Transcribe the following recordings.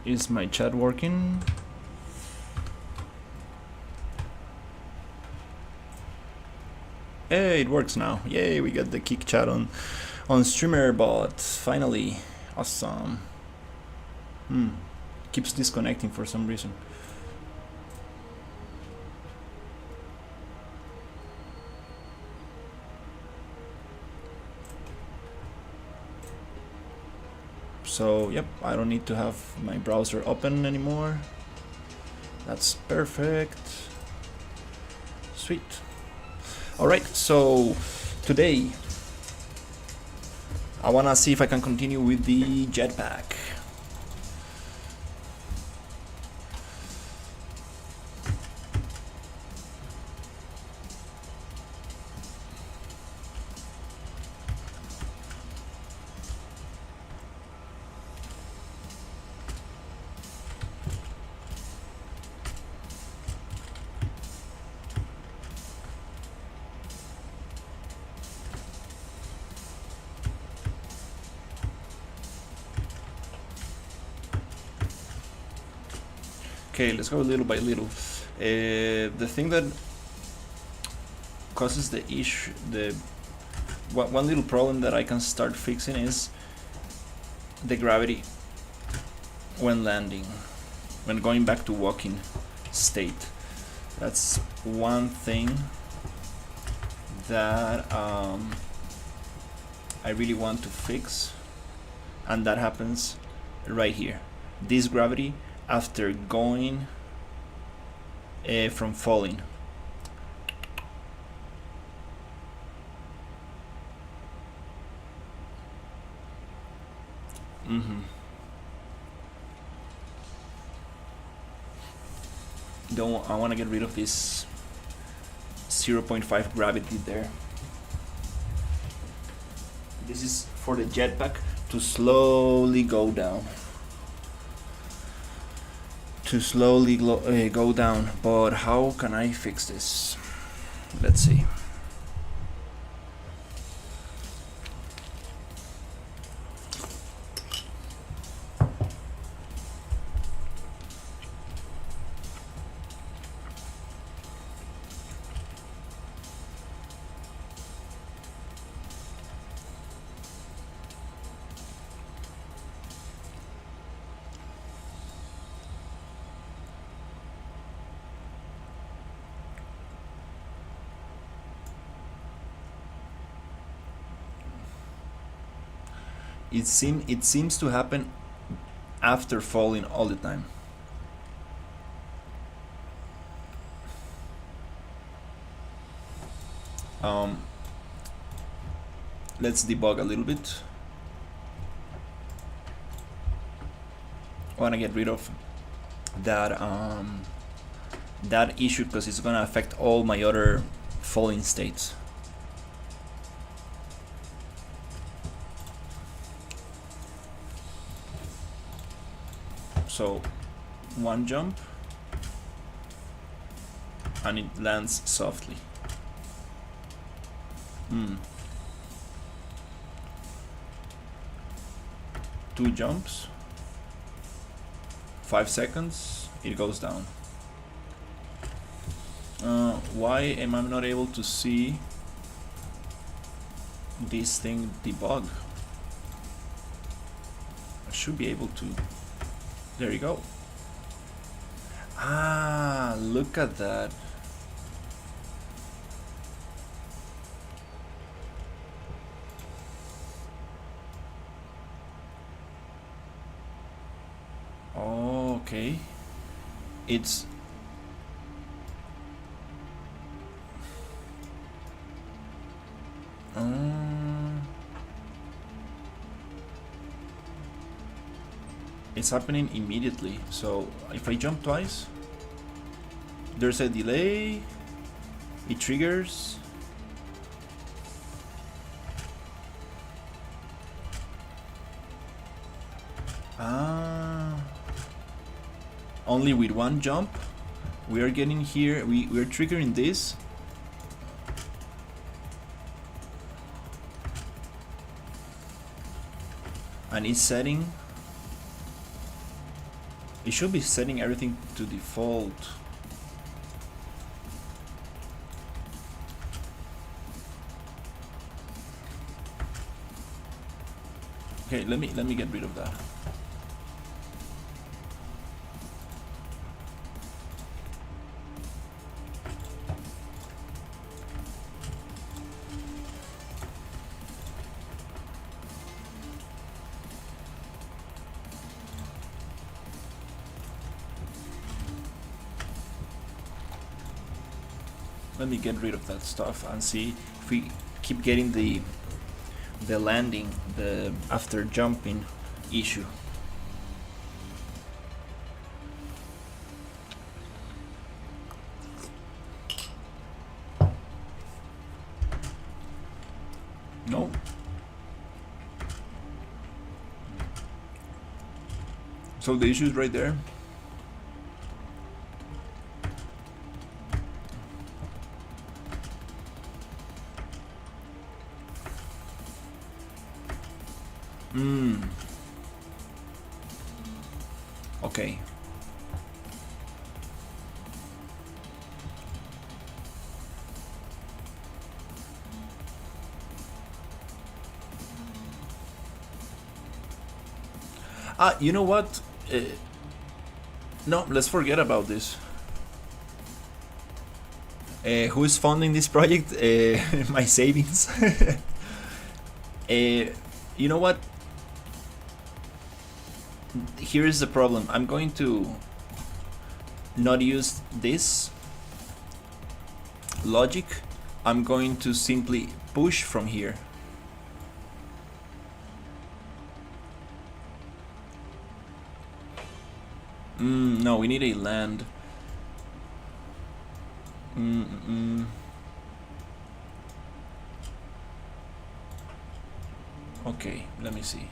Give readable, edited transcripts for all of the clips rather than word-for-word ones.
Is my chat working? Hey, it works now. Yay, we got the kick chat on StreamerBot. Finally. Awesome. Keeps disconnecting for some reason. So, yep, I don't need to have my browser open anymore. That's perfect. Sweet. Alright, so today I wanna see if I can continue with the jetpack. Okay, let's go little by little. The thing that causes the issue, one little problem that I can start fixing is the gravity when landing, when going back to walking state. That's one thing that I really want to fix, and that happens right here. This gravity after going from falling. I want to get rid of this 0.5 gravity there. This is for the jetpack to slowly go down. Go down, but how can I fix this? Let's see. It seems to happen after falling all the time. Let's debug a little bit. I want to get rid of that that issue because it's gonna affect all my other falling states. So one jump and it lands softly. Two jumps, 5 seconds, it goes down. Why am I not able to see this thing debug? I should be able to. There you go. Ah, look at that. Oh, okay. It's it's happening immediately. So if I jump twice, there's a delay, it triggers. Only with one jump we are getting here, we're triggering this. And it's setting It should be setting everything to default. Okay, let me get rid of that. Let me get rid of that stuff and see if we keep getting the landing, the after jumping issue. No. So the issue is right there. Okay. You know what? No, let's forget about this. Who is funding this project? My savings. You know what? Here is the problem. I'm going to not use this logic. I'm going to simply push from here. No, we need a land. Okay, let me see.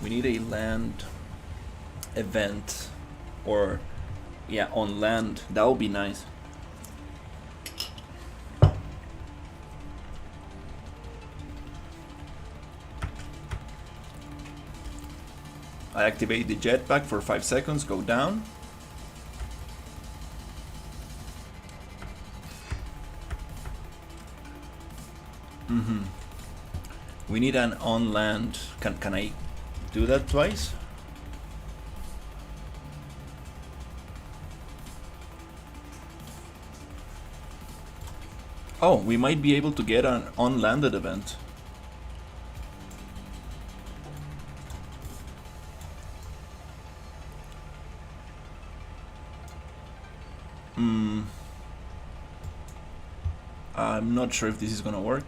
We need a land event, or yeah, on land. That would be nice. I activate the jetpack for 5 seconds, go down. We need an on land. Can I do that twice? Oh, we might be able to get an on-landed event. I'm not sure if this is gonna work.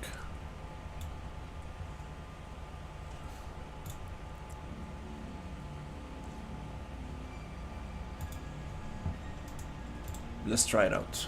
Let's try it out.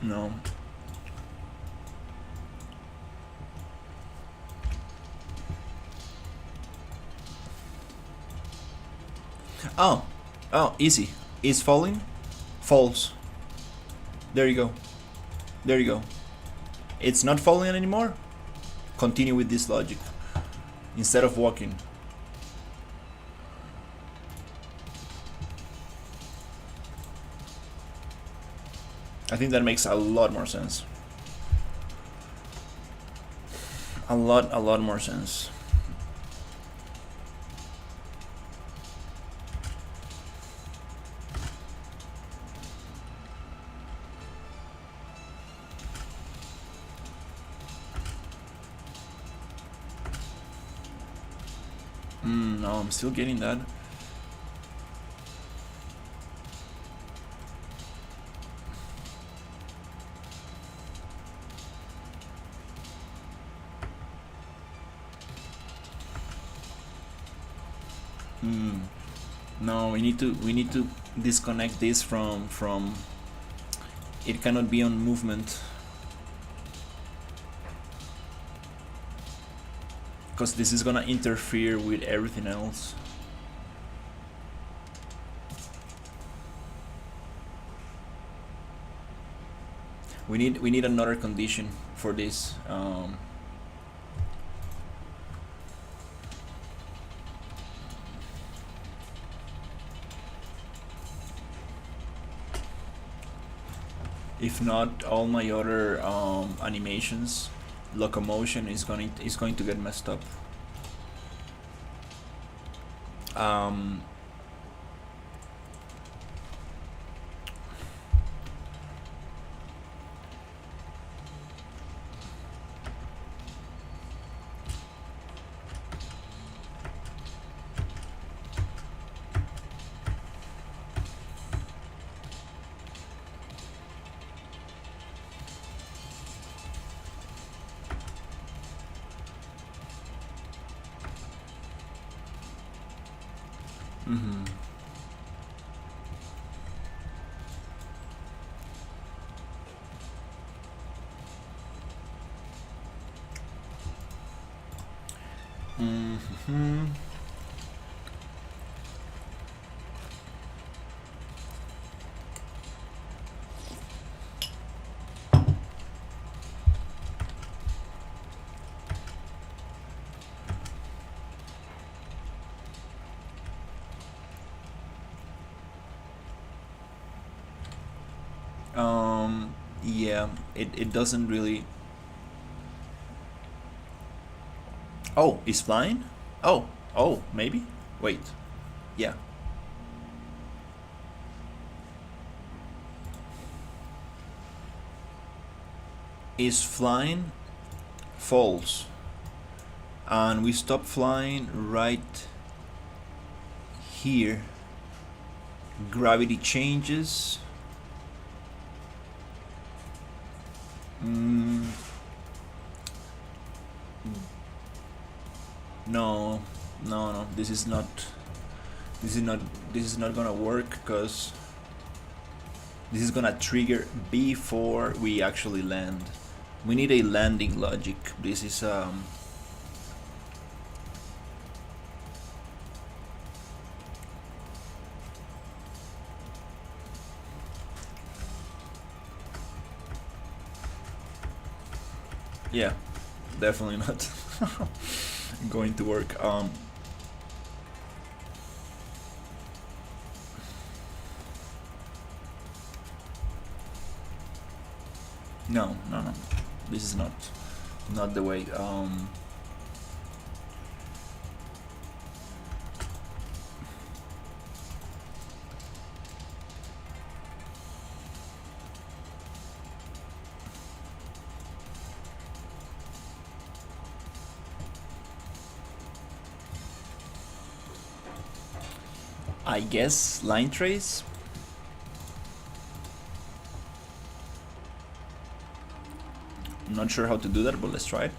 No. Oh, easy. Is falling? Falls. There you go. There you go. It's not falling anymore? Continue with this logic. Instead of walking. I think that makes a lot more sense. A lot more sense. No, I'm still getting that. No, we need to disconnect this from. It cannot be on movement. Because this is gonna interfere with everything else. We need another condition for this. If not, all my other animations, locomotion is going to get messed up. Um, mhm. Mhm. Yeah, it doesn't really. Oh, it's flying? Oh, maybe? Wait. Yeah. Is flying false. And we stop flying right here. Gravity changes. No, no. This is not. This is not. This is not gonna work because this is gonna trigger before we actually land. We need a landing logic. This is yeah, definitely not going to work. No. This is not the way. I guess line trace. I'm not sure how to do that, but let's try it.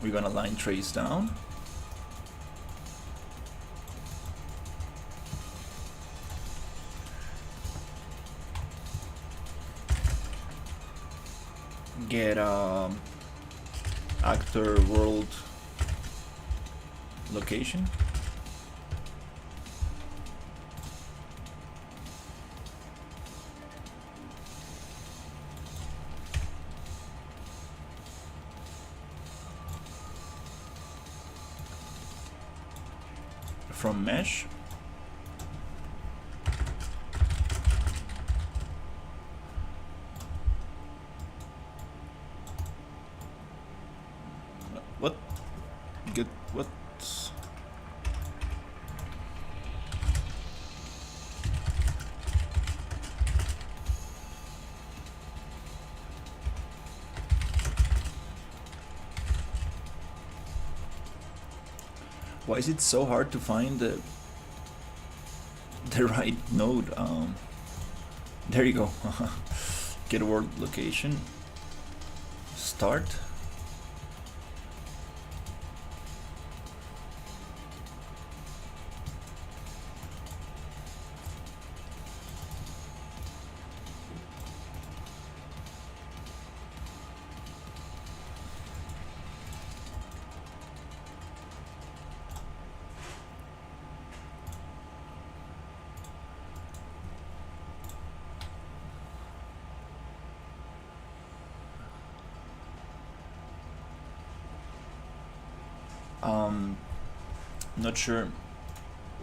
We're gonna line trace down. Get actor world location. From mesh. What? Get what? Why is it so hard to find the right node? There you go. Get world location. Start. Not sure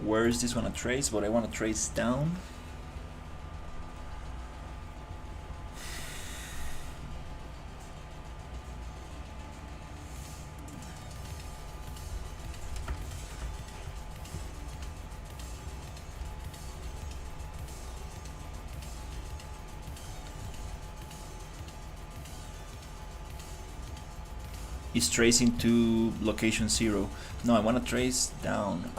where is this gonna trace, but I want to trace down. Is tracing to location 0. No, I want to trace down.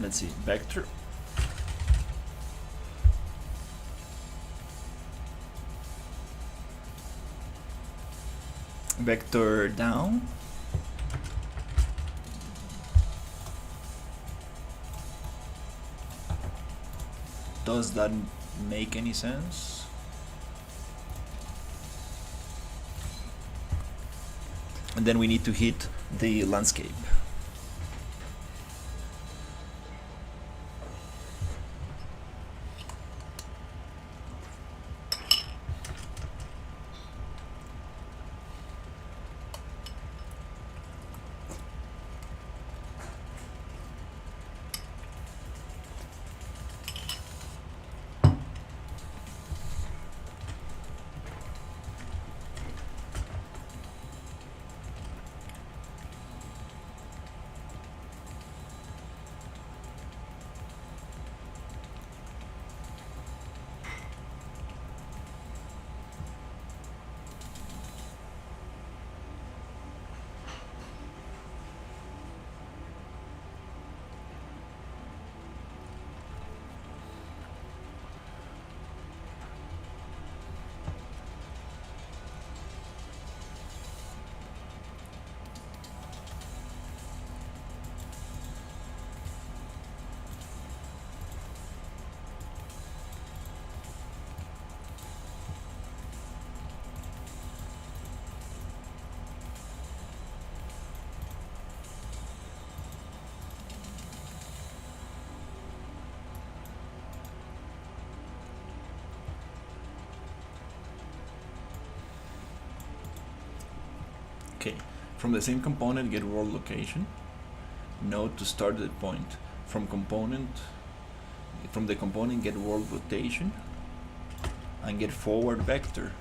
Let's see, vector. Vector down. Does that make any sense? And then we need to hit the landscape. Okay, from the same component get world location, node to start the point. From the component get world rotation, and get forward vector.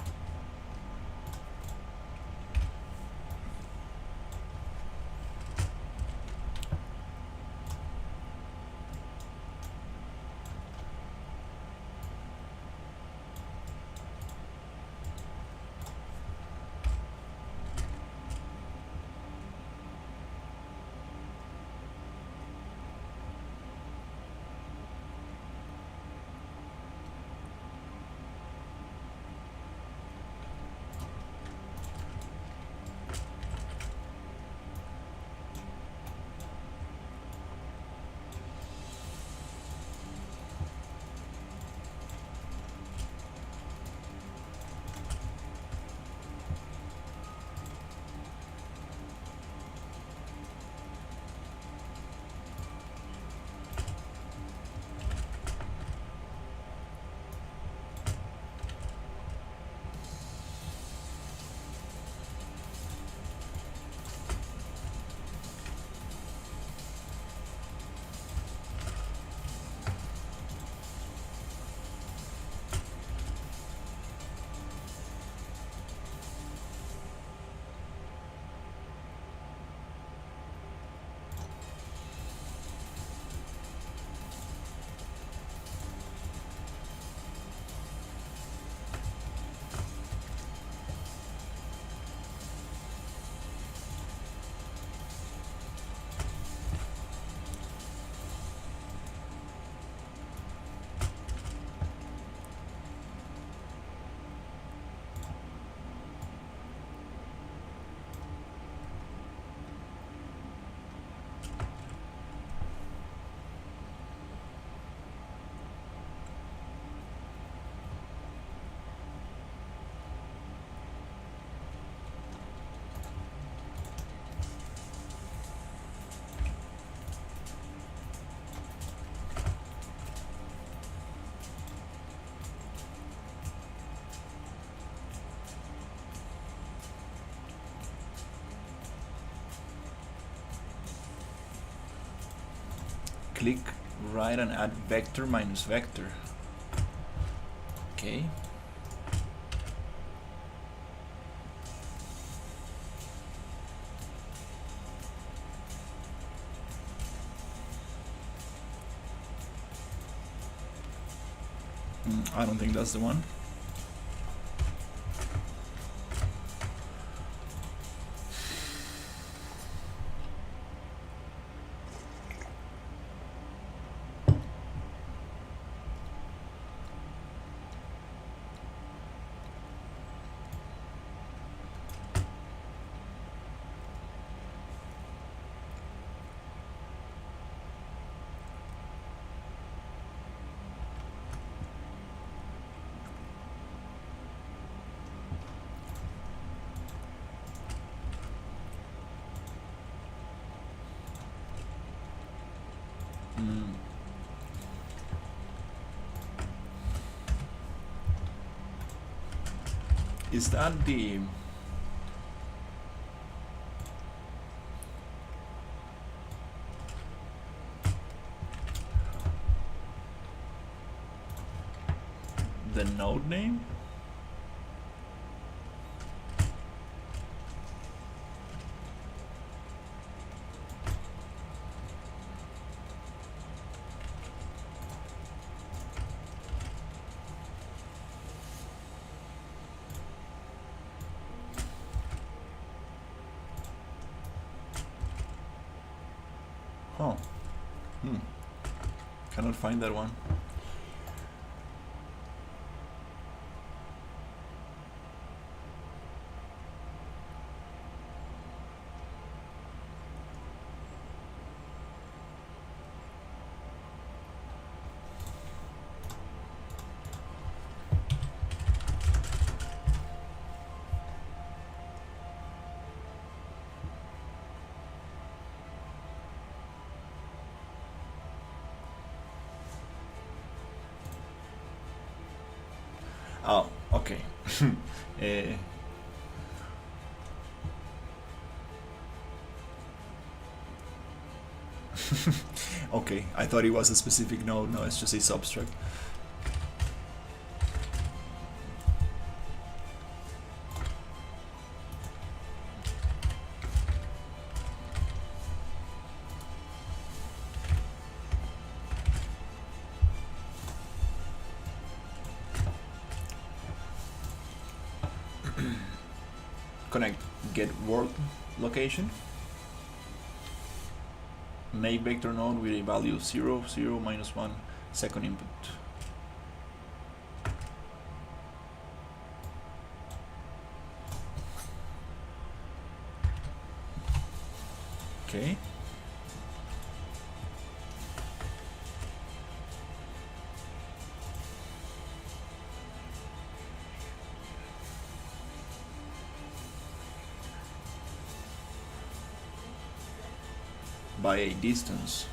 click right and add vector minus vector. Okay. I don't think that's the one. Is that the node name? Oh, cannot find that one. Oh, okay. Okay, I thought it was a specific node. No, it's just a substrate. Connect get world location. Make vector node with a value 0, 0, -1 second input. Okay. By a distance.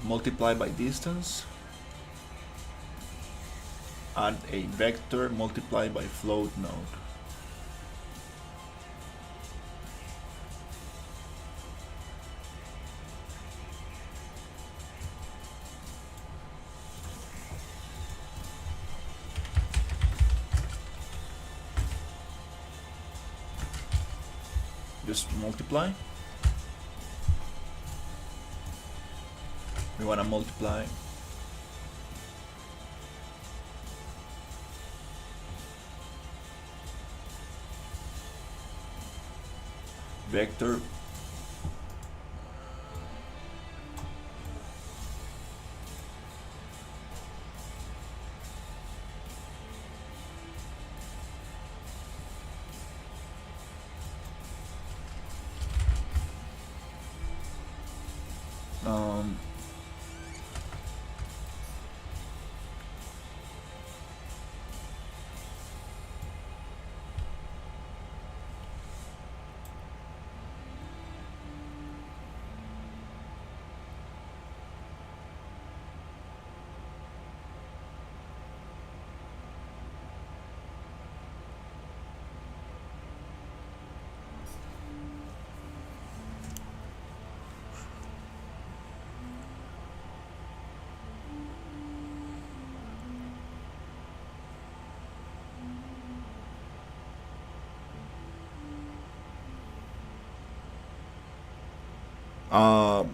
Multiply by distance. Add a vector, multiply by float node. Just multiply. We want to multiply vector Uh,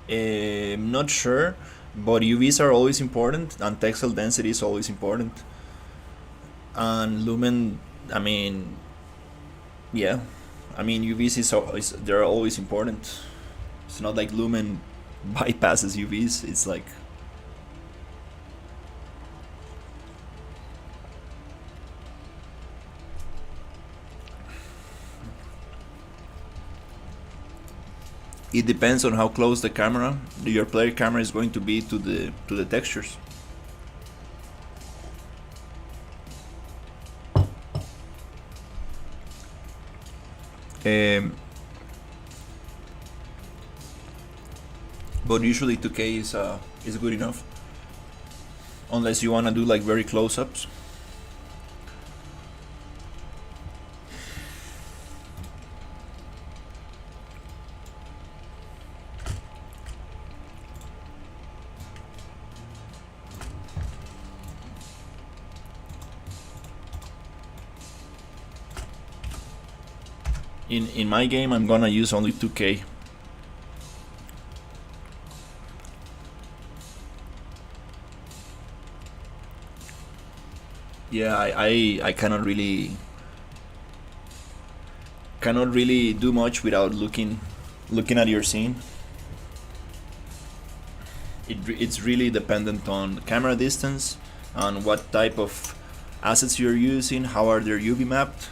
I'm not sure, but UVs are always important, and textile density is always important. And lumen, I mean, yeah, I mean UVs is they're always important. It's not like lumen bypasses UVs. It's like it depends on how close the camera, your player camera, is going to be to the textures. Um, but usually 2K is good enough, unless you wanna do like very close ups. In my game, I'm gonna use only 2K. Yeah, I cannot really do much without looking at your scene. It's really dependent on camera distance, on what type of assets you're using, how are they UV mapped.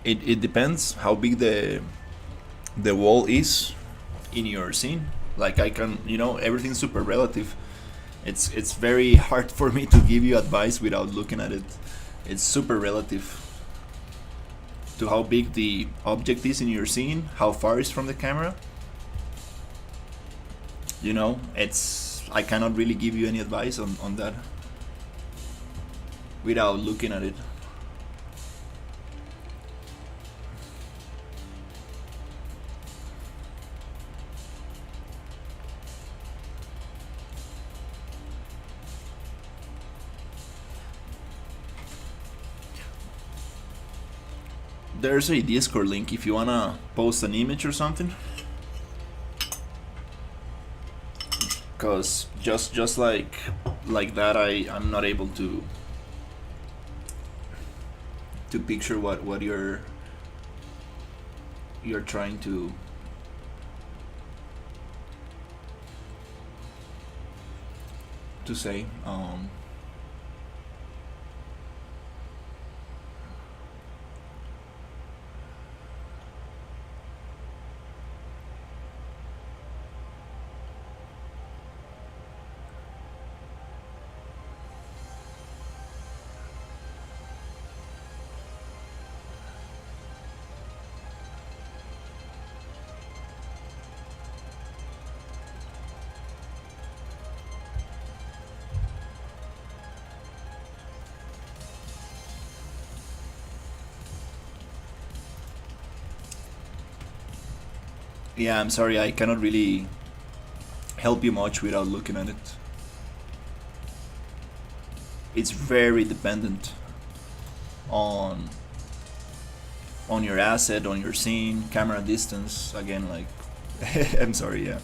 It depends how big the wall is in your scene. Like I can, everything's super relative. It's very hard for me to give you advice without looking at it. It's super relative to how big the object is in your scene, how far is from the camera. It's I cannot really give you any advice on that without looking at it. There's a Discord link if you wanna post an image or something. Cause just like that, I'm not able to picture what you're trying to say. Yeah, I'm sorry, I cannot really help you much without looking at it. It's very dependent on on your asset, on your scene, camera distance. Again, like I'm sorry, yeah.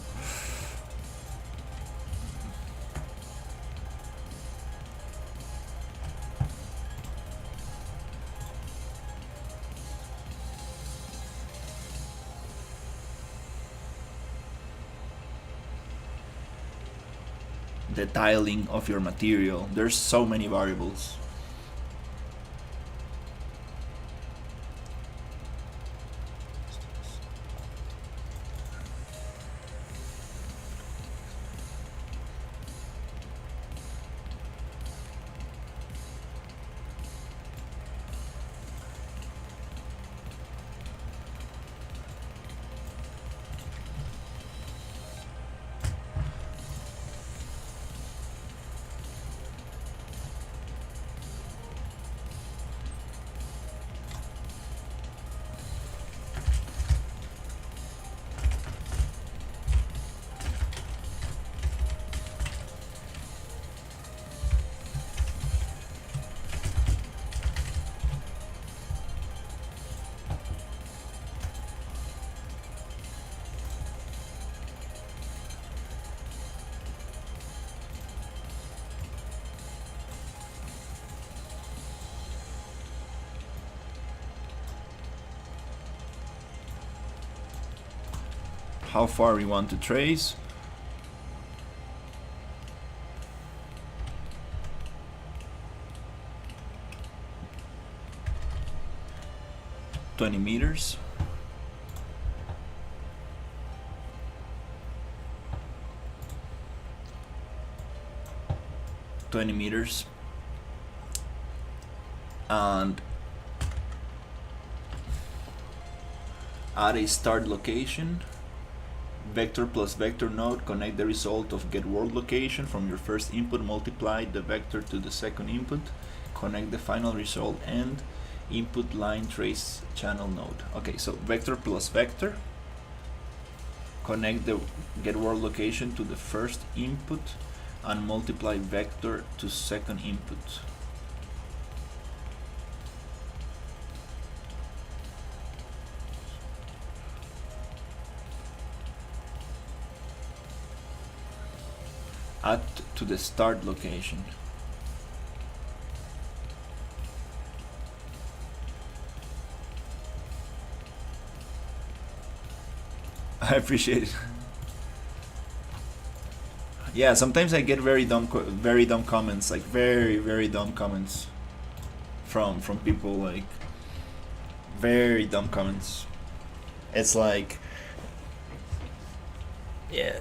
The tiling of your material. There's so many variables. how far we want to trace. $20 meters. And add a start location. Vector plus vector node, connect the result of get world location from your first input, multiply the vector to the second input, connect the final result, and input line trace channel node. Okay, so vector plus vector, connect the get world location to the first input and multiply vector to second input. Add to the start location. I appreciate it. Yeah, sometimes I get very dumb comments, like very dumb comments from people, like very dumb comments. It's like, yeah,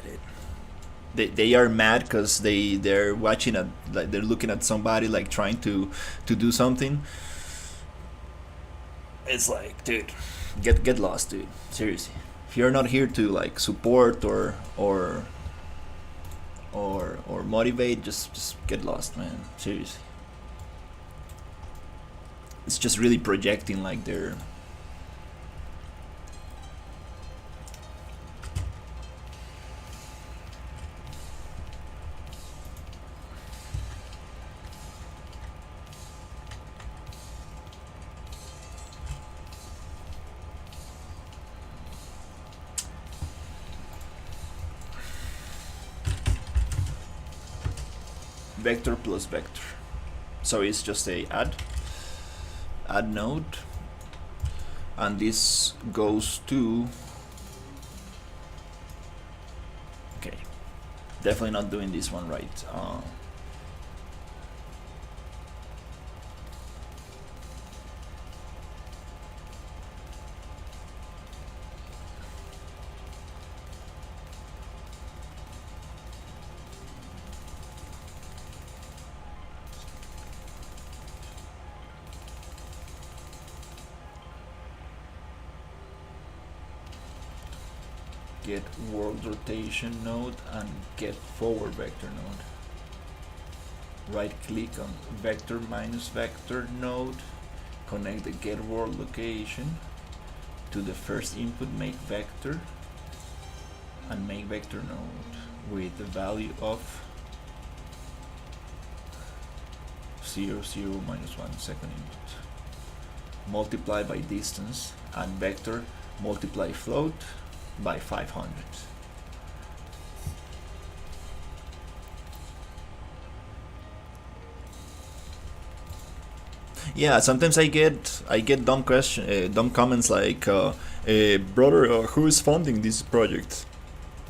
they are mad because they're watching at, like, they're looking at somebody like trying to do something. It's like, dude, get lost, dude. Seriously, if you're not here to like support or motivate, just get lost, man. Seriously, it's just really projecting like they're. Vector plus vector, so it's just a add node, and this goes to, okay, definitely not doing this one right. Get world rotation node and get forward vector node. Right click on vector minus vector node, connect the get world location to the first input, make vector, and make vector node with the value of 0, 0, minus 1 second input. Multiply by distance and vector, multiply float by 500. Yeah, sometimes I get dumb comments like, brother, who is funding this project?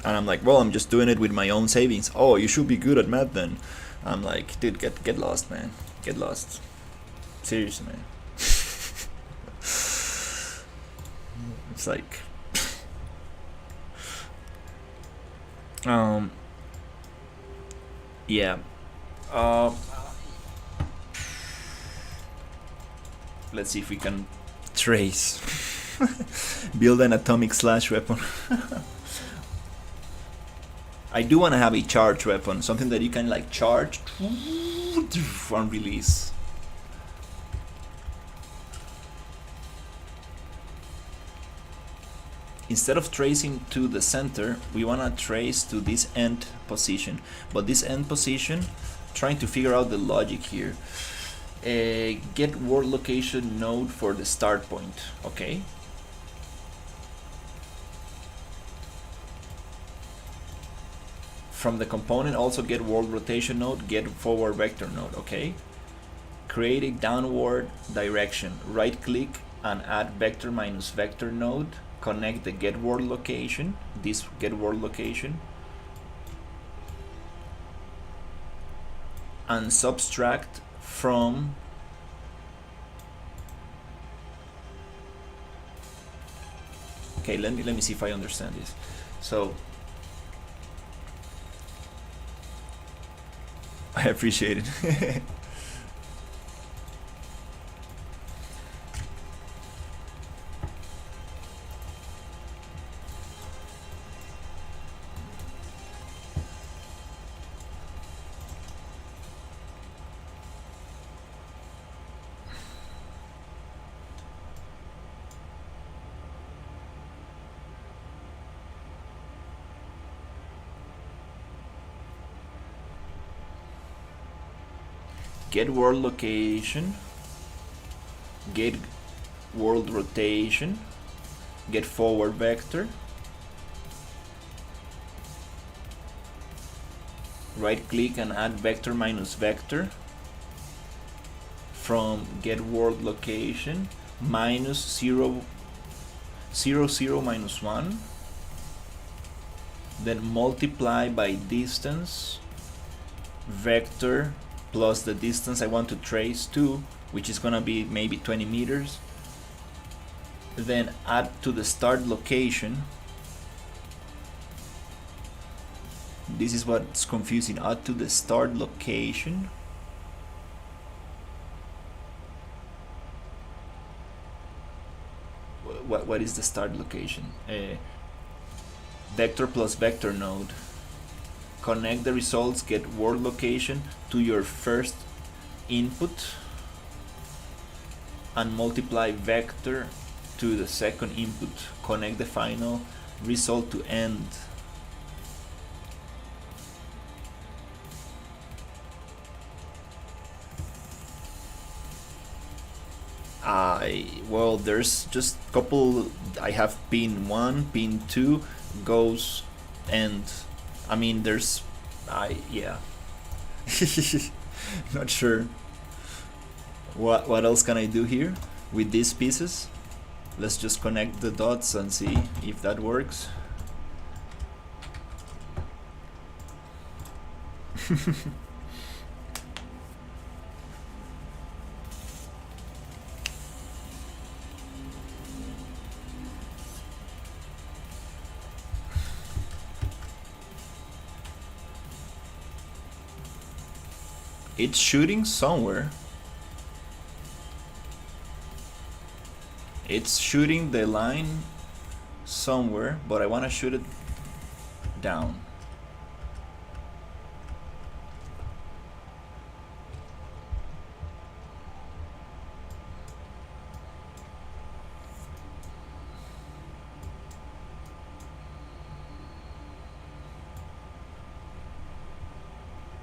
And I'm like, well, I'm just doing it with my own savings. Oh, you should be good at math then. I'm like, dude, get lost, man. Get lost. Seriously, man. It's like, yeah. Let's see if we can trace. Build an atomic slash weapon. I do want to have a charge weapon, something that you can like charge and release. Instead of tracing to the center, we want to trace to this end position. But this end position, trying to figure out the logic here. Get world location node for the start point, okay? From the component, also get world rotation node, get forward vector node, okay? Create a downward direction, right click and add vector minus vector node connect the get world location, this get world location, and subtract from okay, let me see if I understand this. So I appreciate it. Get world location, get world rotation, get forward vector, right click and add vector minus vector from get world location minus 0, 0, 0 minus 1, then multiply by distance vector plus the distance I want to trace to, which is gonna be maybe 20 meters, then add to the start location. This is what's confusing, add to the start location. What is the start location? Vector plus vector node. Connect the results, get world location to your first input and multiply vector to the second input. Connect the final result to end. Well, there's just a couple. I have pin 1, pin 2 goes, and I mean there's yeah. Not sure what else can I do here with these pieces. Let's just connect the dots and see if that works. It's shooting somewhere. It's shooting the line somewhere, but I want to shoot it down.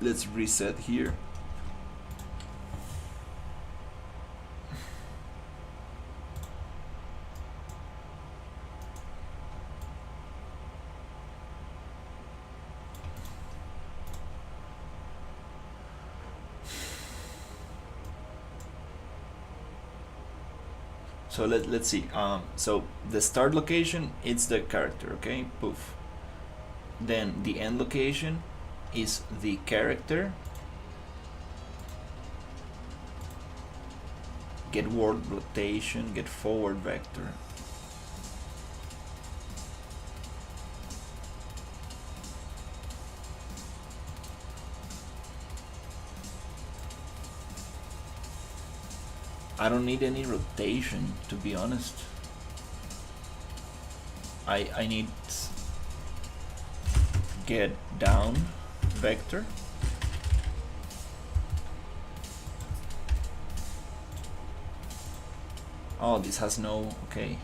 Let's reset here. So let's see. So the start location, it's the character, okay? Poof. Then the end location is the character. Get world rotation, get forward vector. I don't need any rotation, to be honest. I need get down vector. Oh, this has no, okay.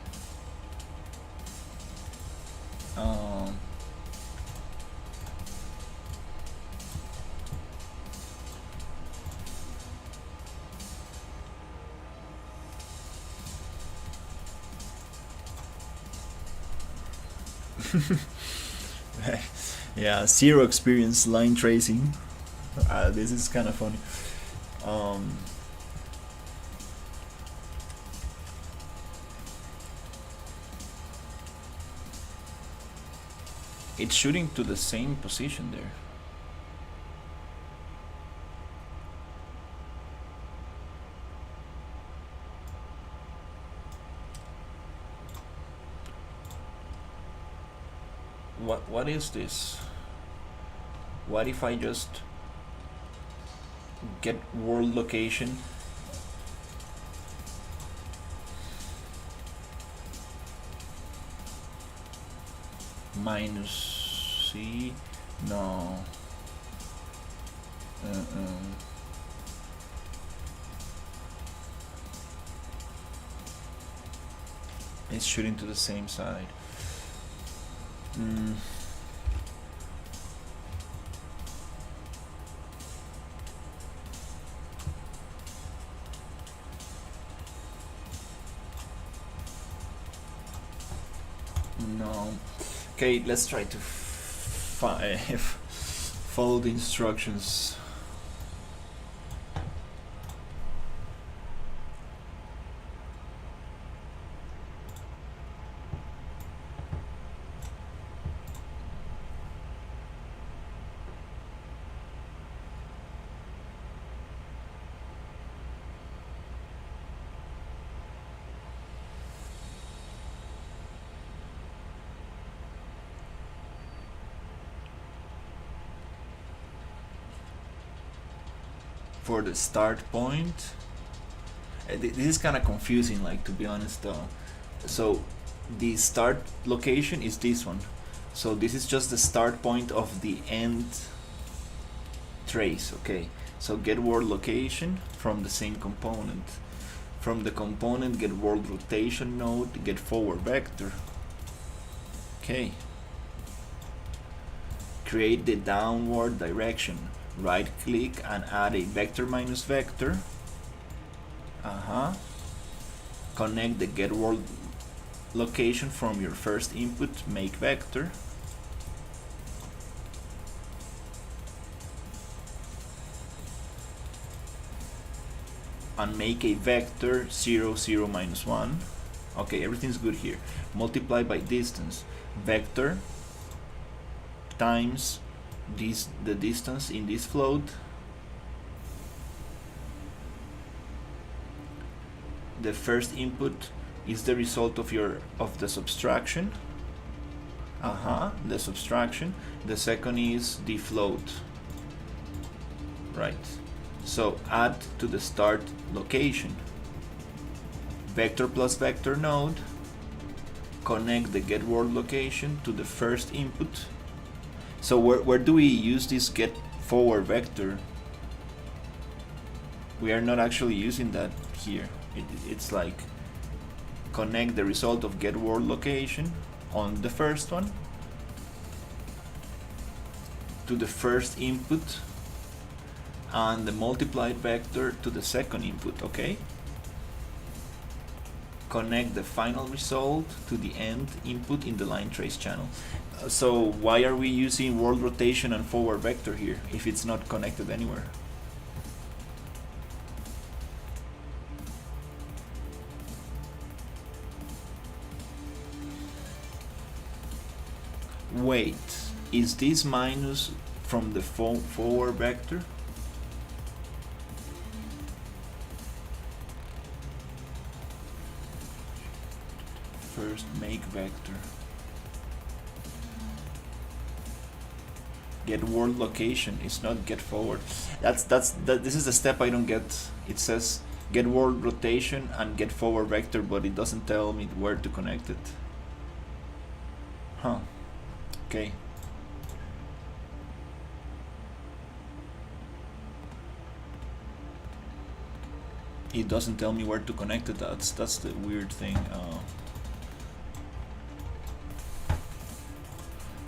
Yeah, zero experience line tracing. This is kind of funny. it's shooting to the same position there. What is this? What if I just get world location? Minus C? No. It's shooting to the same side. No. Okay, let's try to follow the instructions. For the start point, this is kind of confusing, like, to be honest. So the start location is this one, so this is just the start point of the end trace. Okay, so get world location from the same component. From the component, get world rotation node, get forward vector. Okay, create the downward direction. Right click and add a vector minus vector. Connect the get world location from your first input, make vector. And make a vector 0, 0, minus 1. Okay, everything's good here. Multiply by distance. Vector times the distance in this float. The first input is the result of the subtraction. The subtraction. The second is the float. Right. So add to the start location. Vector plus vector node. Connect the get world location to the first input. So where do we use this get forward vector? We are not actually using that here. It's like connect the result of get world location on the first one to the first input and the multiplied vector to the second input. Okay, connect the final result to the end input in the line trace channel. So why are we using world rotation and forward vector here if it's not connected anywhere? Wait, is this minus from the forward vector? First make vector. Get world location is not get forward. This is the step I don't get. It says get world rotation and get forward vector, but it doesn't tell me where to connect it. Okay. It doesn't tell me where to connect it. That's the weird thing.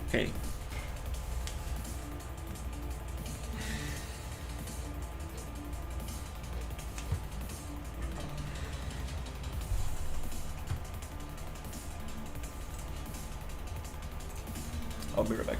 Okay. I'll be right back.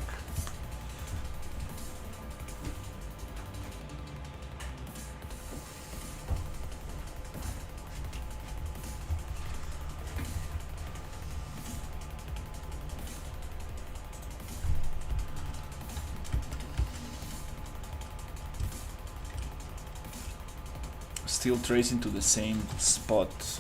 Still tracing to the same spot.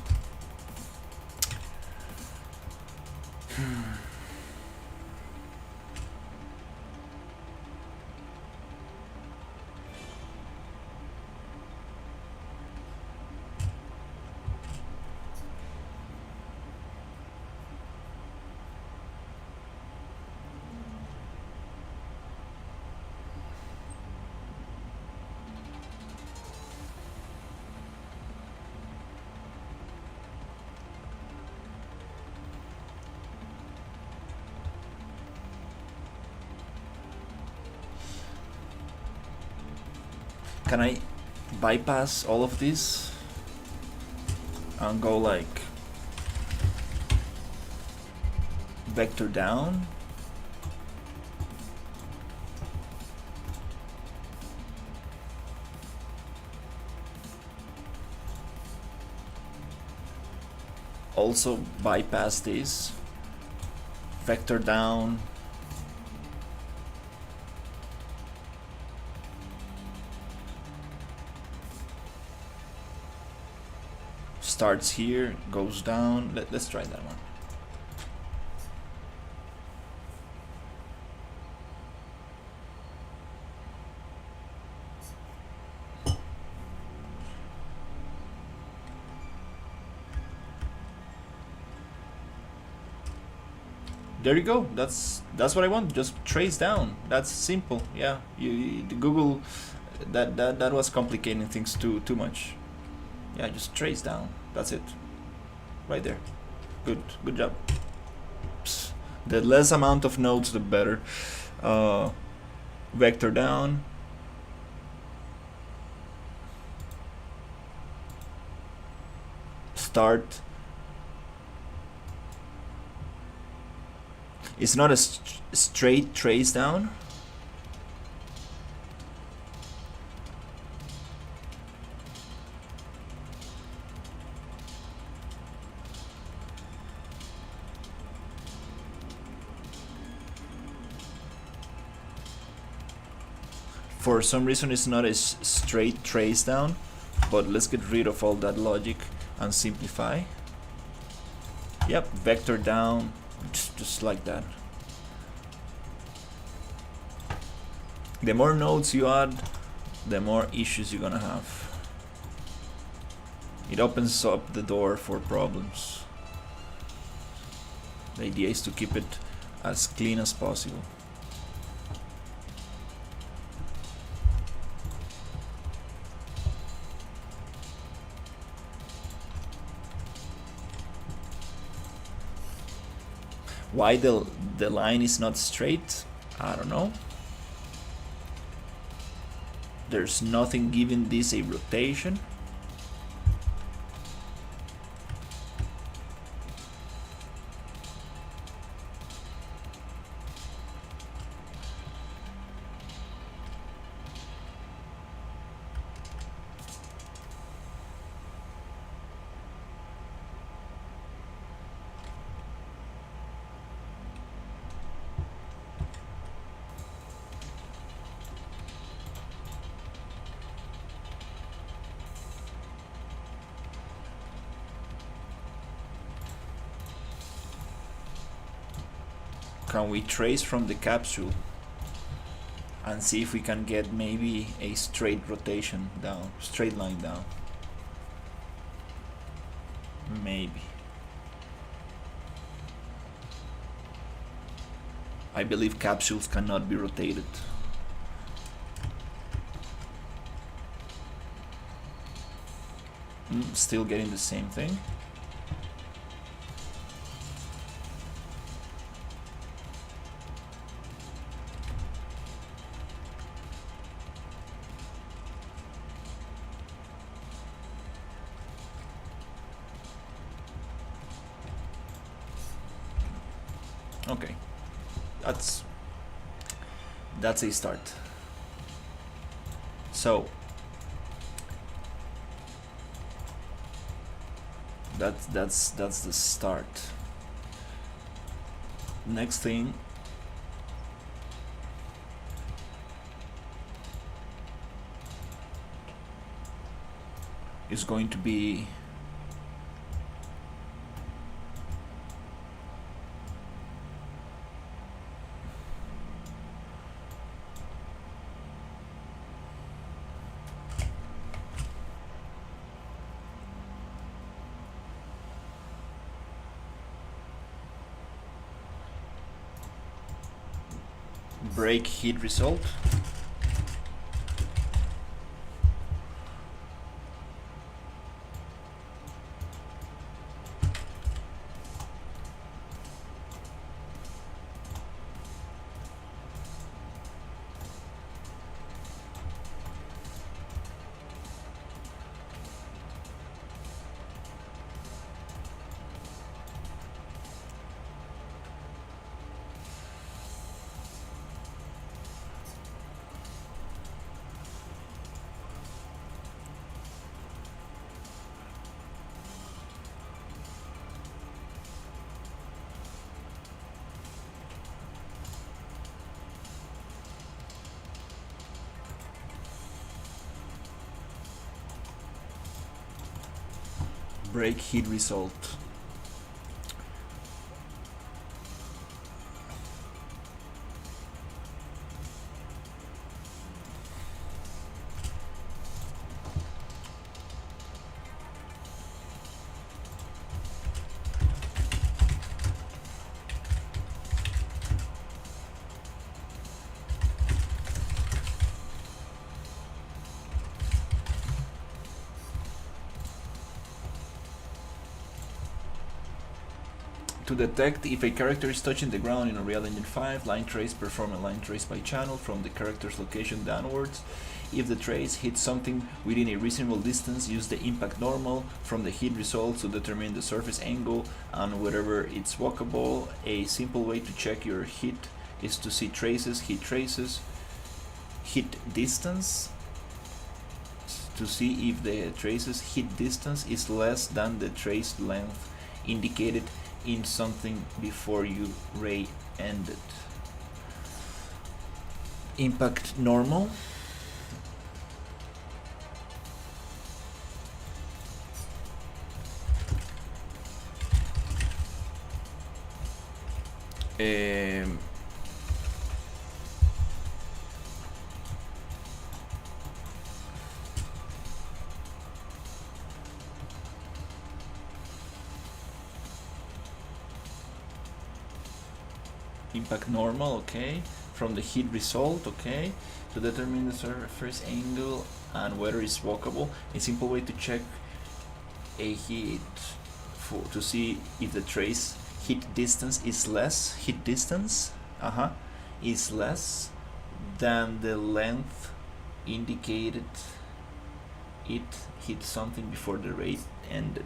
Can I bypass all of this and go like vector down? Also bypass this, vector down, starts here, goes down. Let's try that one. There you go. That's what I want. Just trace down. That's simple. Yeah. The Google that was complicating things too much. Yeah, just trace down. That's it. Right there. Good job. Psst. The less amount of nodes, the better. Vector down. Start. It's not a straight trace down. For some reason it's not a straight trace down, but let's get rid of all that logic and simplify. Yep, vector down, just like that. The more nodes you add, the more issues you're gonna have. It opens up the door for problems. The idea is to keep it as clean as possible. Why the line is not straight? I don't know. There's nothing giving this a rotation. Can we trace from the capsule and see if we can get maybe a straight rotation down, straight line down? Maybe. I believe capsules cannot be rotated. Still getting the same thing. Okay, that's a start. So that's the start. Next thing, is going to be break heat result. Break heat result. To detect if a character is touching the ground in Unreal Engine 5, line trace, perform a line trace by channel from the character's location downwards. If the trace hits something within a reasonable distance, use the impact normal from the heat results to determine the surface angle and whether it's walkable. A simple way to check your heat is to see traces, hit distance, to see if the trace's hit distance is less than the trace length indicated in something before you ray ended. Impact normal. Impact normal, okay. From the heat result, okay. To determine the surface angle and whether it's walkable. A simple way to check a heat to see if the trace heat distance is less is less than the length indicated it hit something before the ray ended.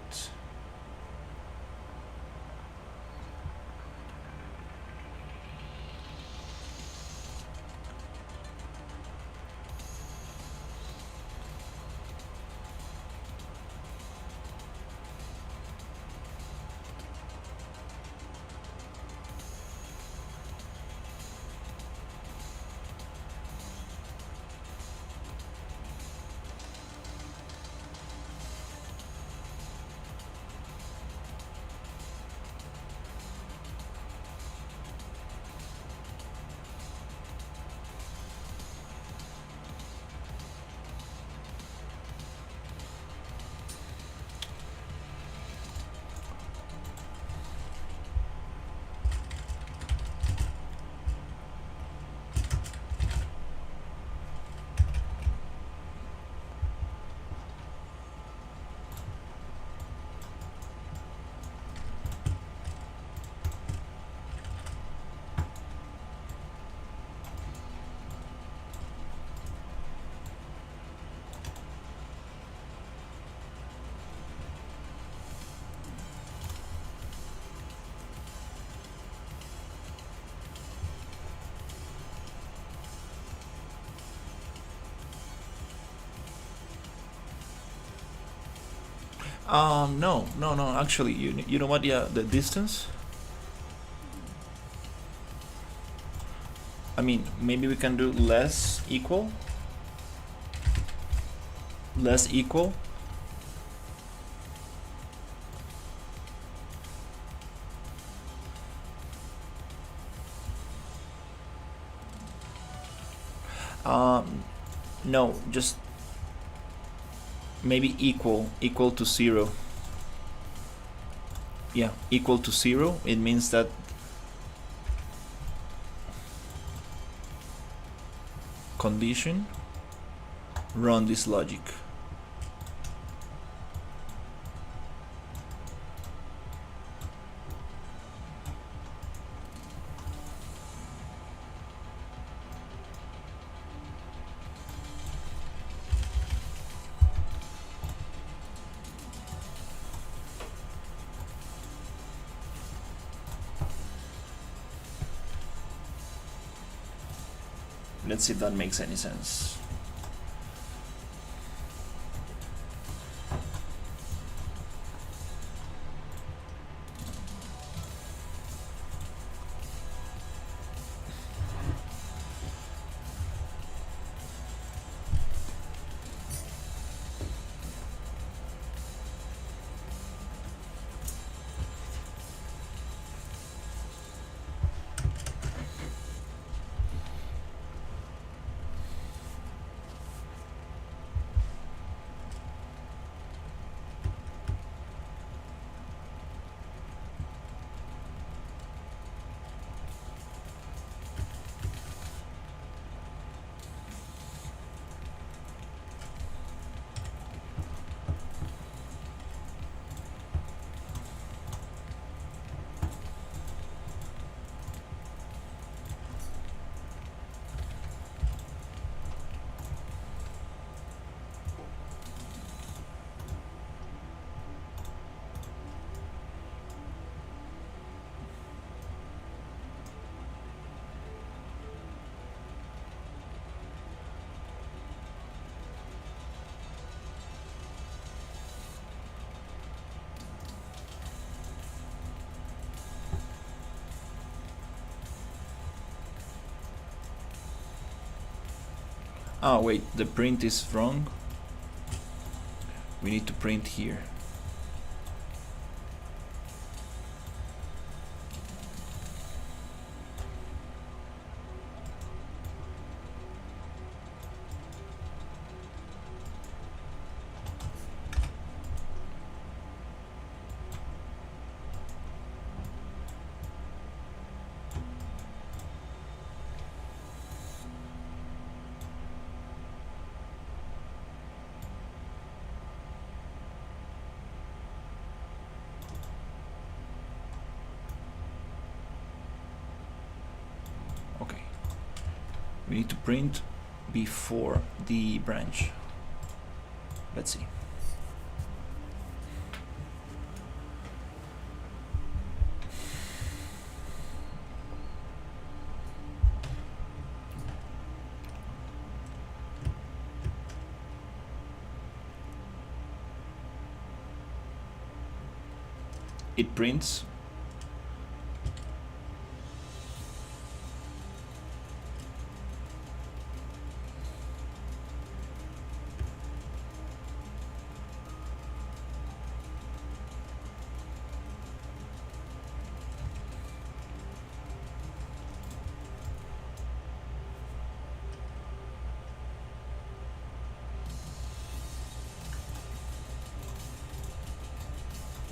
No. Actually, you know what? Yeah, the distance. I mean, maybe we can do less equal. No, just maybe equal to 0. Yeah, equal to 0. It means that condition, run this logic. Let's see if that makes any sense. Oh wait, the print is wrong. We need to print here. Okay. We need to print before the branch. Let's see. It prints.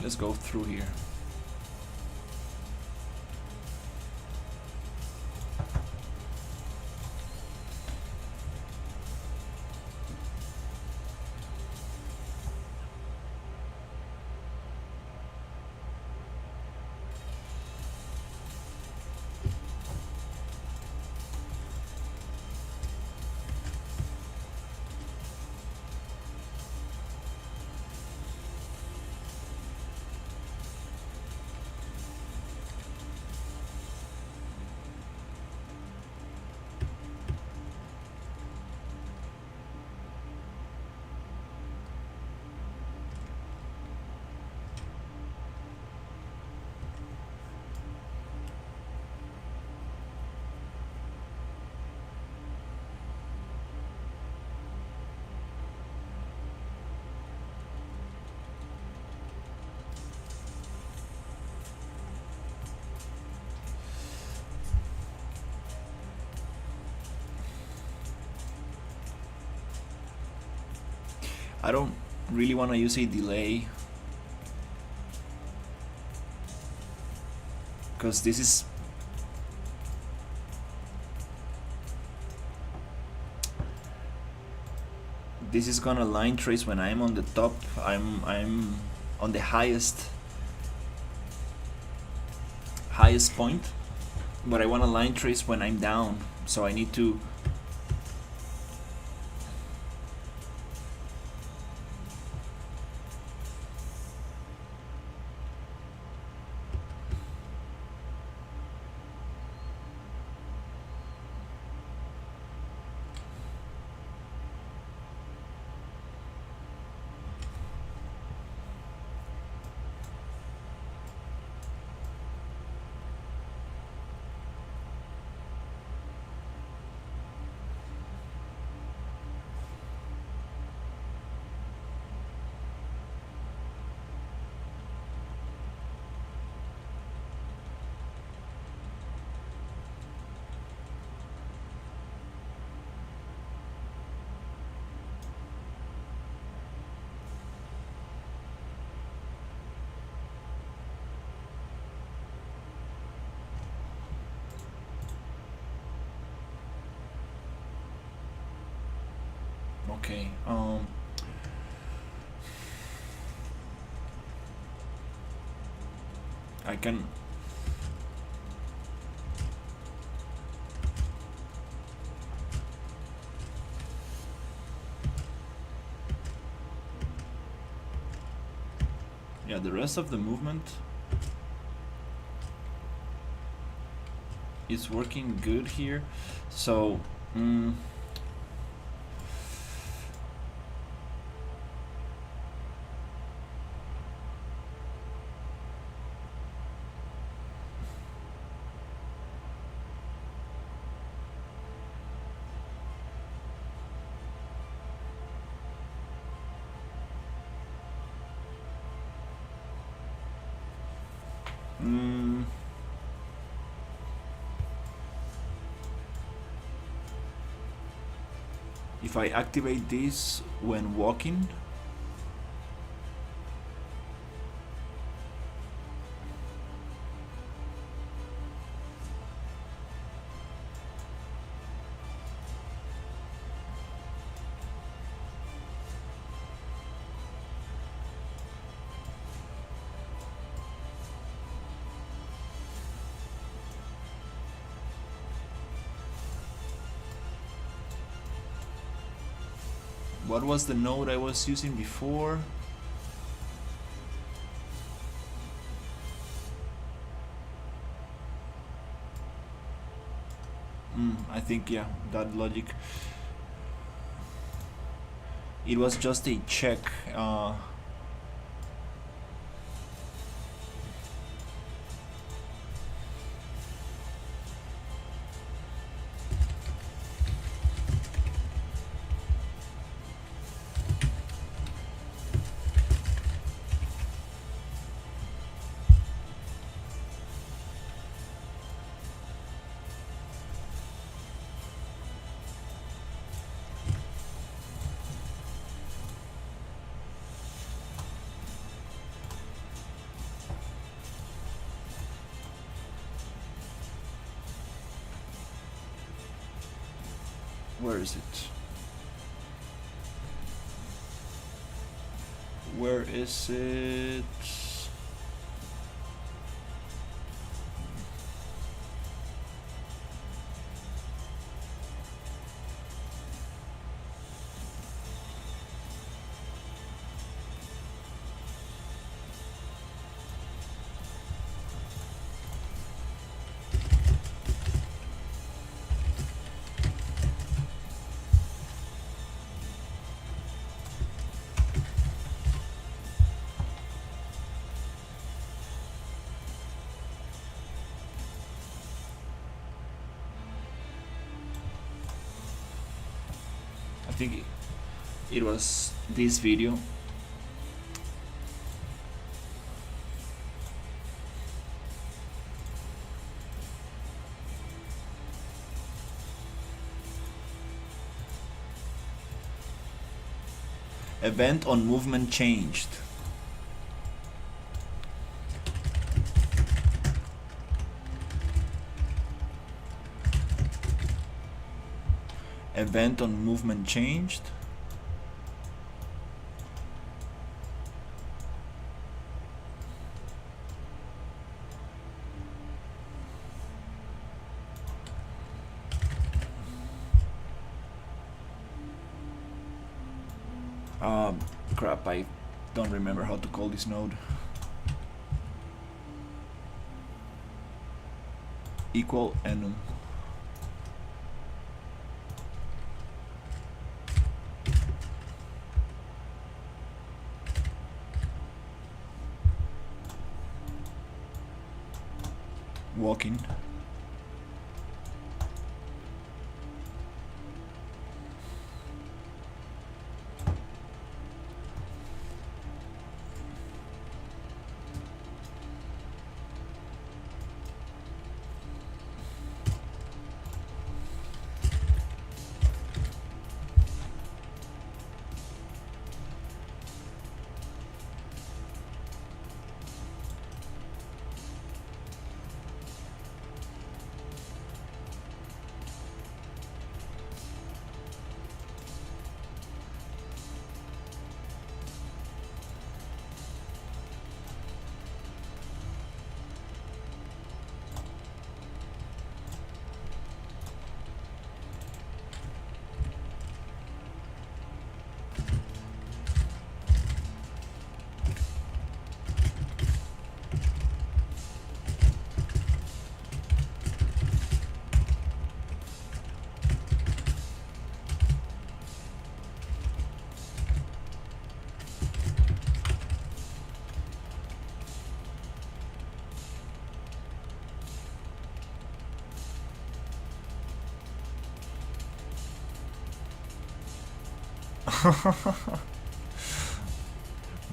Let's go through here. I don't really want to use a delay, because this is gonna line trace when I'm on the top. I'm on the highest point, but I want to line trace when I'm down, so I need to okay. I can yeah, the rest of the movement is working good here, so if I activate this when walking, what was the node I was using before? I think, yeah, that logic. It was just a check. Where is it? Where is it? I think it was this video. Event on movement changed. Event on movement changed. Crap, I don't remember how to call this node. Equal enum. Walking.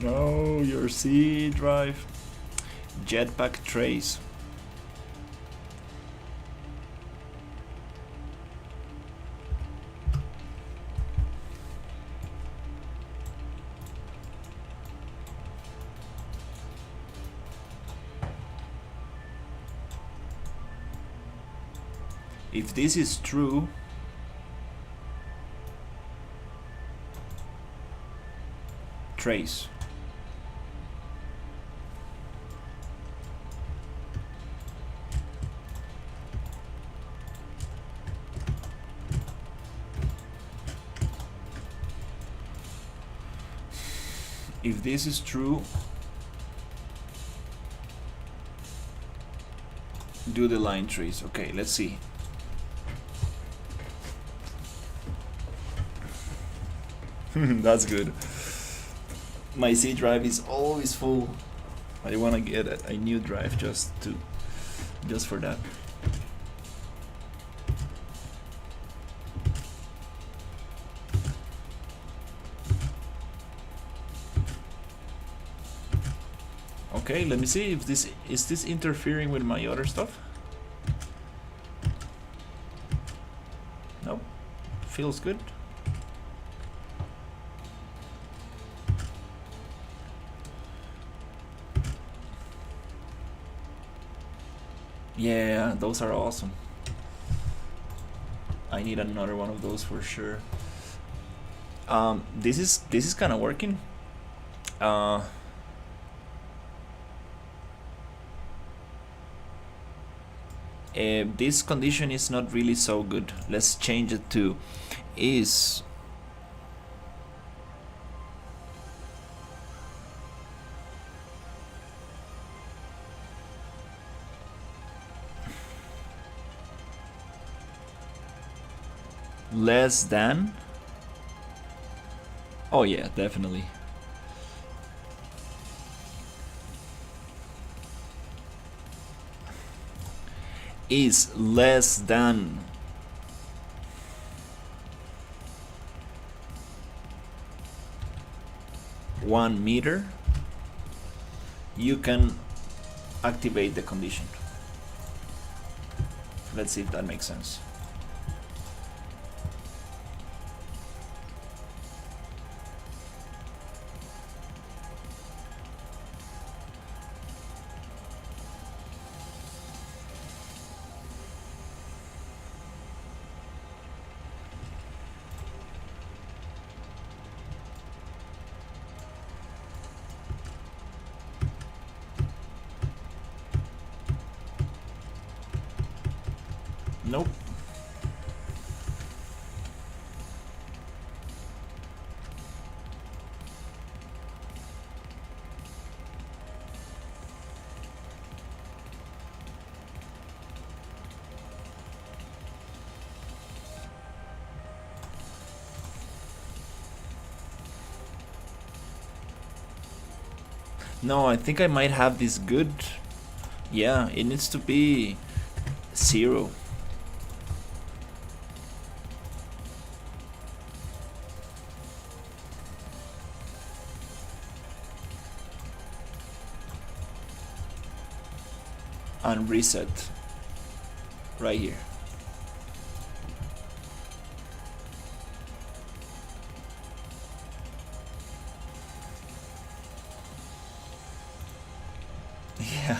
No, your C drive. Jetpack trace. If this is true, trace. If this is true, do the line trace. Okay, let's see. That's good. My C drive is always full. I want to get a new drive just for that. Okay, let me see if this is interfering with my other stuff. Nope, feels good. Yeah, those are awesome. I need another one of those for sure. This is kind of working. This condition is not really so good. Let's change it to is less than. Oh yeah, definitely. Is less than 1 meter, you can activate the condition. Let's see if that makes sense. Nope. No, I think I might have this good. Yeah, it needs to be 0. And reset right here. Yeah.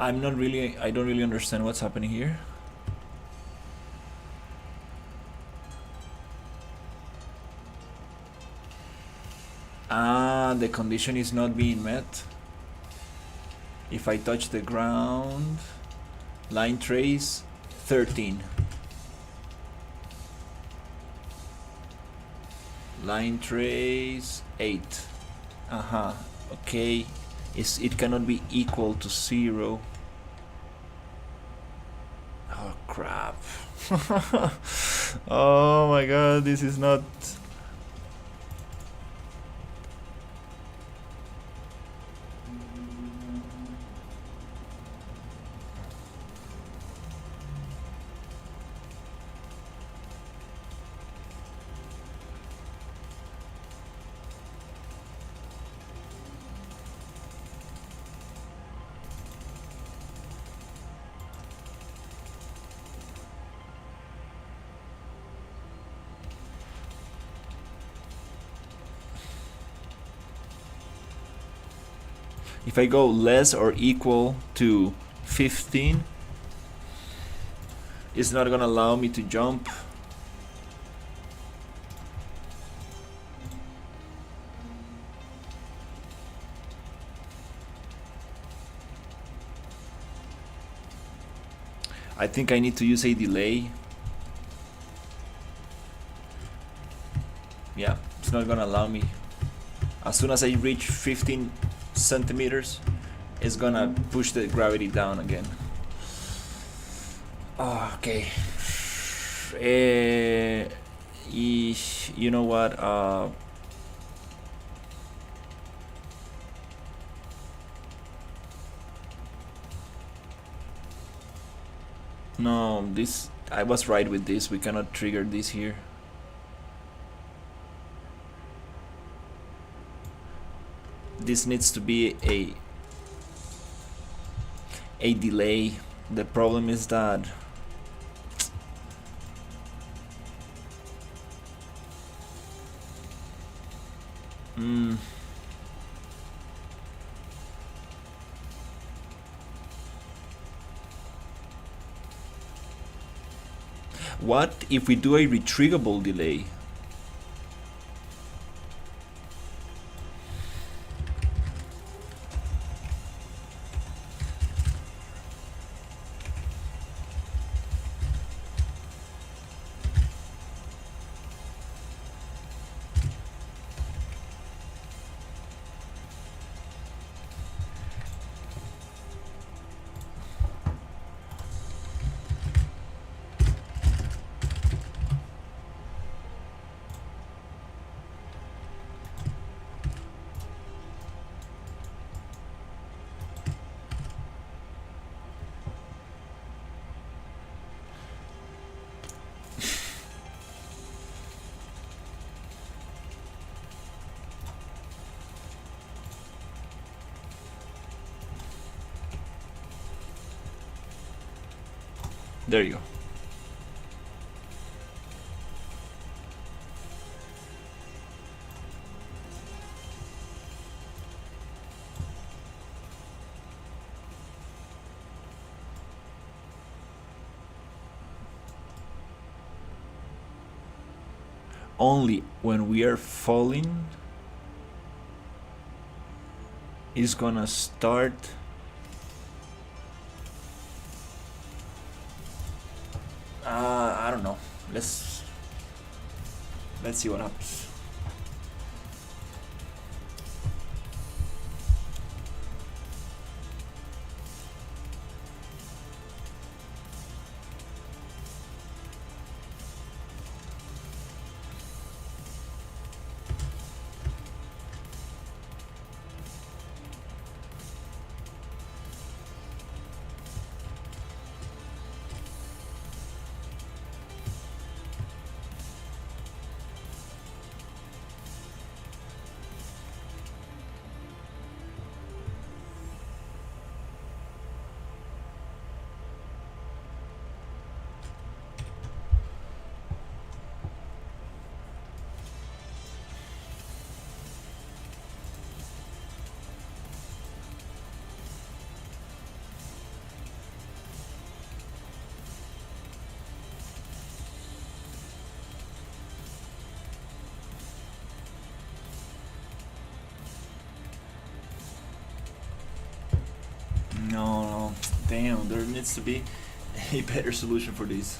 I don't really understand what's happening here. Ah, the condition is not being met. If I touch the ground, line trace 13. Line trace 8. Okay. It cannot be equal to 0. Oh crap. Oh my god, this is not. If I go less or equal to 15, it's not gonna allow me to jump. I think I need to use a delay. Yeah, it's not gonna allow me. As soon as I reach 15 centimeters, it's gonna push the gravity down again. Oh, okay. You know what? No, this I was right with this. We cannot trigger this here. this needs to be a delay. The problem is that what if we do a retrievable delay? There you go. Only when we are falling is gonna start I don't know. Let's see what happens. No, damn, there needs to be a better solution for this.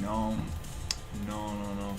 No, no, no, no.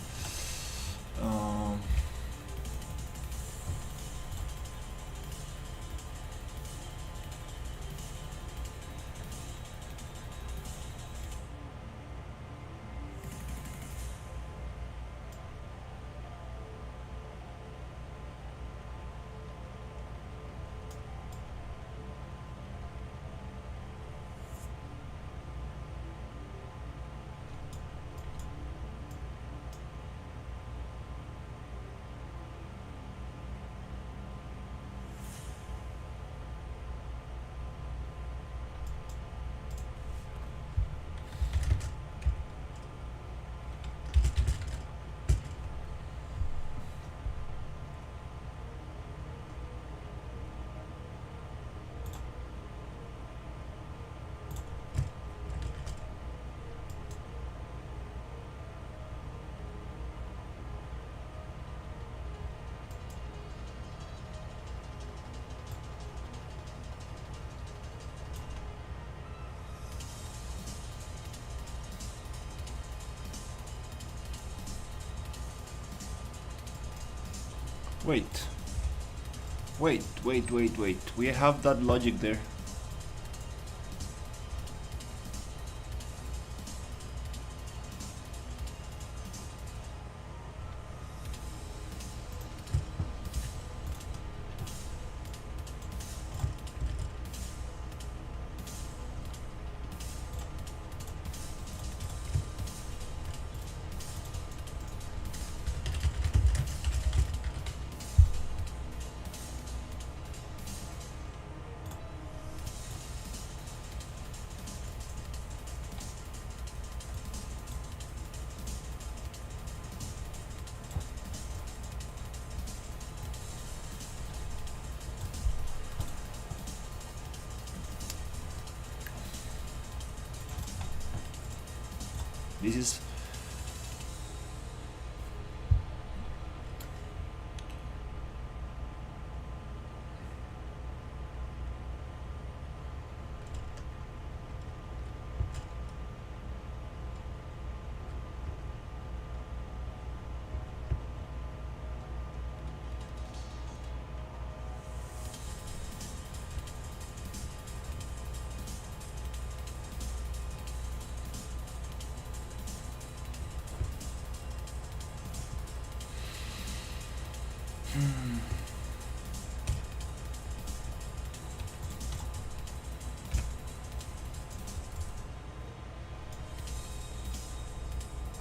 Wait. Wait. We have that logic there. This is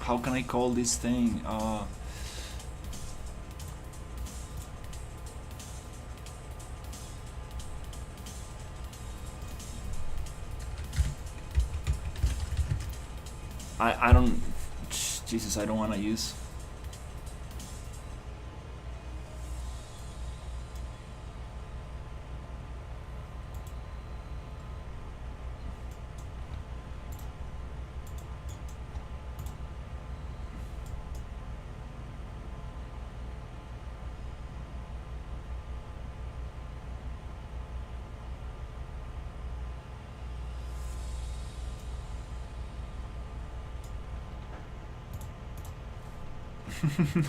how can I call this thing? I don't. Jesus, I don't want to use.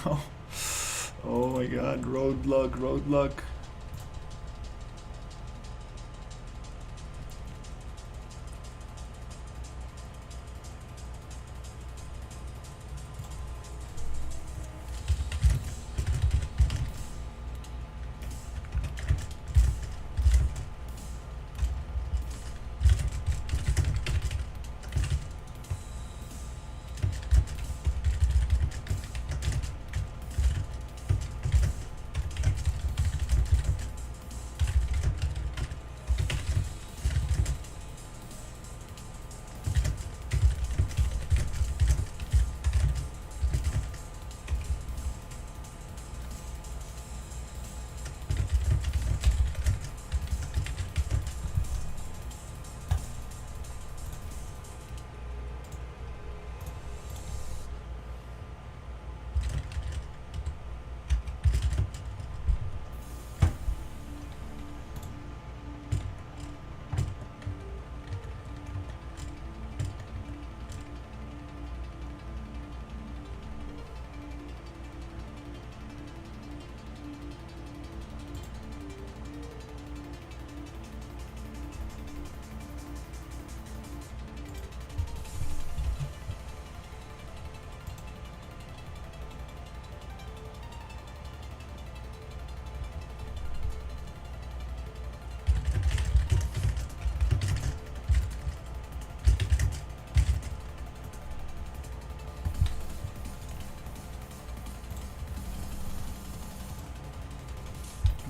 No. Oh my god, roadblock.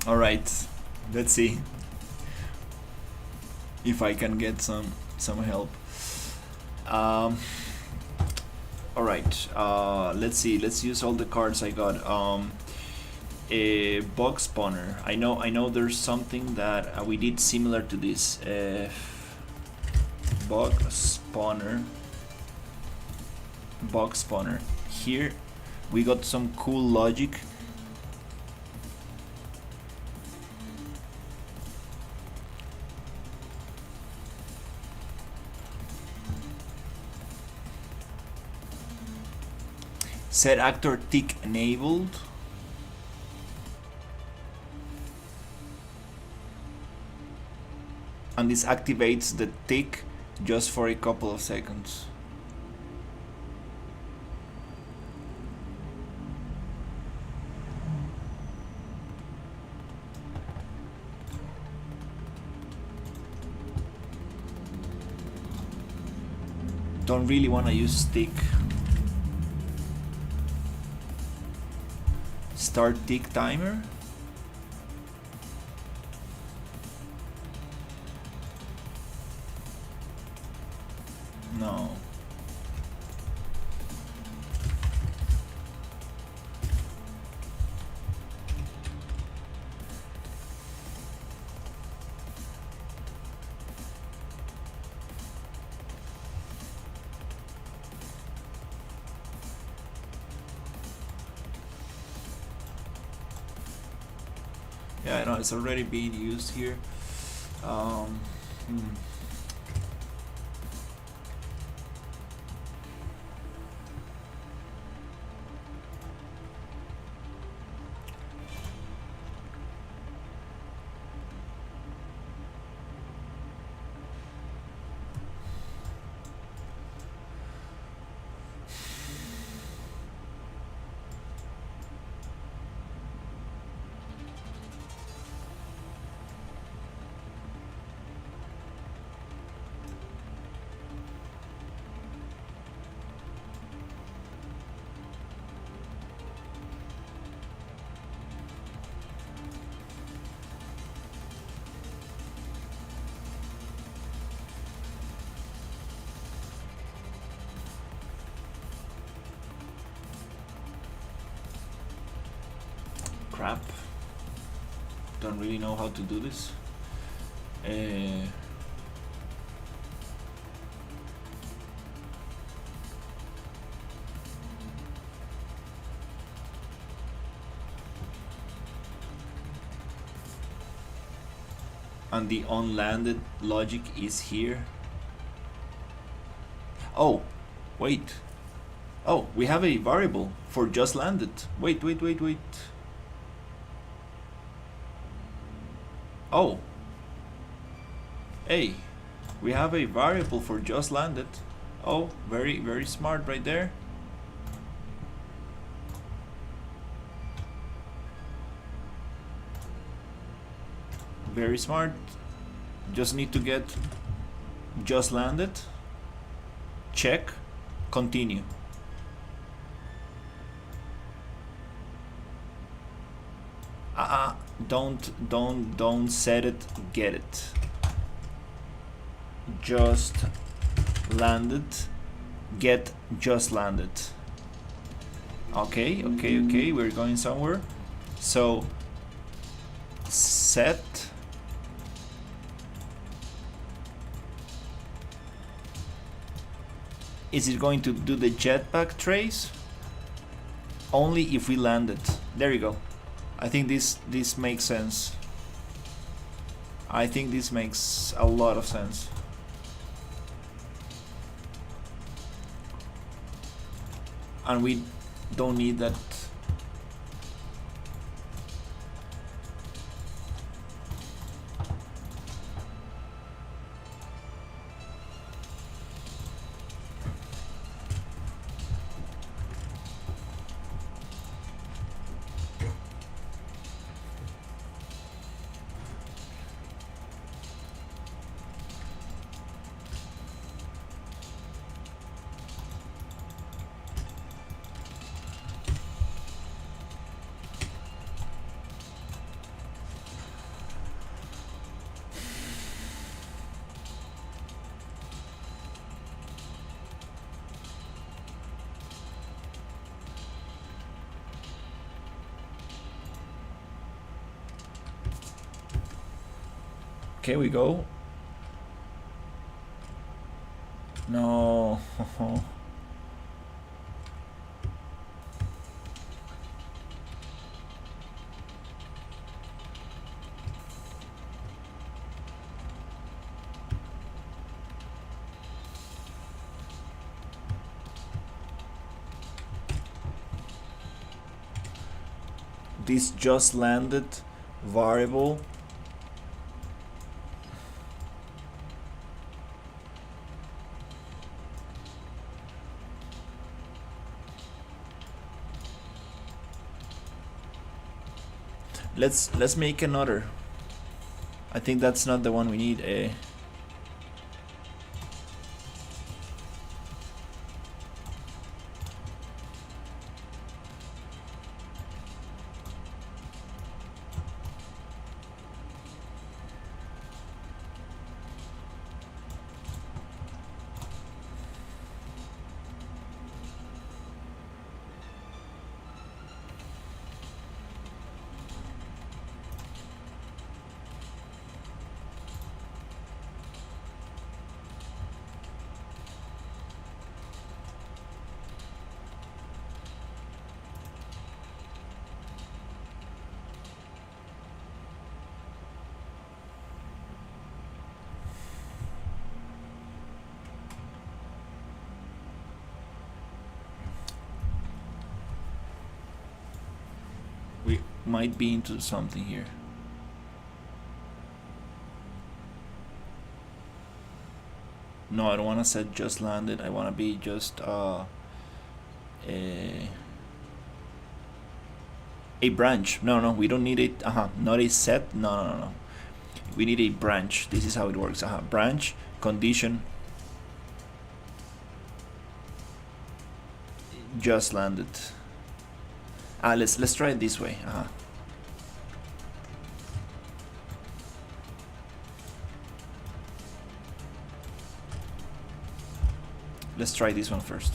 All right, let's see if I can get some help. All right, let's see. Let's use all the cards I got. A bug spawner. I know. There's something that we did similar to this. Bug spawner. Here, we got some cool logic. Set actor tick enabled. and this activates the tick just for a couple of seconds. Don't really want to use stick. Start tick timer. No. Yeah, I know it's already being used here. Crap. Don't really know how to do this. And the unlanded logic is here. Oh, wait. Oh, we have a variable for just landed. Wait. Oh. Hey, we have a variable for just landed. Oh, very smart right there. Very smart. Just need to get just landed. Check. Continue. Don't set it, get it. Just landed, get just landed. Okay, we're going somewhere. So set is it going to do the jetpack trace? Only if we land it. There you go. I think this makes sense. I think this makes a lot of sense. And we don't need that. Okay, we go. No. This just landed variable Let's make another. I think that's not the one we need. We might be into something here. No, I don't want to set just landed. I want to be just a branch. No, we don't need it. Not a set. No. We need a branch. This is how it works. Branch condition just landed. Let's try it this way. Let's try this one first.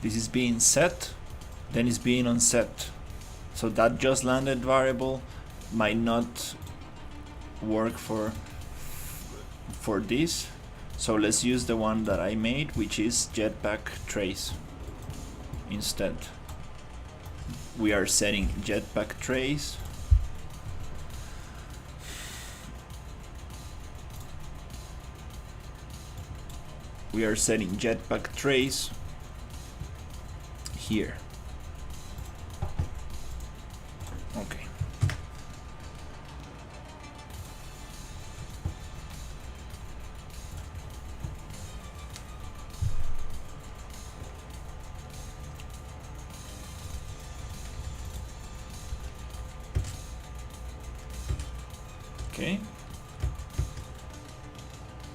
This is being set, then it's being unset. So that just landed variable might not work for this. So let's use the one that I made, which is jetpack trace. Instead, we are setting jetpack trace. We are setting jetpack trace here. Okay. Okay.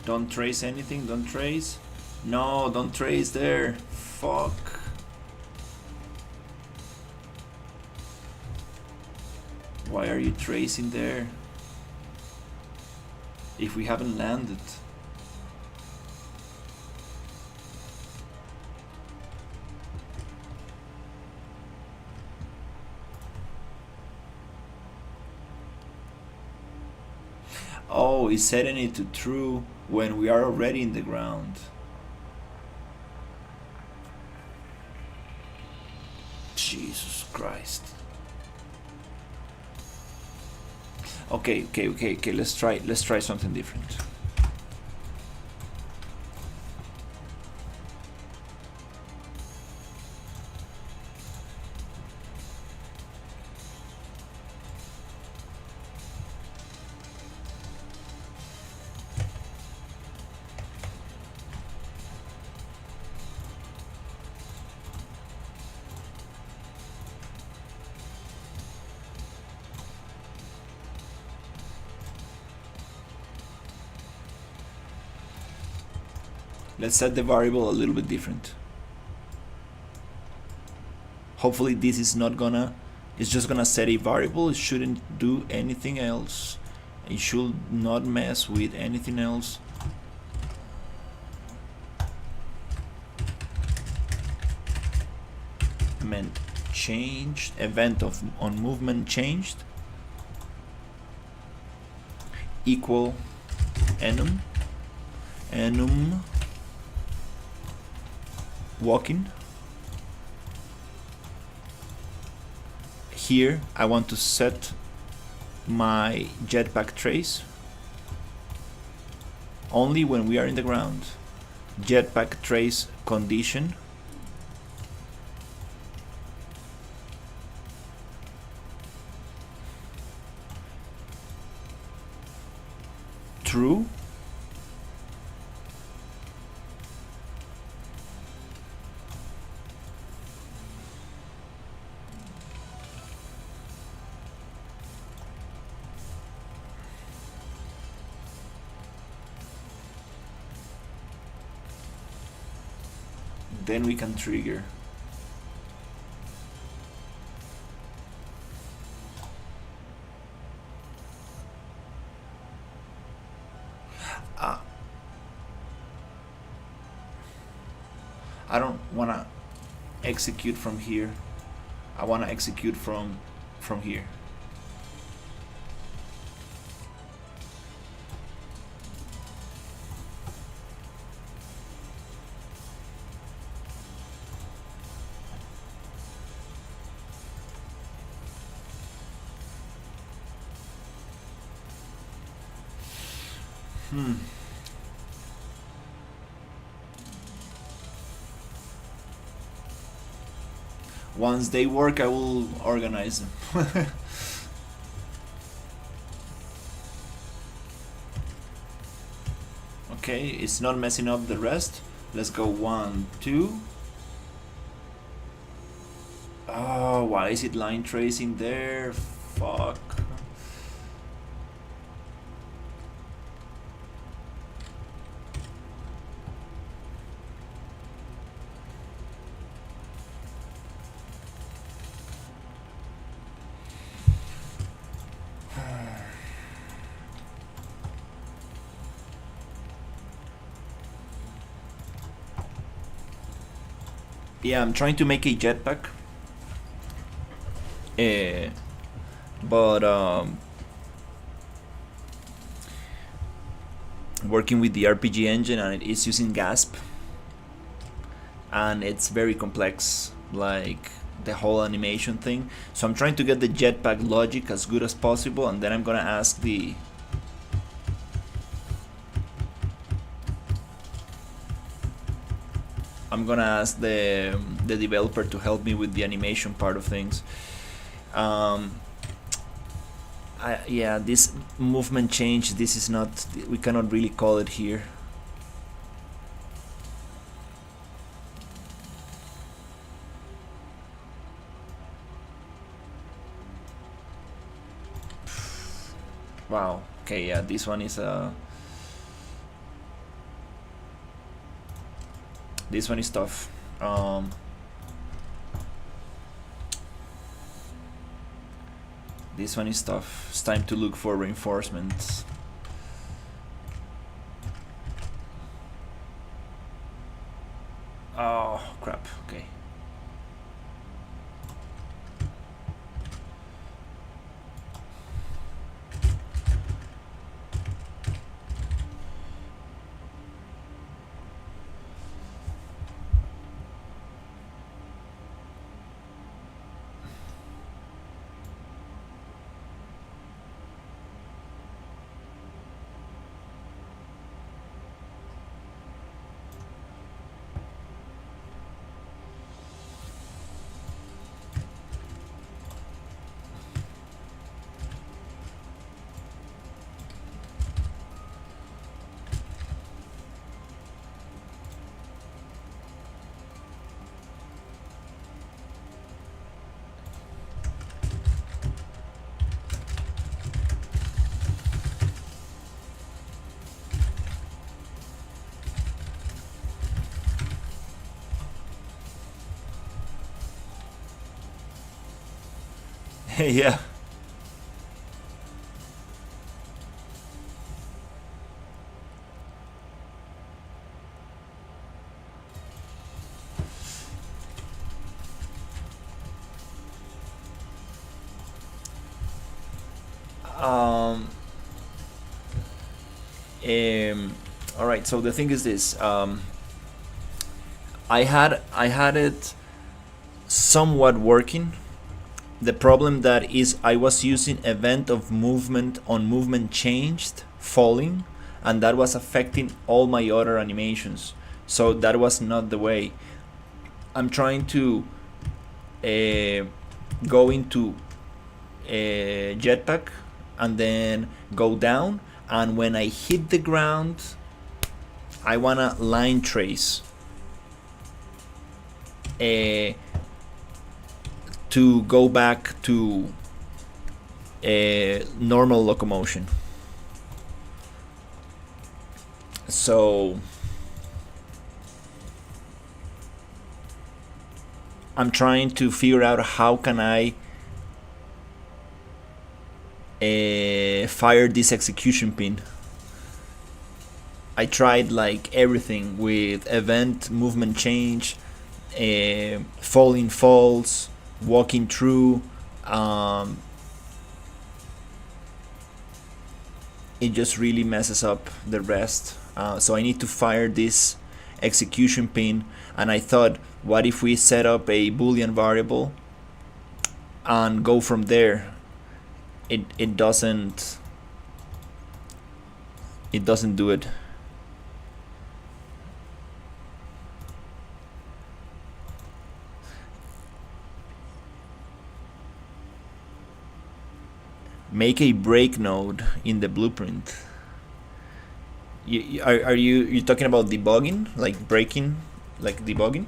Don't trace anything, don't trace. No, don't trace there. Fuck. Why are you tracing there? If we haven't landed. Oh, it's setting it to true when we are already in the ground. Jesus Christ. Okay, let's try something different. Let's set the variable a little bit different. Hopefully this is not gonna It's just gonna set a variable. It shouldn't do anything else. It should not mess with anything else. Event changed. Event of on movement changed. Equal enum. Enum walking. Here I want to set my jetpack trace only when we are in the ground. Jetpack trace condition. True. Then we can trigger. I don't want to execute from here. I want to execute from here. Once they work, I will organize them. Okay, it's not messing up the rest. Let's go 1, 2. Oh, why is it line tracing there? Fuck. Yeah, I'm trying to make a jetpack, but working with the RPG engine, and it is using Gasp, and it's very complex, like the whole animation thing. So I'm trying to get the jetpack logic as good as possible, and then I'm gonna ask the developer to help me with the animation part of things. Yeah, this movement change, this is not, we cannot really call it here. Wow. Okay, yeah, this one is tough. This one is tough. It's time to look for reinforcements. Oh, crap. Okay. Yeah. Um, um, all right. So the thing is this. I had it somewhat working. The problem that is I was using event of movement on movement changed falling, and that was affecting all my other animations. So that was not the way. I'm trying to go into jetpack and then go down, and when I hit the ground I wanna line trace to go back to normal locomotion. So I'm trying to figure out how can I fire this execution pin. I tried like everything with event, movement change, falling falls, walking through. It just really messes up the rest. So I need to fire this execution pin, and I thought, what if we set up a boolean variable and go from there? It doesn't do it. Make a break node in the blueprint. Are you talking about debugging, like breaking, like debugging?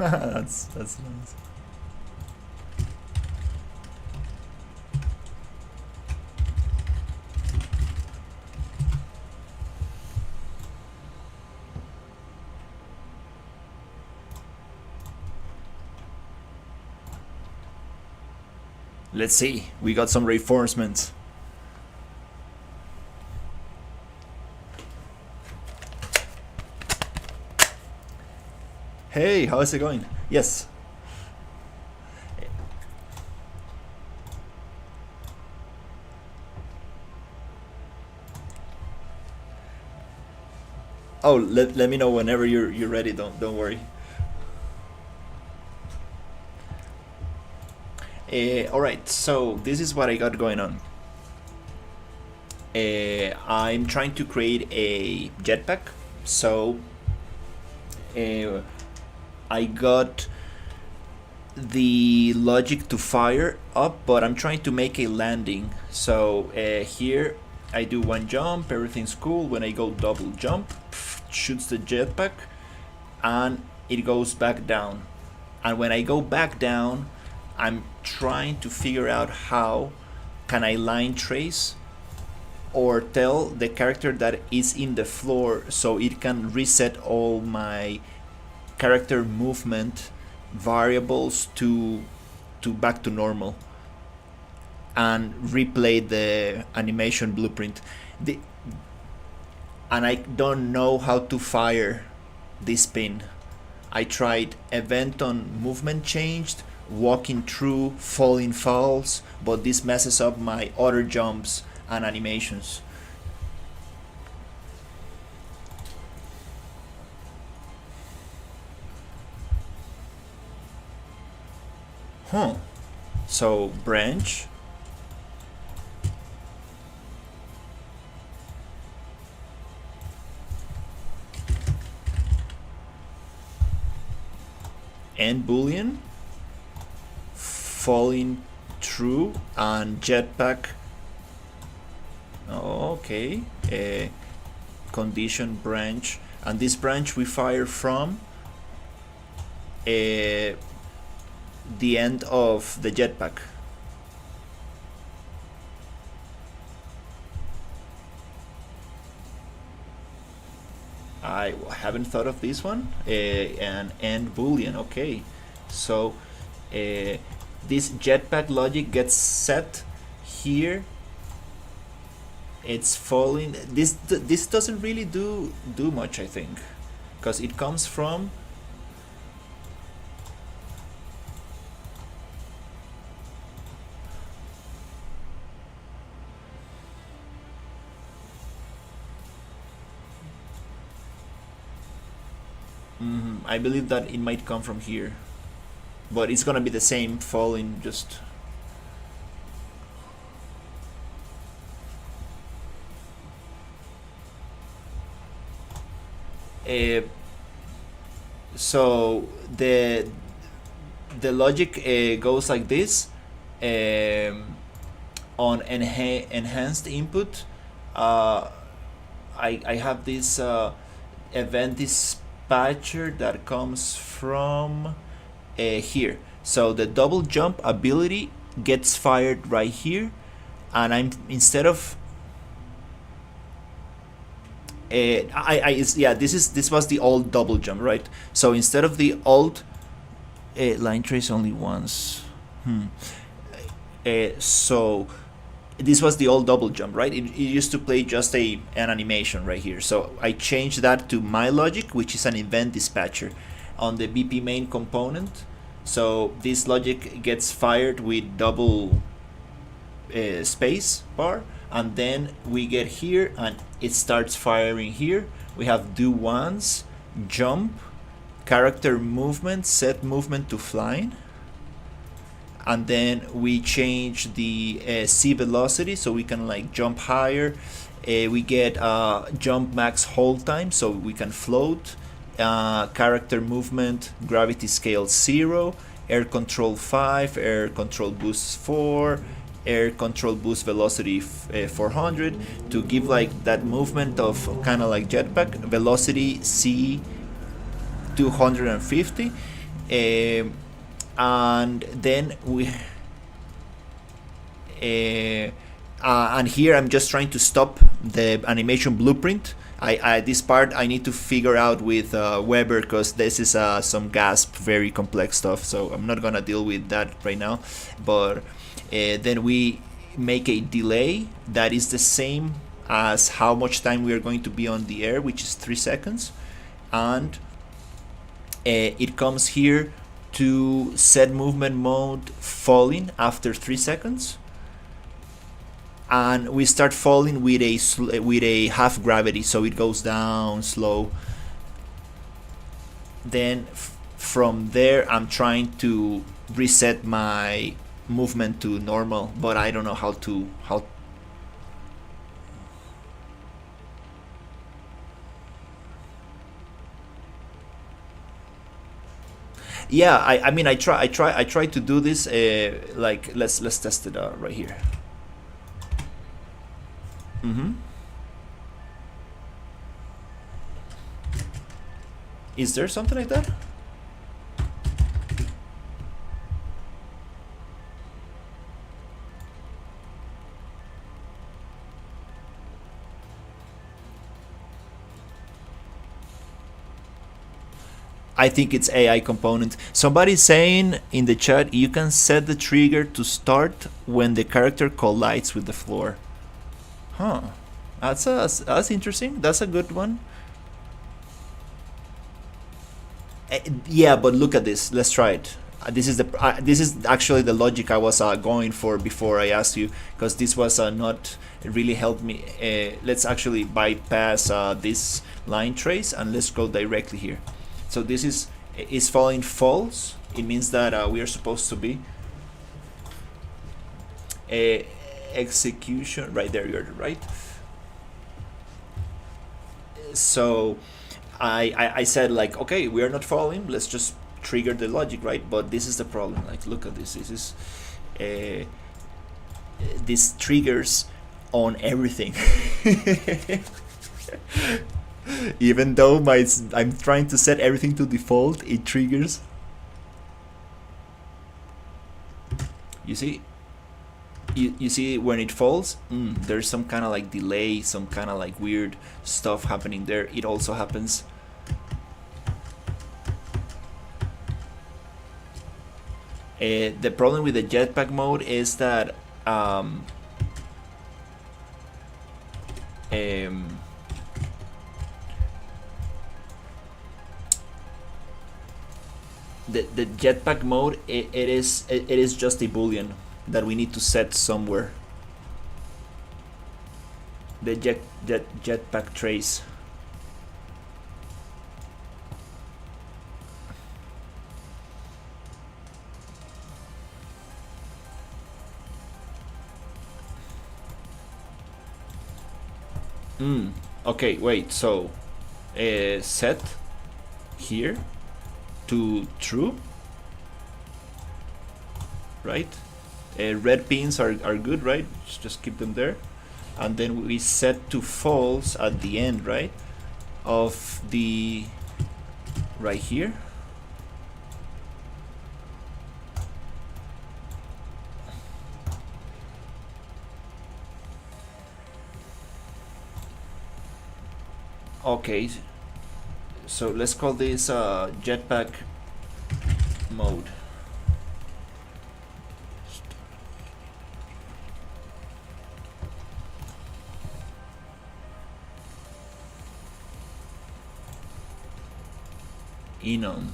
That's nice. Let's see. We got some reinforcements. Hey, how's it going? Yes. Oh, let me know whenever you're ready. Don't worry. All right. So this is what I got going on. I'm trying to create a jetpack. So I got the logic to fire up, but I'm trying to make a landing. So here I do one jump, everything's cool. When I go double jump, shoots the jetpack, and it goes back down. And when I go back down, I'm trying to figure out how can I line trace or tell the character that is in the floor so it can reset all my character movement variables to back to normal and replay the animation blueprint. And I don't know how to fire this pin. I tried event on movement changed, walking through, falling falls, but this messes up my other jumps and animations. Huh. So branch. And boolean. Falling through and jetpack. Okay. Condition branch, and this branch we fire from the end of the jetpack. I haven't thought of this one. An end boolean. Okay, so this jetpack logic gets set here. It's falling. This doesn't really do much, I think, because it comes from I believe that it might come from here, but it's gonna be the same falling, just so the logic goes like this. On enhanced input, I have this event dispatcher that comes from here. So the double jump ability gets fired right here, and I'm instead of this was the old double jump, right? So instead of the old line trace only once. So this was the old double jump, right? It used to play just an animation right here. So I changed that to my logic, which is an event dispatcher on the BP main component. So this logic gets fired with double space bar, and then we get here and it starts firing here. We have do once, jump, character movement, set movement to flying, and then we change the C velocity so we can like jump higher. We get jump max hold time so we can float. Character movement, gravity scale 0, air control 5, air control boost 4, air control boost velocity 400 to give like that movement of kind of like jetpack. Velocity C 250. And then we and here I'm just trying to stop the animation blueprint. This part I need to figure out with Weber, because this is some GASP, very complex stuff, so I'm not gonna deal with that right now. But then we make a delay that is the same as how much time we are going to be on the air, which is 3 seconds, and it comes here to set movement mode falling after 3 seconds, and we start falling with a half gravity, so it goes down slow. Then from there I'm trying to reset my movement to normal, but I don't know how. Yeah, I mean I try to do this like let's test it out right here. Is there something like that? I think it's AI component. Somebody's saying in the chat you can set the trigger to start when the character collides with the floor. Huh. That's interesting. That's a good one. Yeah, but look at this. Let's try it. This is actually the logic I was going for before I asked you, because this was not really helped me. Let's actually bypass this line trace and let's go directly here. So this is falling false. It means that we are supposed to be execution right there. You're right. So I said like, okay, we are not falling. Let's just trigger the logic, right? But this is the problem. Like, look at this. This is this triggers on everything. Even though I'm trying to set everything to default, it triggers. You see? You see when it falls, there's some kind of like delay, some kind of like weird stuff happening there. It also happens. The problem with the jetpack mode is that the jetpack mode, it is just a boolean that we need to set somewhere. The jetpack trace. Okay, wait, so set here to true, right? Red pins are good, right? Just keep them there. And then we set to false at the end, right? Of the, right here. Okay, so let's call this jetpack mode. Enum.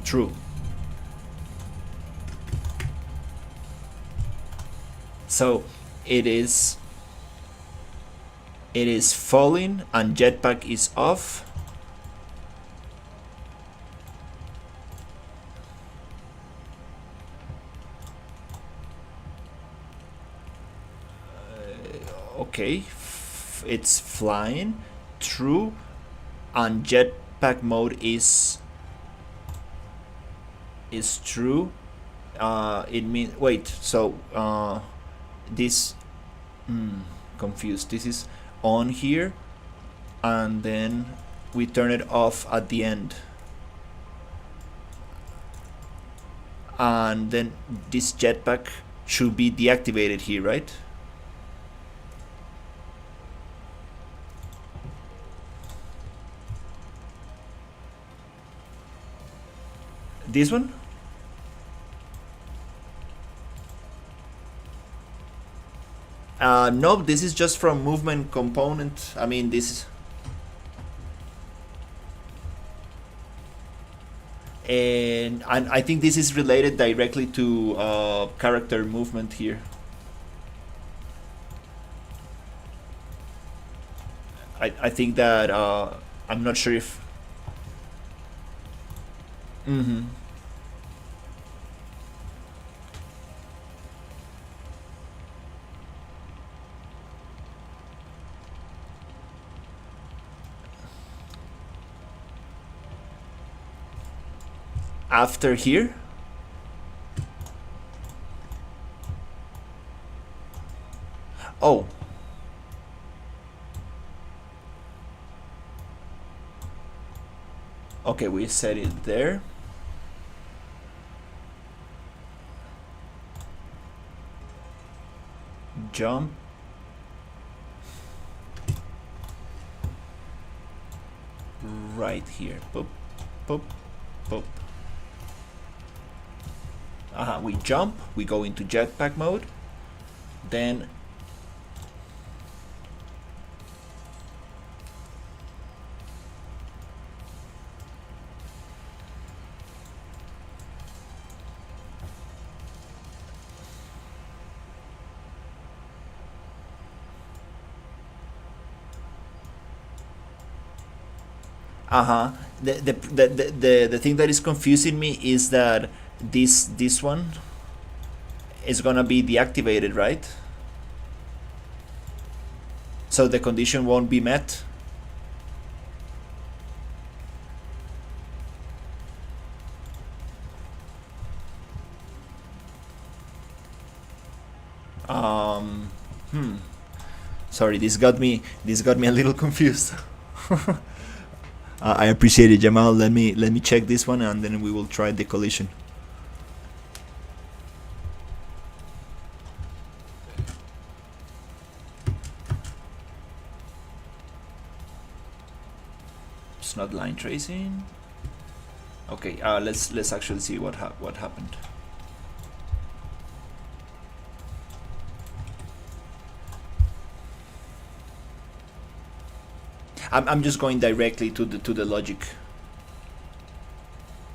True. So it is falling and jetpack is off. Okay, it's flying, true, and jetpack mode is true. It means, wait, so this confused. This is on here, and then we turn it off at the end, and then this jetpack should be deactivated here, right? This one? No, this is just from movement component. I mean, this is... And I think this is related directly to character movement here. I think that I'm not sure if... After here? Oh. Okay, we set it there. Jump. Right here. Boop, boop, boop. We jump, we go into jetpack mode, then The thing that is confusing me is that this one is gonna be deactivated, right? So the condition won't be met. Sorry, this got me a little confused. I appreciate it, Jamal. Let me check this one, and then we will try the collision. It's not line tracing. Okay, let's actually see what happened. I'm just going directly to the logic.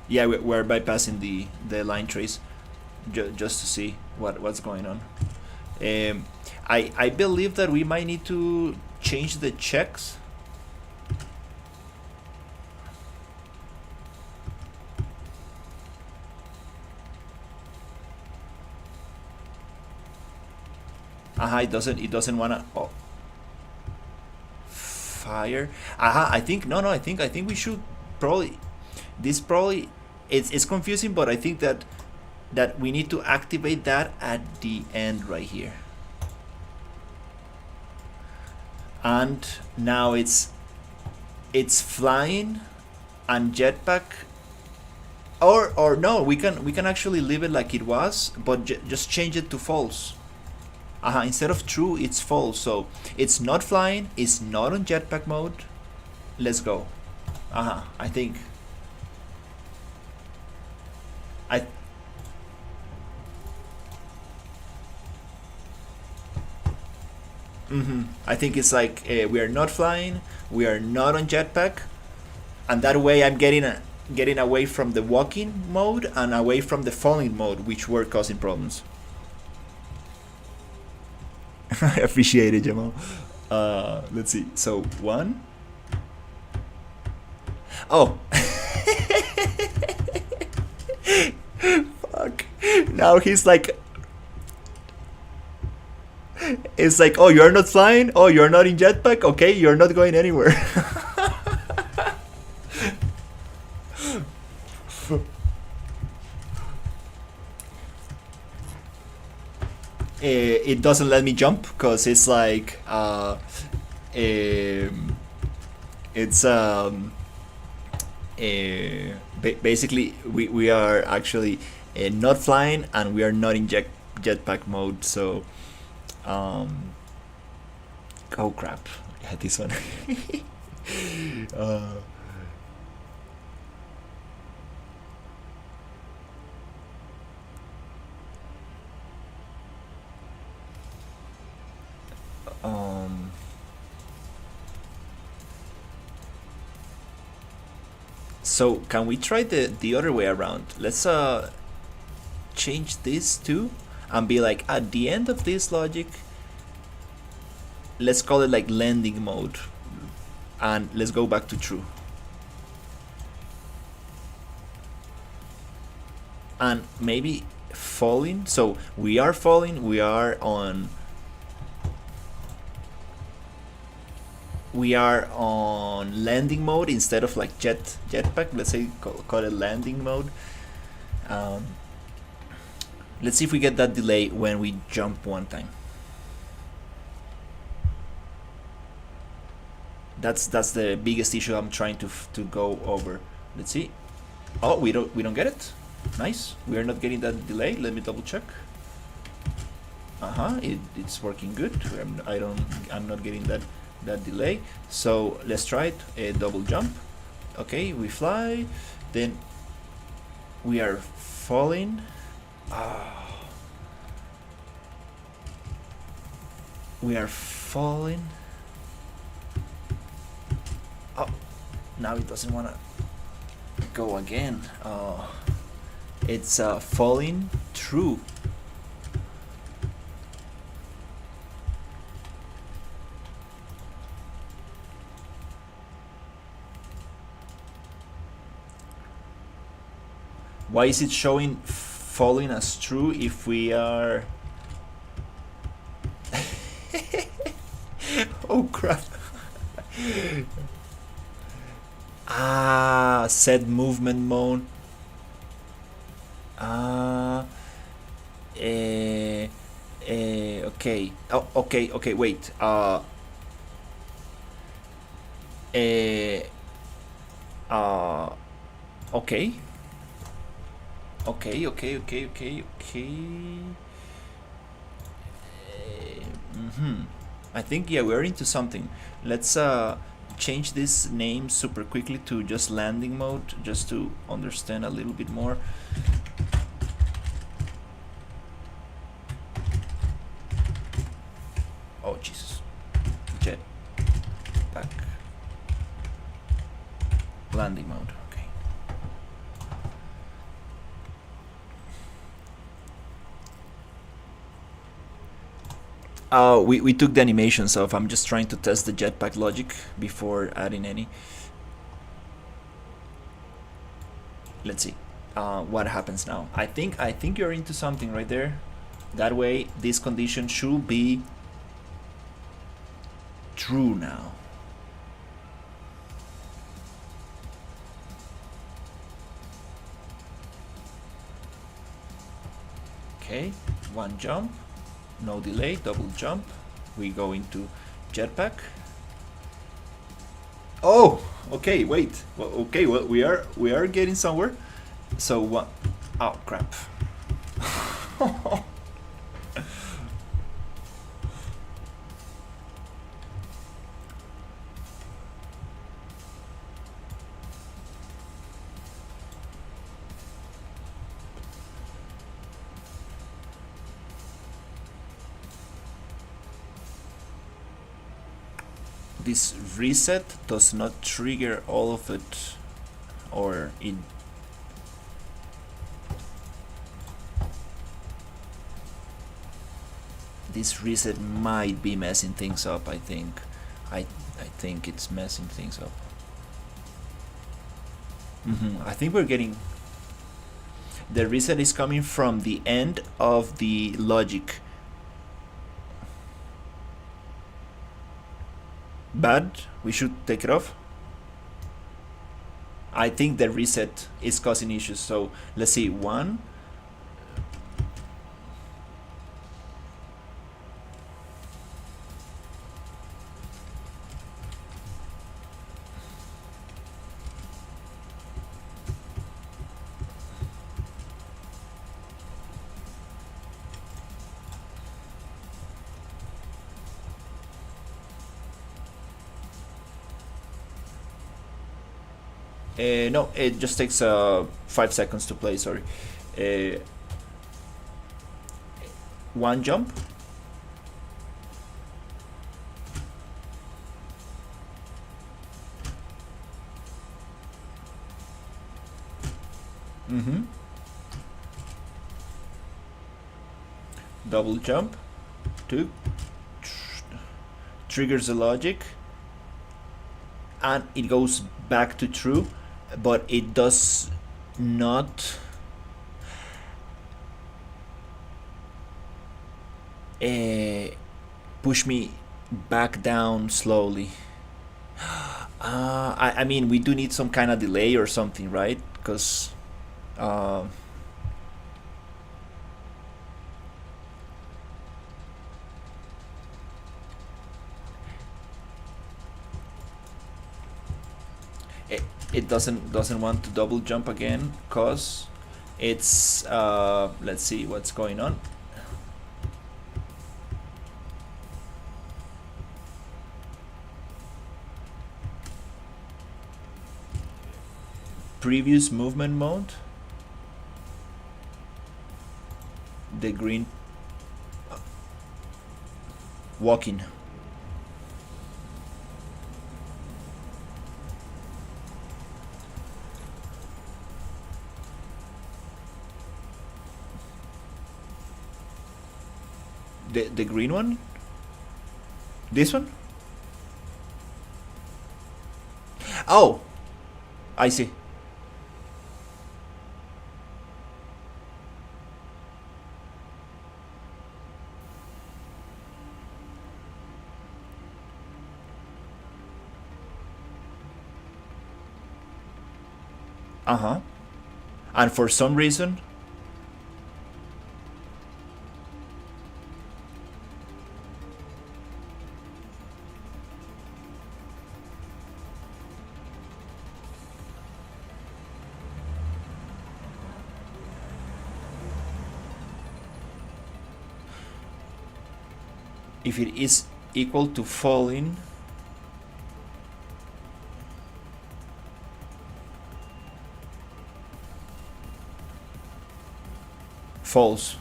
Yeah, we're bypassing the line trace just to see what's going on. I believe that we might need to change the checks. It doesn't wanna. Oh. Fire. I think I think we should probably. This probably it's confusing, but I think that we need to activate that at the end right here. And now it's flying and jetpack. Or no, we can actually leave it like it was, but just change it to false. Instead of true, it's false. So it's not flying, it's not on jetpack mode. Let's go. I think. I think it's like we are not flying, we are not on jetpack, and that way I'm getting away from the walking mode and away from the falling mode, which were causing problems. I appreciate it, Jamal. Let's see. So 1. Oh. Fuck. Now he's like. It's like, oh, you're not flying. Oh, you're not in jetpack. Okay, you're not going anywhere. It doesn't let me jump because it's like it's basically we are actually not flying and we are not in jetpack mode. So oh crap, I had this one. So can we try the other way around? Let's change this too and be like, at the end of this logic, let's call it like landing mode, and let's go back to true. And maybe falling. So we are falling, we are on landing mode instead of like jetpack. Let's say call it landing mode. Let's see if we get that delay when we jump one time. That's the biggest issue I'm trying to go over. Let's see. Oh, we don't get it. Nice. We are not getting that delay. Let me double check. It's working good. I'm not getting that delay. So let's try it. A double jump. Okay, we fly. Then we are falling. We are falling. Oh, now it doesn't want to go again. It's falling true. Why is it showing falling as true if we are... Oh crap. Set movement mode. Okay. Oh, okay, wait. Okay. I think, yeah, we're into something. Let's change this name super quickly to just landing mode, just to understand a little bit more. Oh Jesus. Jet back. Landing mode. Okay. We took the animations off. I'm just trying to test the jetpack logic before adding any. Let's see what happens now. I think you're into something right there. That way, this condition should be true now. Okay, one jump, no delay, double jump. We go into jetpack. Oh, okay, wait. Well, okay, well, we are getting somewhere. So what? Oh crap. This reset does not trigger all of it, or it... This reset might be messing things up, I think. I think it's messing things up. I think we're getting... The reset is coming from the end of the logic. Bad, we should take it off. I think the reset is causing issues, so let's see. One, no, it just takes 5 seconds to play, sorry. One jump. Double jump. 2. Triggers the logic. And it goes back to true, but it does not push me back down slowly. I mean, we do need some kind of delay or something, right? Because it doesn't want to double jump again, cause it's let's see what's going on. Previous movement mode, the green walking. The green one? This one? Oh, I see. Uh huh. And for some reason, if it is equal to falling, false.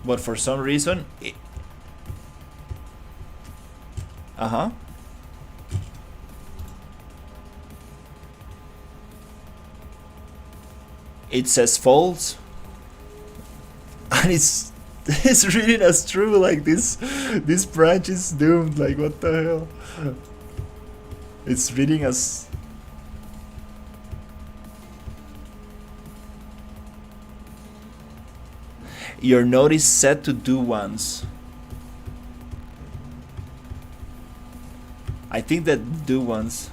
But for some reason, uh huh. It says false, and it's reading as true. Like this branch is doomed. Like what the hell? It's reading as your node is set to do once. I think that do once.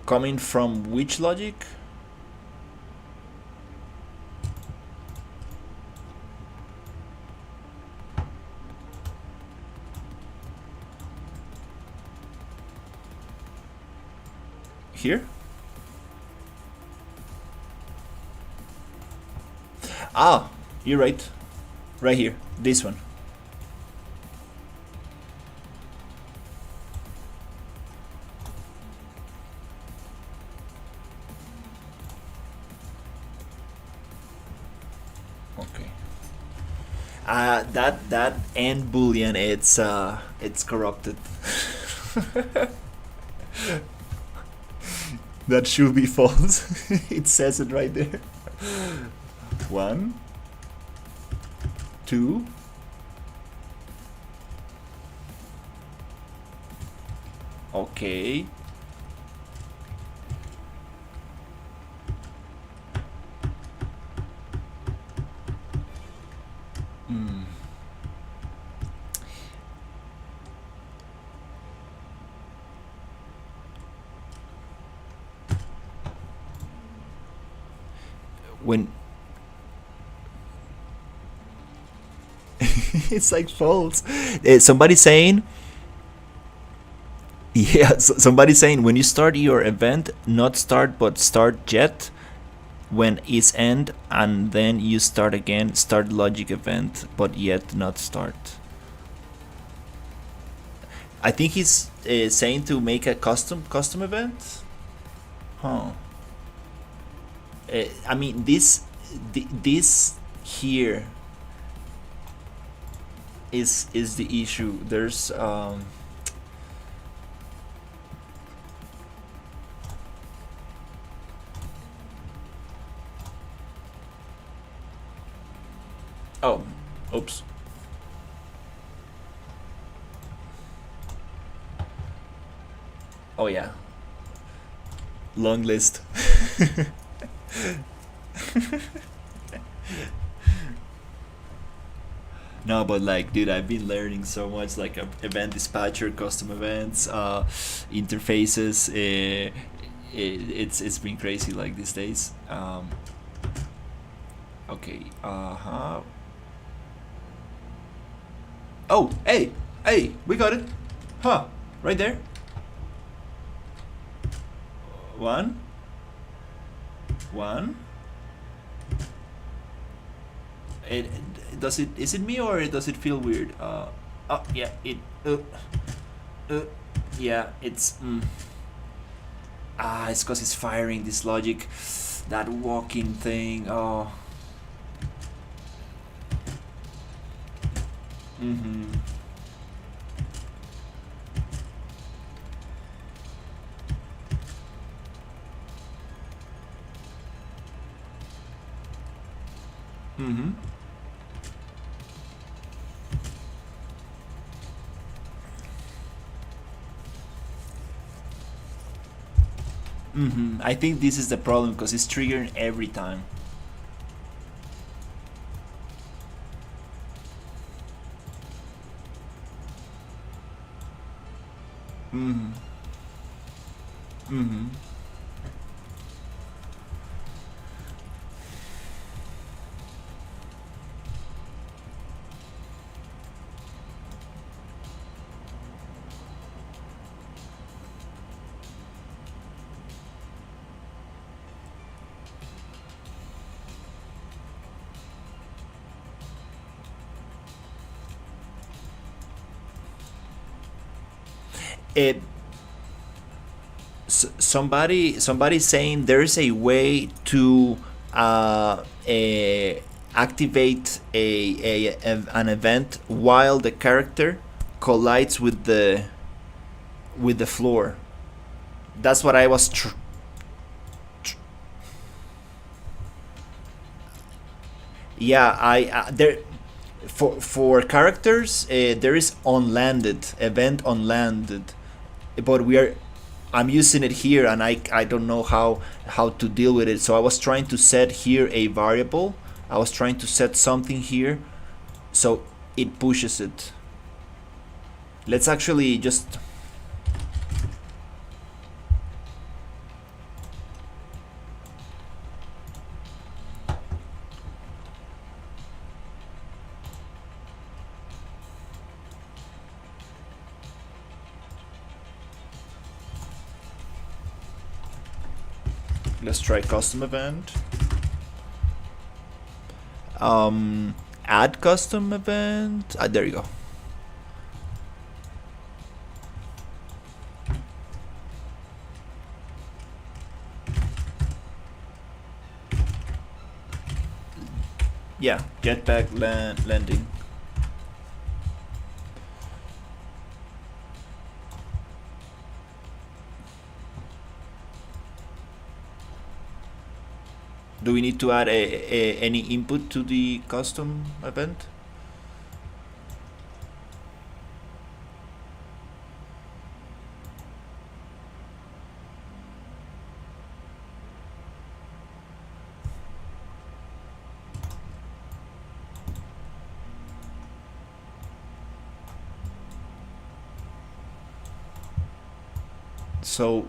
Coming from which logic? Here? Ah, you're right. Right here. This one. Okay. That end boolean, it's corrupted. That should be false. It says it right there. 1, 2. Okay. When it's like false. Somebody saying, yeah, somebody saying when you start your event, not start but start jet when is end, and then you start again, start logic event but yet not start. I think he's saying to make a custom event. Huh. I mean this here is the issue. There's oh, oops. Oh yeah. Long list. No, but like, dude, I've been learning so much, like event dispatcher, custom events, interfaces. It's been crazy like these days. Okay. Oh, hey, we got it. Huh? Right there. 1. It does it. Is it me or does it feel weird? Oh yeah, it. Yeah, it's. It's because it's firing this logic, that walking thing. Oh. Mhm. Mhm. I think this is the problem because it's triggering every time. Mm-hmm. Mm-hmm. It somebody saying there's a way to activate an event while the character collides with the floor. That's what I was. Yeah, I there for characters there is unlanded event unlanded, but we are I'm using it here and I don't know how to deal with it. So I was trying to set here a variable. I was trying to set something here so it pushes it. Let's actually just let's try custom event. Add custom event. There you go. Yeah, jetpack landing. Do we need to add any input to the custom event? So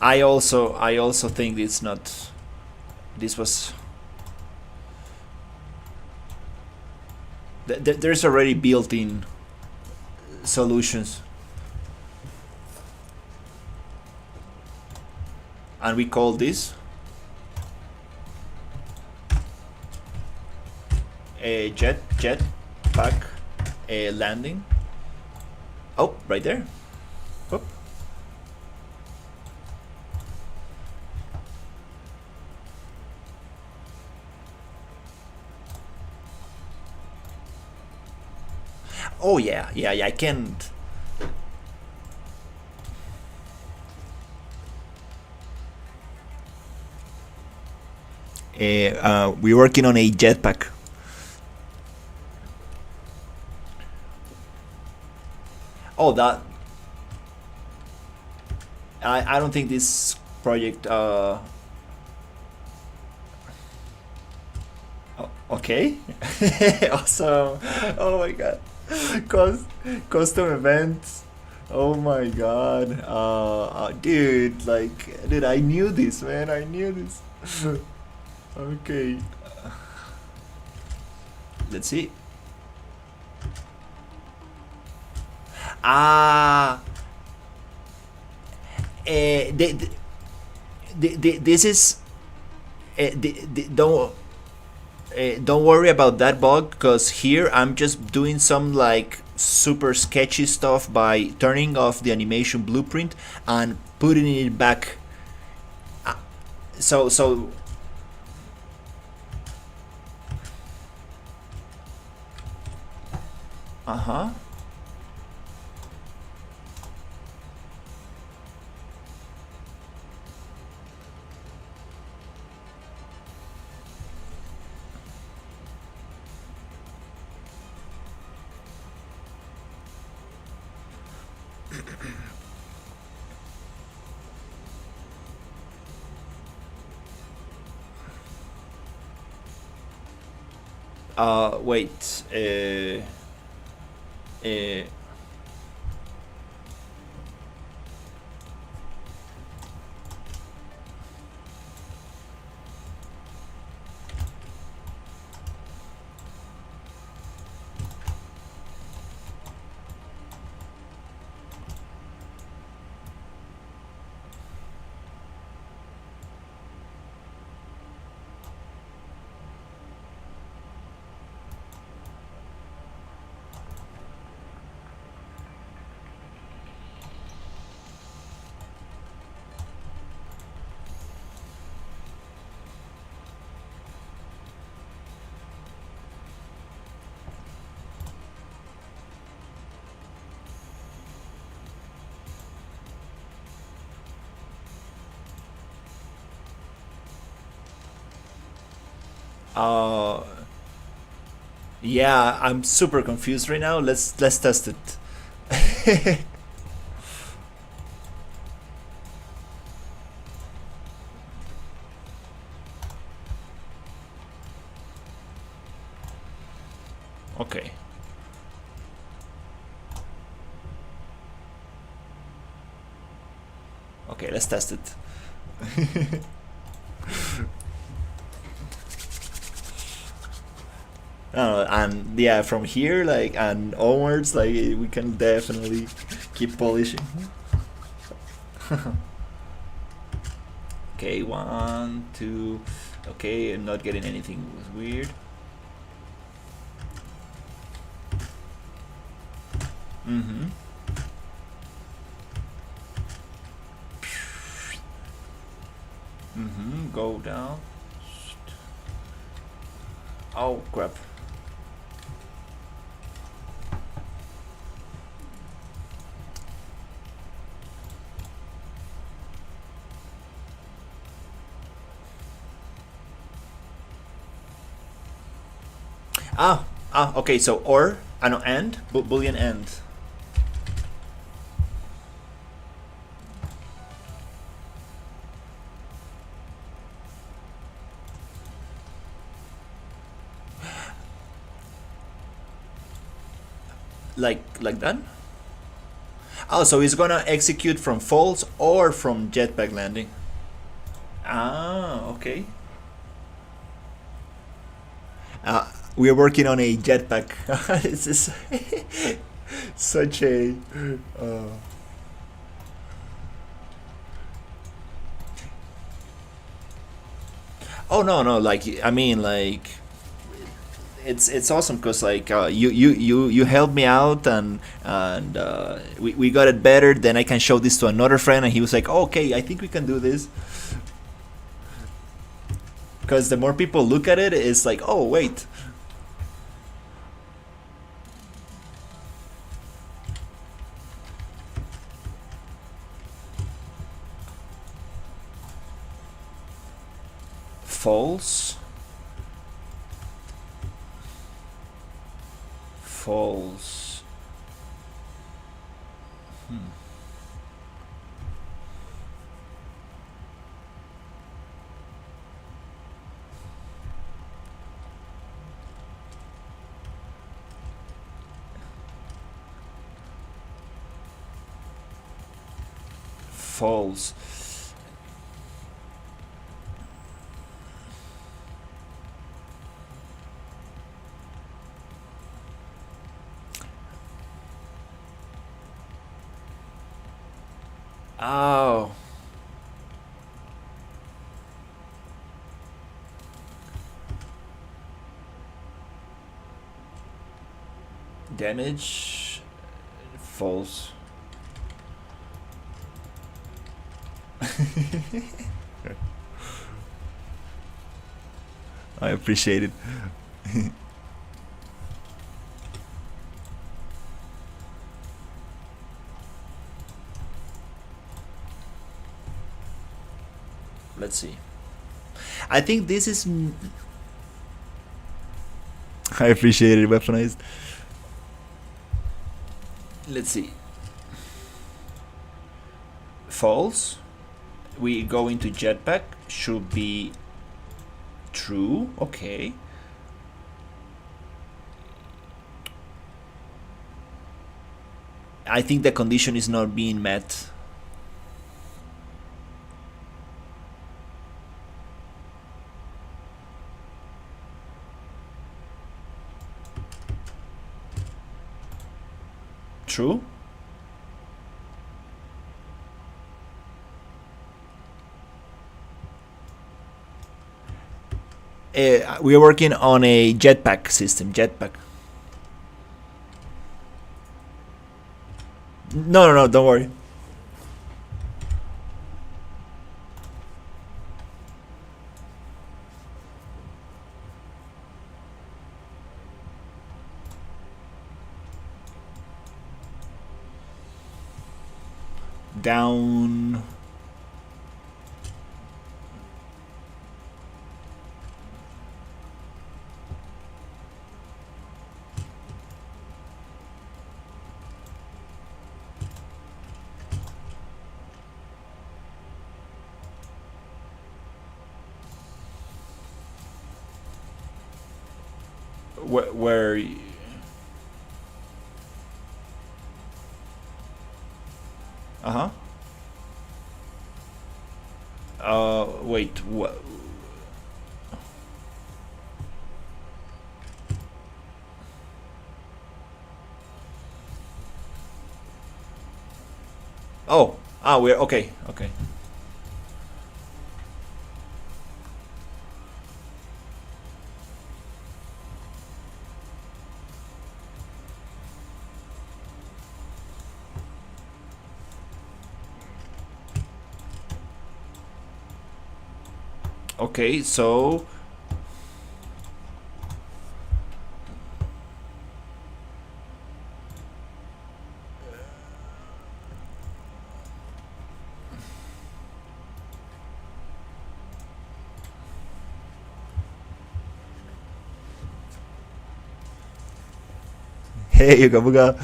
I also think it's not. This was. There's already built-in solutions, and we call this a jetpack landing. Oh, right there. Whoop. Oh yeah, I can't. We're working on a jetpack. Oh, that. I don't think this project. Okay. Awesome. Oh my god. Cus- Custom events. Oh my god. Dude, I knew this, man. I knew this. Okay. Let's see. Ah. This is. Don't worry about that bug because here I'm just doing some like super sketchy stuff by turning off the animation blueprint and putting it back. Uh, so uh-huh. Wait. Uh, uh, yeah, I'm super confused right now. Let's test it. Okay. Okay, let's test it. And yeah, from here, like, and onwards, like, we can definitely keep polishing. Okay, one, two. Okay, I'm not getting anything weird. Mm-hmm. Mm-hmm. Go down. Oh crap. Okay, so or, no, and, boolean end. Like that? Oh, so it's gonna execute from false or from jetpack landing. Okay. We're working on a jetpack. This is such a. Oh no, like, I mean, like, it's awesome because, like, you helped me out, and we got it better. Then I can show this to another friend, and he was like, oh, okay, I think we can do this. Because the more people look at it, it's like, oh wait. False. False. False. Oh. Damage. False. I appreciate it. Let's see. I think this is. I appreciate it, weaponized. Let's see. false. We go into jetpack, should be true. Okay. I think the condition is not being met. True. We are working on a jetpack system. Jetpack. No, don't worry. Down. Where uh-huh. Wait, what? Oh, we're okay. Okay, so hey, Yugabuga.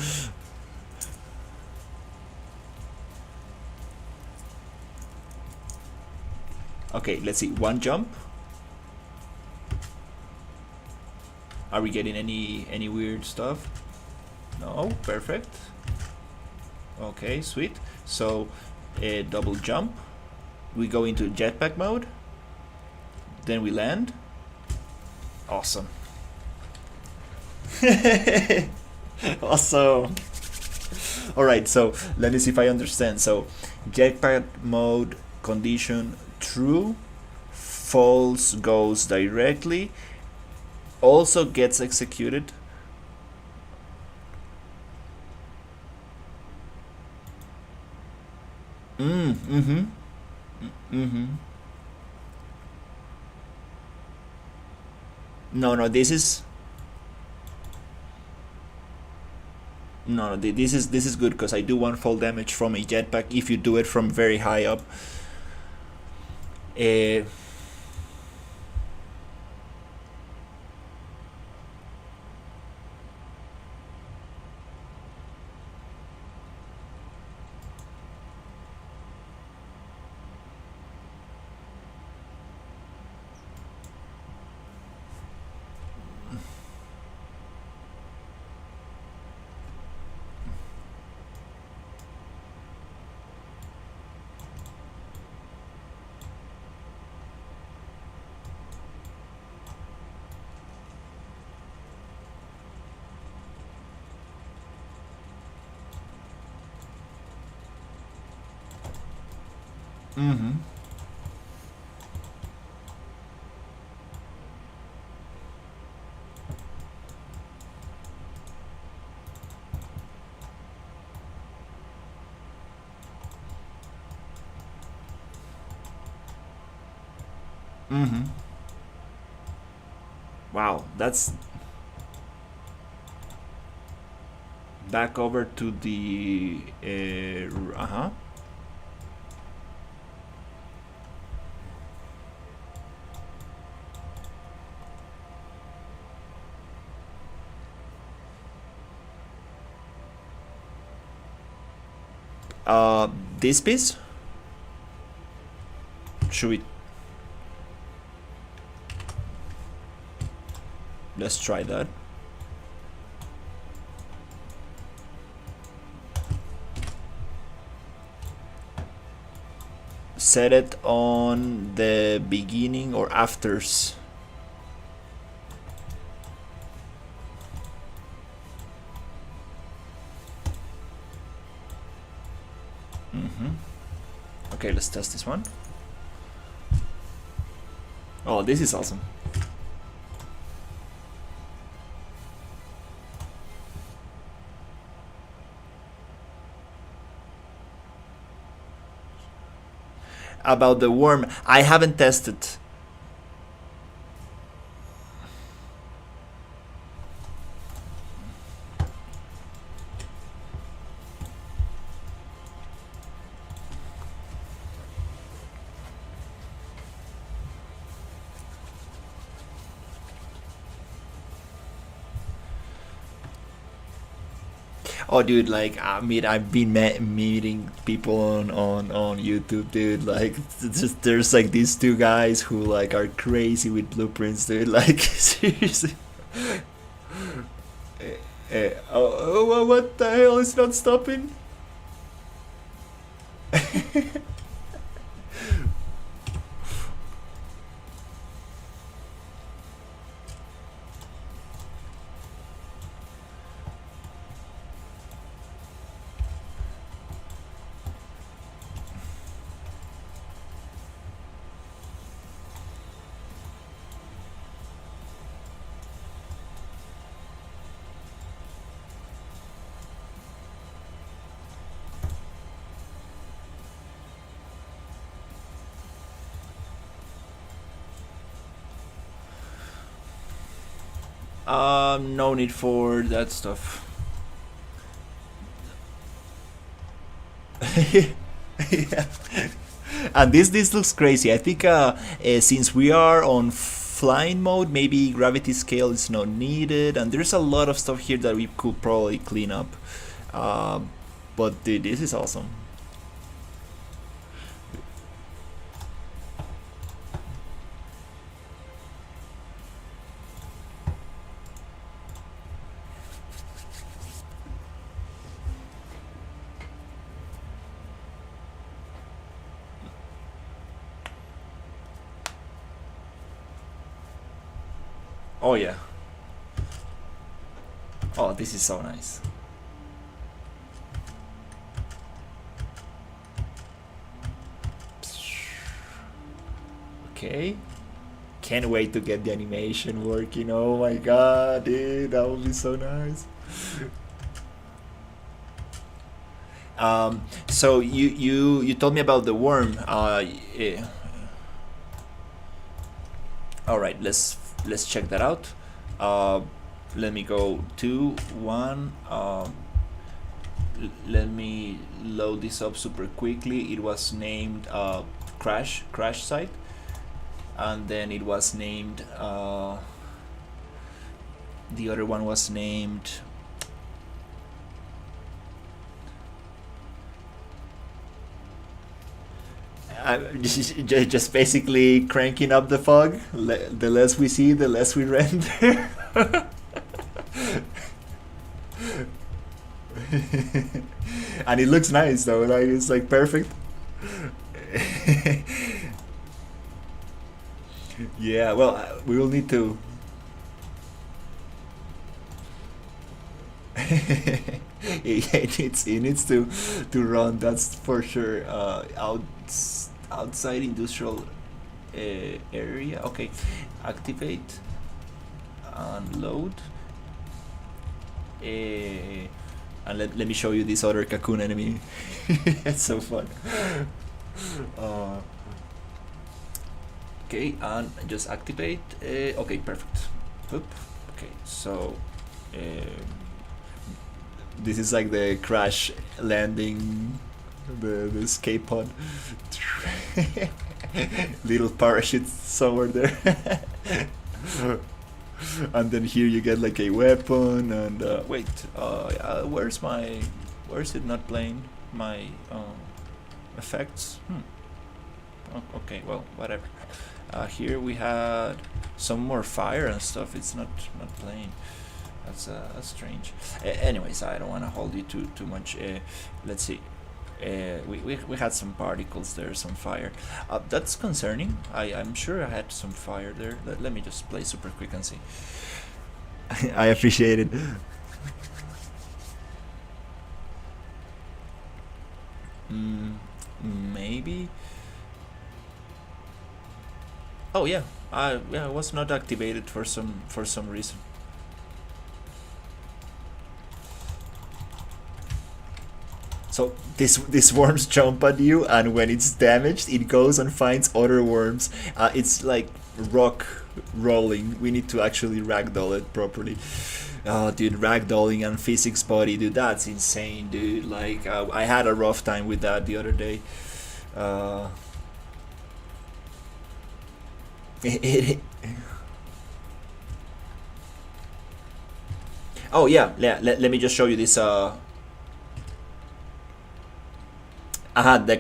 Okay, let's see. One jump. Are we getting any weird stuff? No, perfect. Okay, sweet. So, a double jump. We go into jetpack mode. Then we land. Awesome. Awesome. All right, so let me see if I understand. So, jetpack mode condition true, false goes directly, also gets executed. Mm-hmm. No, this is no, this is good because I do want fall damage from a jetpack if you do it from very high up. Uh, mm-hmm. Mm-hmm. Wow, that's back over to the uh-huh. This piece? Should we? Let's try that. Set it on the beginning or afters. Okay, let's test this one. Oh, this is awesome. About the worm, I haven't tested. Oh, dude, like I've been meeting people on YouTube, dude. Like, there's like these two guys who like are crazy with blueprints, dude. Like, seriously. Oh, what the hell is not stopping? No need for that stuff. Yeah. And this looks crazy. I think since we are on flying mode, maybe gravity scale is not needed, and there's a lot of stuff here that we could probably clean up. But dude, this is awesome. Oh yeah. Oh, this is so nice. Okay. Can't wait to get the animation working. Oh my god, dude, that would be so nice. So you told me about the worm. Yeah. All right, let's check that out. Let me go 2 1. Let me load this up super quickly. It was named crash site, and then it was named the other one was named just basically cranking up the fog. The less we see, the less we render. And it looks nice though, like it's like perfect. Yeah, well, we will need to it needs to run, that's for sure. Outside industrial area. Okay, activate and load. And let me show you this other cocoon enemy. It's so fun. Okay, and just activate. Okay, perfect. Oop. Okay, so this is like the crash landing, the escape pod. Little parachutes somewhere there. And then here you get like a weapon, and wait, where's it not playing my effects? Okay, well, whatever. Here we had some more fire and stuff. It's not playing. That's strange. Anyways, I don't want to hold you too much. Let's see. We had some particles there, some fire. That's concerning. I'm sure I had some fire there. Let me just play super quick and see. I appreciate it. Maybe. Oh yeah, yeah, it was not activated for some reason. So these worms jump at you, and when it's damaged, it goes and finds other worms. It's like rock rolling. We need to actually ragdoll it properly. Oh, dude, ragdolling and physics body, dude, that's insane, dude. Like, I had a rough time with that the other day. Oh yeah, let me just show you this. The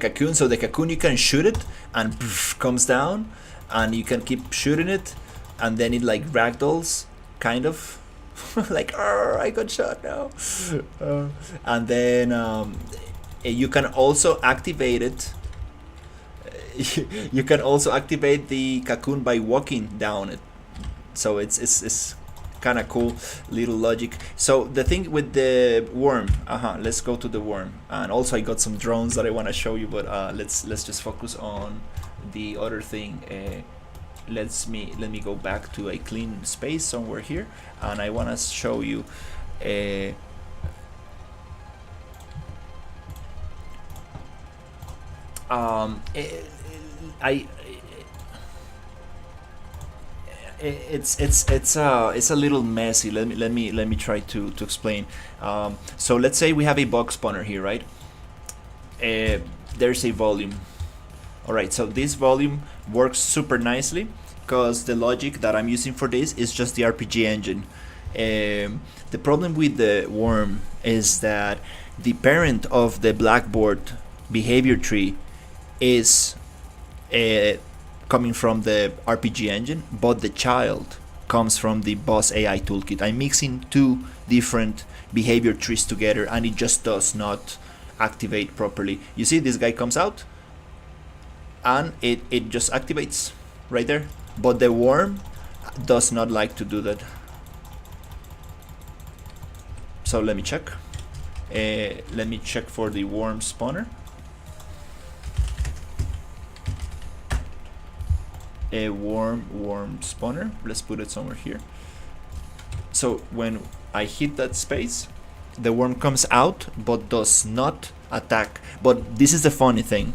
cocoon. So the cocoon, you can shoot it and comes down, and you can keep shooting it, and then it like ragdolls, kind of. Like, I got shot now. And then you can also activate it. You can also activate the cocoon by walking down it. So it's kind of cool little logic. So the thing with the worm, let's go to the worm. And also I got some drones that I want to show you, but let's just focus on the other thing. Let me go back to a clean space somewhere here, and I want to show you it's a little messy. Let me try to explain. So let's say we have a box spawner here, right? There's a volume. All right, so this volume works super nicely because the logic that I'm using for this is just the RPG engine. The problem with the worm is that the parent of the Blackboard behavior tree is coming from the RPG engine, but the child comes from the Boss AI toolkit. I'm mixing two different behavior trees together, and it just does not activate properly. You see, this guy comes out, and it just activates right there. But the worm does not like to do that. So let me check. Let me check for the worm spawner. A worm spawner. Let's put it somewhere here. So when I hit that space, the worm comes out but does not attack. But this is the funny thing.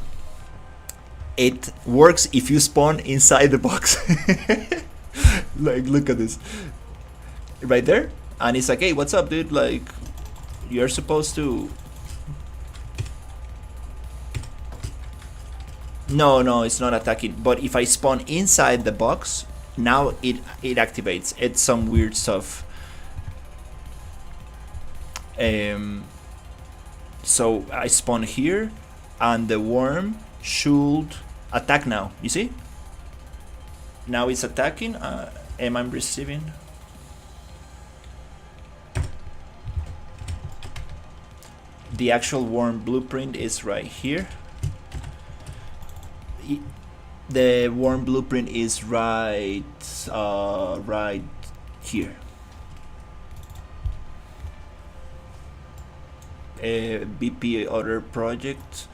It works if you spawn inside the box. Like, look at this right there, and it's like, hey, what's up, dude? Like, you're supposed to. No, it's not attacking. But if I spawn inside the box, now it activates. It's some weird stuff. So I spawn here, and the worm should attack now. You see? Now it's attacking. Am I receiving? The actual worm blueprint is right here. The worm blueprint is right here. BP other project.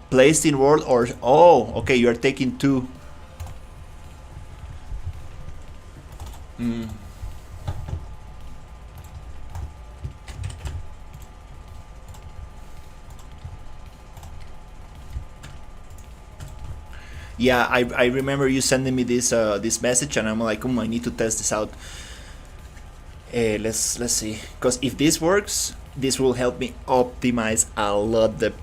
Placed in world, or okay, you are taking two. Yeah, I remember you sending me this message, and I'm like, I need to test this out. Let's see, because if this works, this will help me optimize a lot the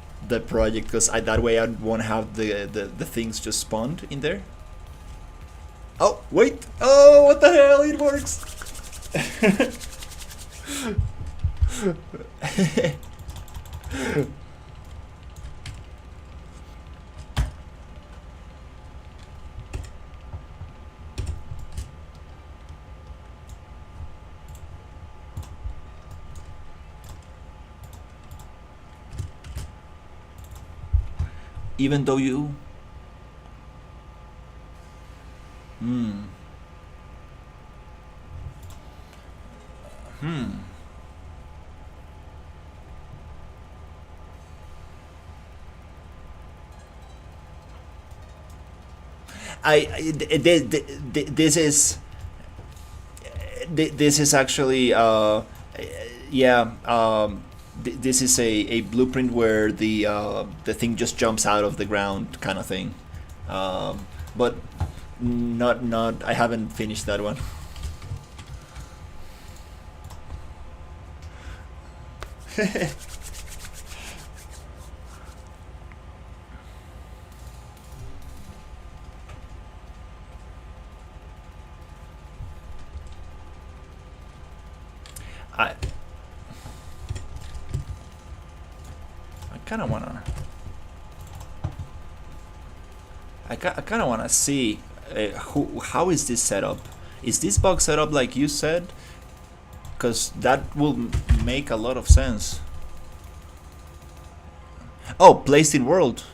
project, because that way I won't have the things just spawned in there. Oh wait! Oh, what the hell! It works. Even though you. Hmm. Hmm. This is this is actually yeah this is a blueprint where the thing just jumps out of the ground kind of thing, but not I haven't finished that one. I I kind of wanna I kind of wanna see how is this set up? Is this bug set up like you said? Because that will make a lot of sense. Oh, placed in world.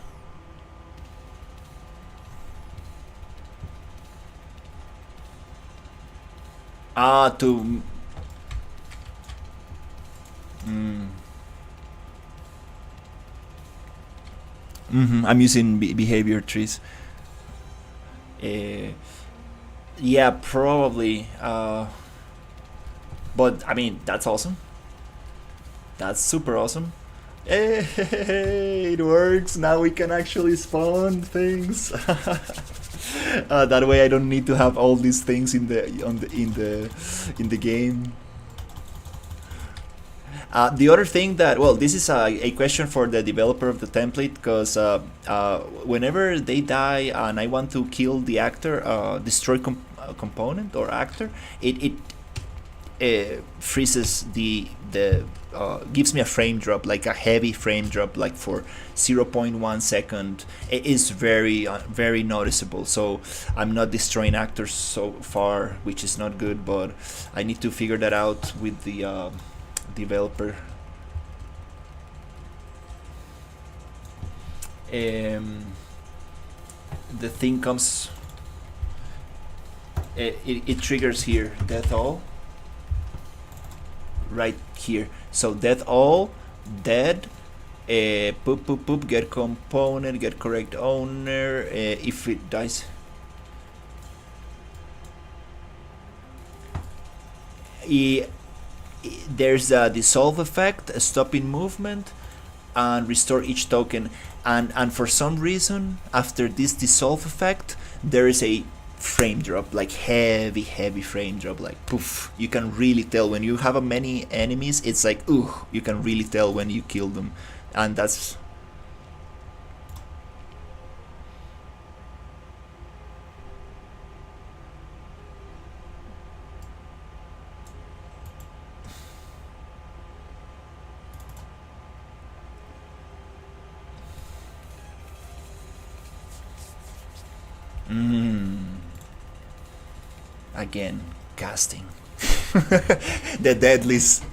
Ah, to. Mm, I'm using behavior trees. Uh, yeah, probably. But I mean, that's awesome. That's super awesome. Hey, it works. Now we can actually spawn things. That way, I don't need to have all these things in the game. The other thing that, well, this is a question for the developer of the template, because whenever they die and I want to kill the actor, destroy component or actor, it freezes the gives me a frame drop, like a heavy frame drop, like for 0.1 second. It is very noticeable. So I'm not destroying actors so far, which is not good, but I need to figure that out with the developer. The thing comes, it triggers here, death all, right here. So death all, dead, poop poop poop, get component, get correct owner. If it dies, there's a dissolve effect, a stopping movement, and restore each token. And for some reason, after this dissolve effect, there is a frame drop, like heavy frame drop, like poof. You can really tell when you have a many enemies. It's like ooh, you can really tell when you kill them, and that's. Again, casting. The deadliest.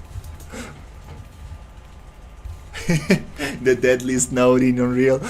The deadliest node in Unreal.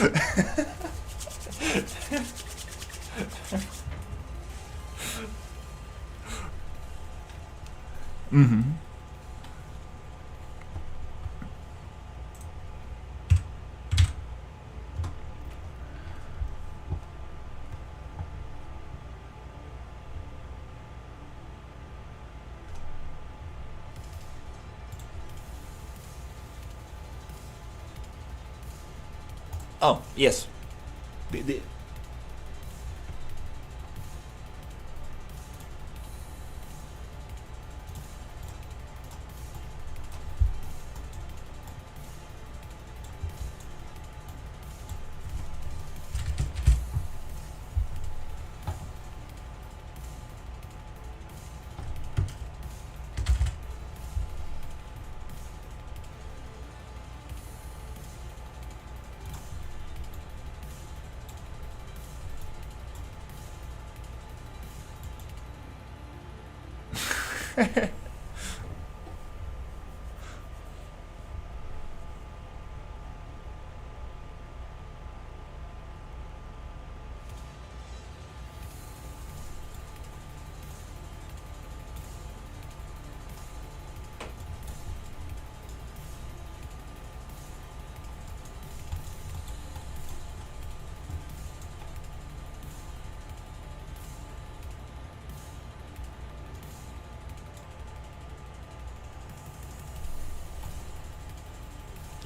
Oh yes.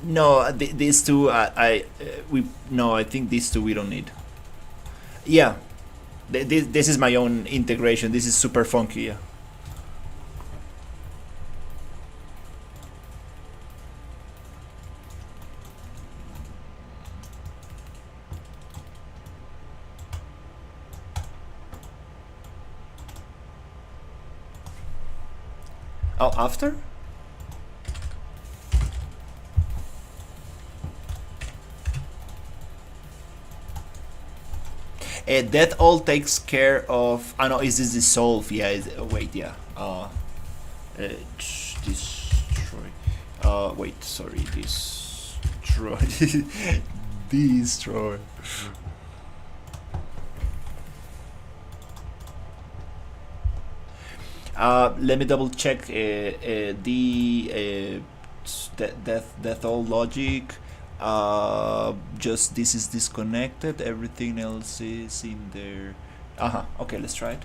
No, these two, we no, I think these two we don't need. Yeah, this is my own integration. This is super funky. Yeah. Oh, after? That all takes care of. I know. Is this dissolve? Yeah. Wait. Yeah. Destroy. Wait. Sorry. Destroy. Destroy. Let me double check the death all logic. Just this is disconnected. Everything else is in there. Okay, let's try it.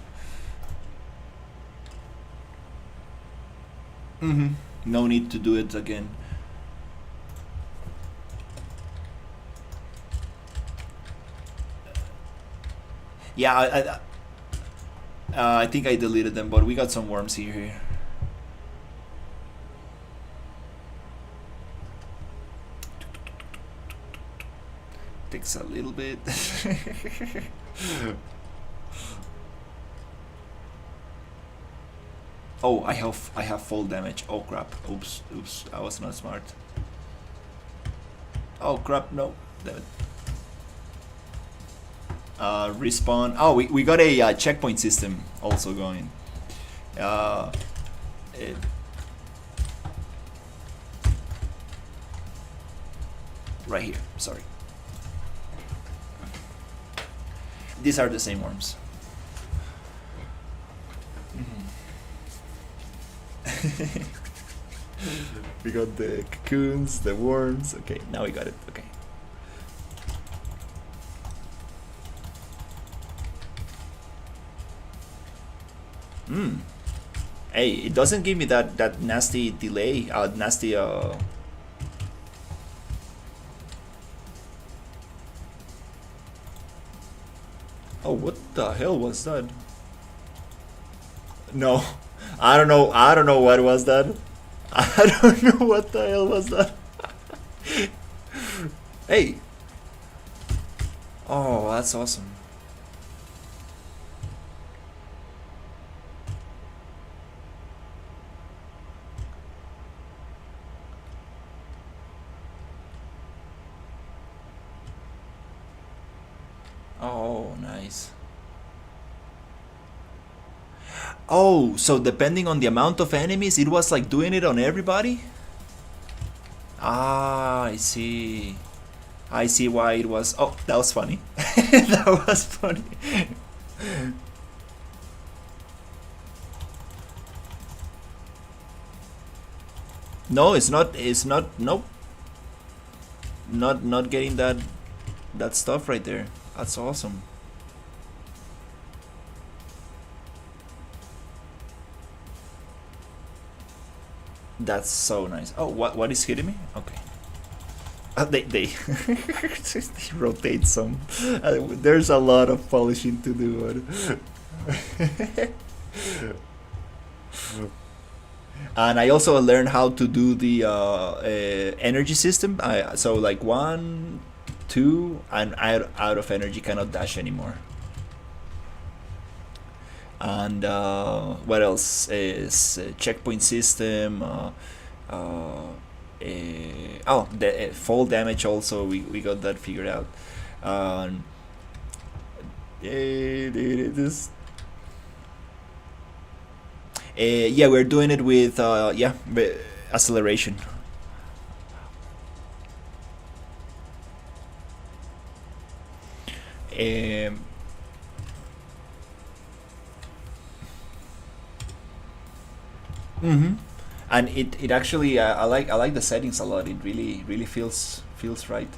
No need to do it again. Yeah, I think I deleted them, but we got some worms here. Takes a little bit. Oh, I have full damage. Oh crap! Oops! I was not smart. Oh crap! No, damn it. Respawn. Oh, we got a checkpoint system also going. Right here. Sorry. These are the same worms. We got the cocoons, the worms. Okay, now we got it. Okay. Hey, it doesn't give me that nasty delay. Nasty. Oh, what the hell was that? No, I don't know. I don't know what was that. I don't know what the hell was that. Hey. Oh, that's awesome. Oh, nice. Oh, so depending on the amount of enemies, it was like doing it on everybody? Ah, I see. I see why it was. Oh, that was funny. That was funny. No, it's not. It's not. Nope. Not getting that stuff right there. That's awesome. That's so nice. Oh, what is hitting me? Okay. They rotate some. There's a lot of polishing to do. And I also learned how to do the energy system. So like 1, 2, and out of energy, cannot dash anymore. And what else is checkpoint system? The fall damage also, we got that figured out. This Yeah, we're doing it with acceleration. Um, hmm And it actually I like the settings a lot. It really feels right.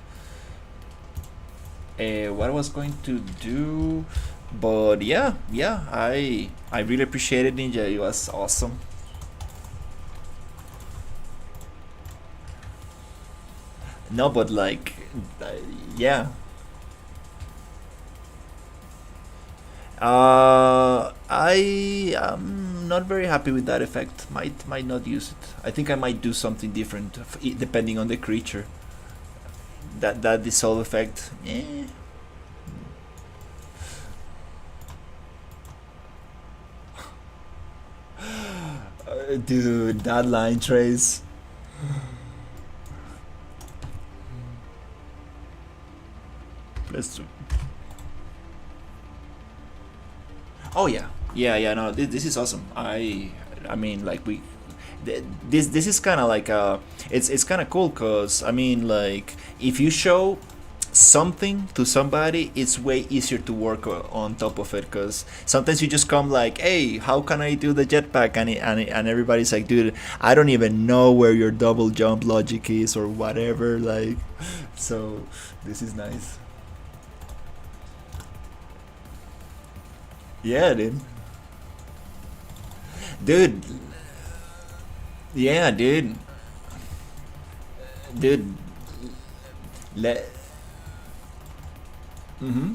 What I was going to do, but yeah, I really appreciated Ninja. It was awesome. No, but like, uh, yeah. I am not very happy with that effect. Might not use it. I think I might do something different depending on the creature. That dissolve effect. Dude, that line trace. Let's. Oh yeah. No, this is awesome. I mean, like this is kind of like it's kind of cool because I mean, like if you show something to somebody, it's way easier to work on top of it because sometimes you just come like, hey, how can I do the jetpack, and everybody's like, dude, I don't even know where your double jump logic is or whatever, like. So this is nice. Yeah, dude. Yeah, dude. Let. Mm-hmm.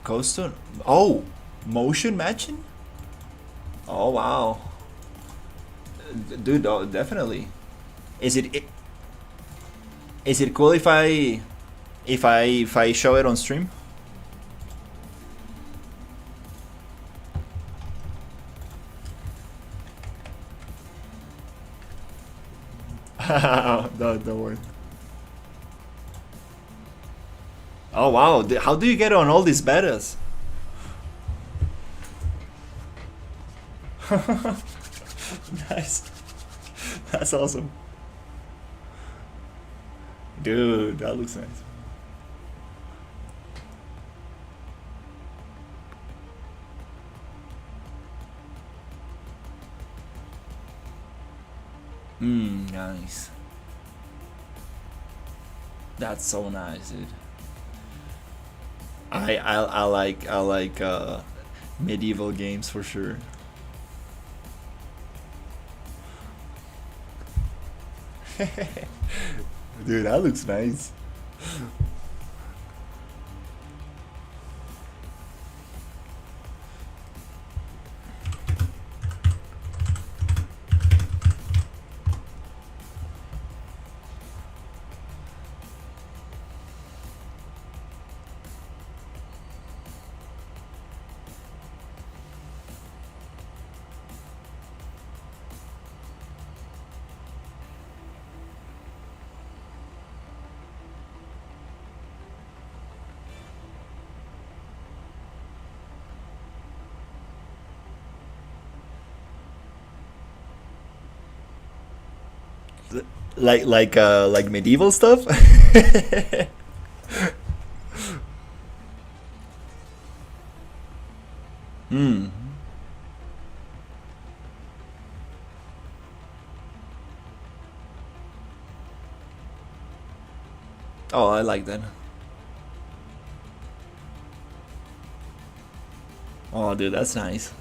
Coastal. Oh, motion matching. Oh wow, dude. Oh, definitely. Is it cool if I show it on stream? No, don't worry. Oh wow, how do you get on all these betas? Nice. That's awesome. Dude, that looks nice. Nice. That's so nice, dude. I like medieval games for sure. Dude, that looks nice. Like medieval stuff. Hmm. Oh, I like that. Oh, dude, that's nice.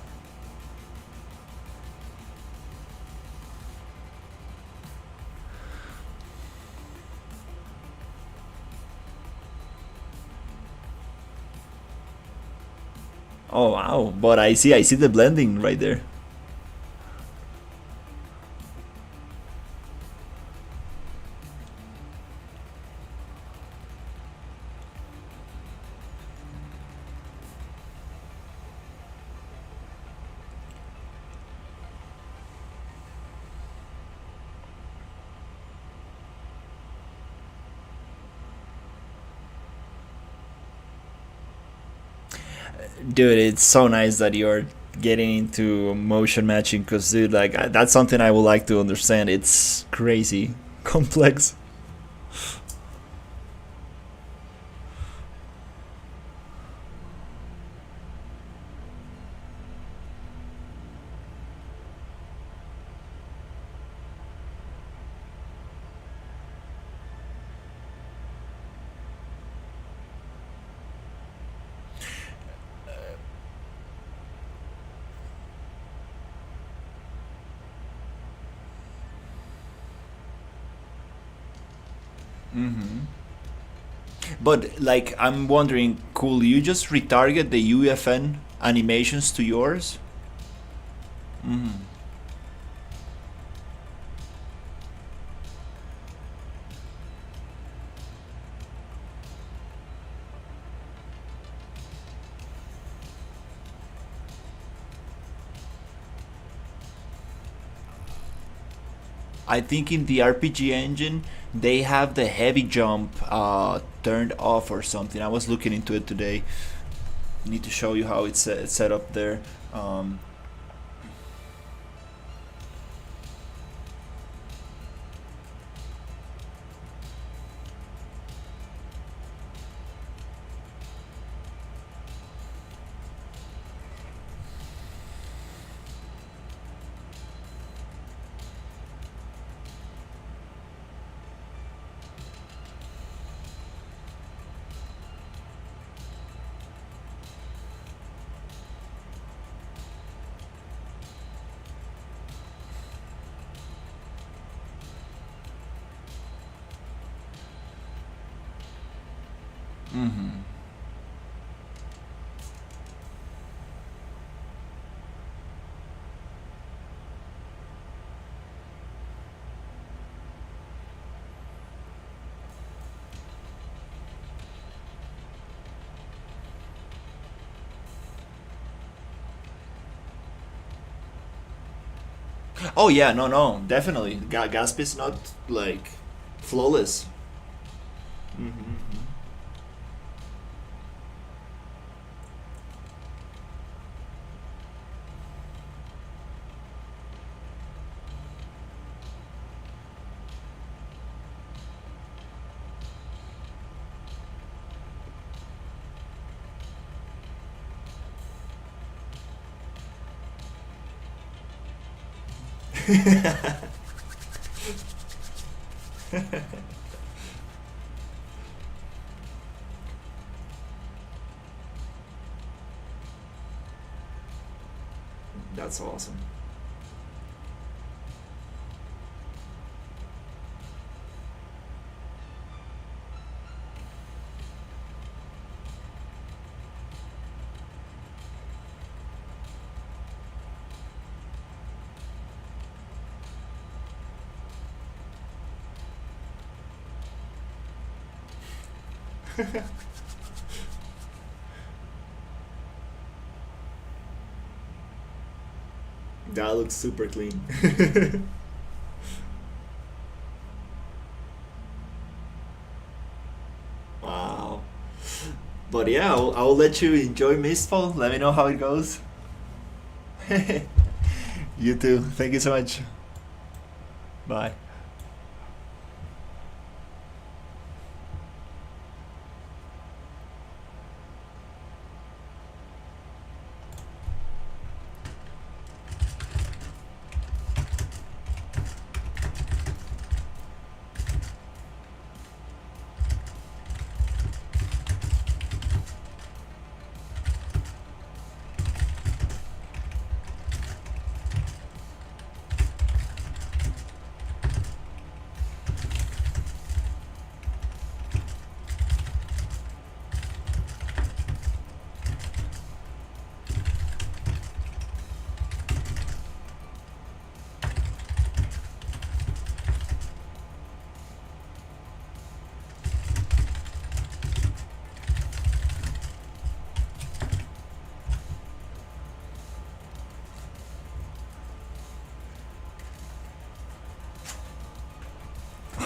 Oh wow, but I see the blending right there. Dude, it's so nice that you're getting into motion matching because, dude, like that's something I would like to understand. It's crazy complex. Mm-hmm. But like, I'm wondering, could you just retarget the UFN animations to yours? Mm-hmm. I think in the RPG engine they have the heavy jump turned off or something. I was looking into it today. Need to show you how it's set up there. Um, mhm. Oh yeah, no, no, definitely. Gasp is not like flawless. Mm-hmm. That's awesome. That looks super clean. Wow. But yeah, I'll let you enjoy Mistfall. Let me know how it goes. You too. Thank you so much. Bye.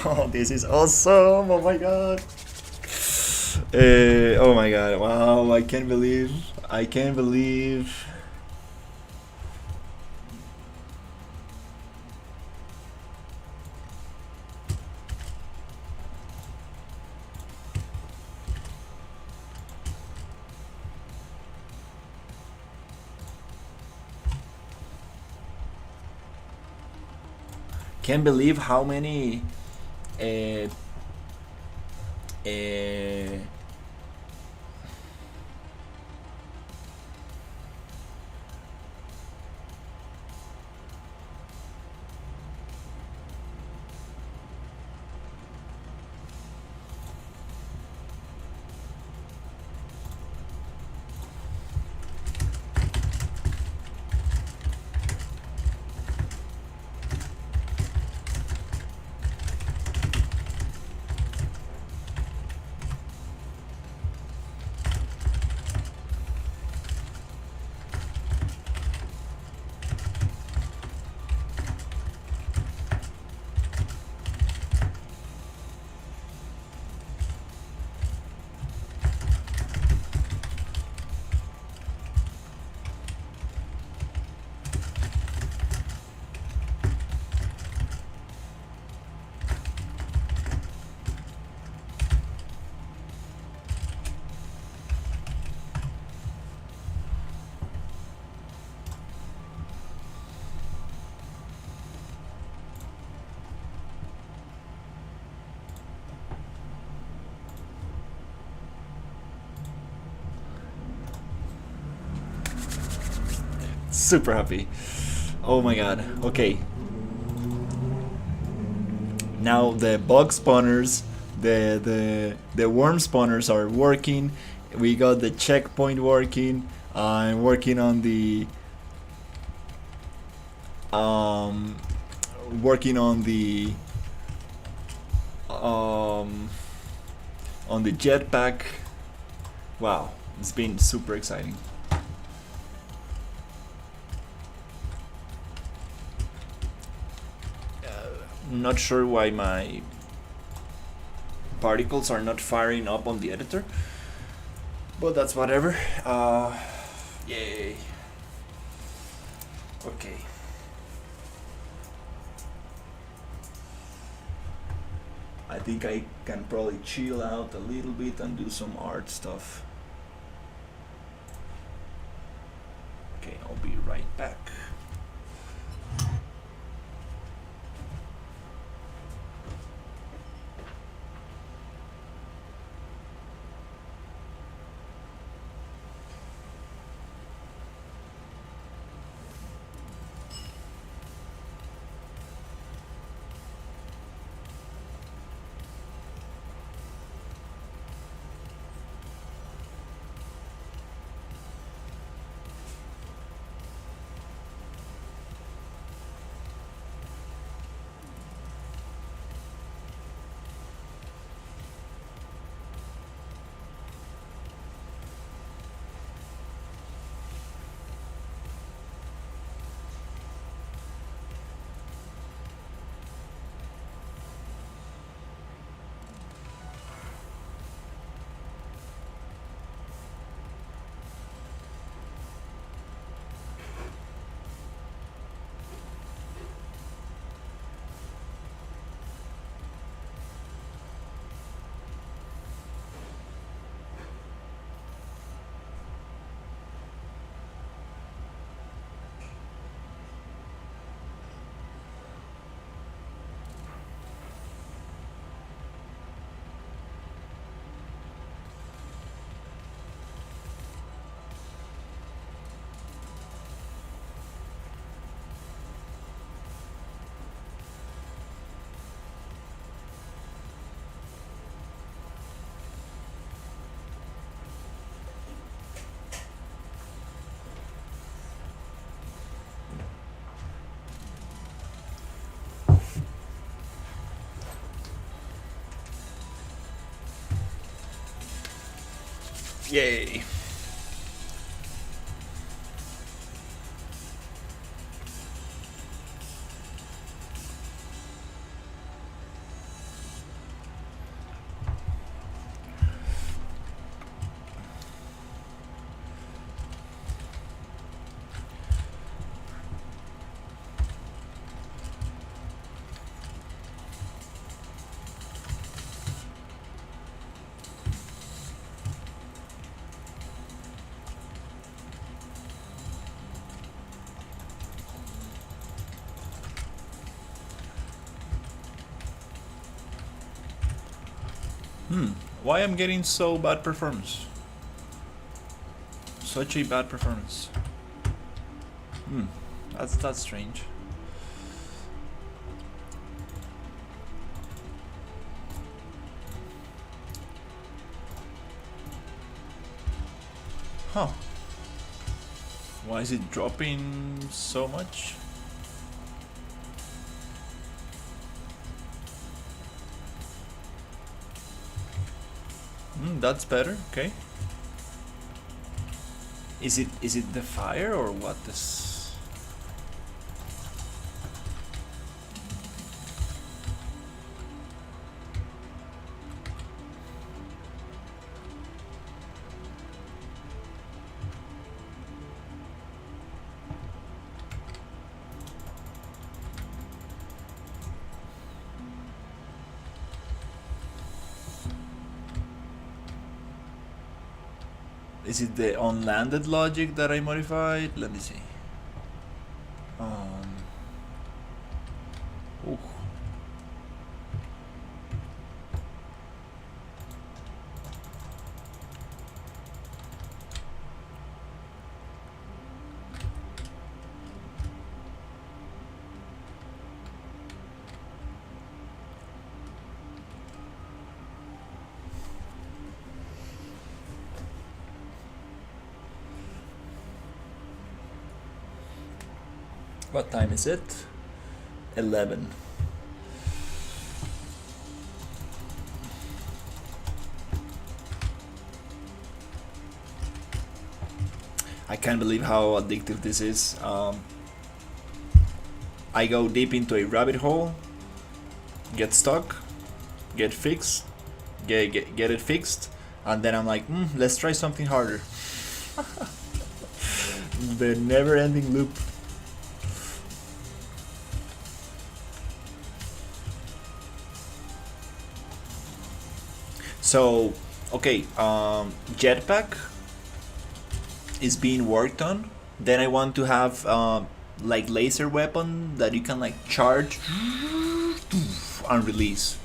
Oh, this is awesome! Oh my god! Oh my god! Wow! I can't believe I can't believe. Can't believe how many uh, uh, super happy. Oh my god. Okay. Now the bug spawners, the worm spawners are working. We got the checkpoint working. I'm working on the um working on the jetpack. Wow, it's been super exciting. Not sure why my particles are not firing up on the editor, but that's whatever. Yay. Okay. I think I can probably chill out a little bit and do some art stuff. Okay, I'll be right back. Yay. Why I'm getting so bad performance? Such a bad performance. That's strange. Huh. Why is it dropping so much? That's better, okay. Is it the fire or what this? Is it the unlanded logic that I modified? Let me see. Ooh. What time is it? 11. I can't believe how addictive this is. I go deep into a rabbit hole, get stuck, get fixed, get it fixed, and then I'm like, let's try something harder. The never-ending loop. So, okay, jetpack is being worked on. Then I want to have like laser weapon that you can like charge and release.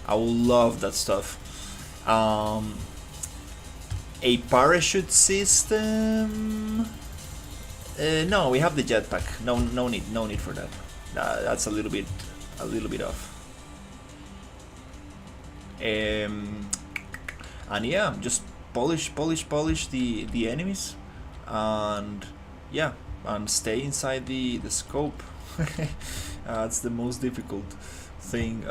I will love that stuff. A parachute system. No, we have the jetpack. No need for that. That's a little bit off. And yeah, just polish the enemies, and yeah, and stay inside the scope. That's the most difficult thing.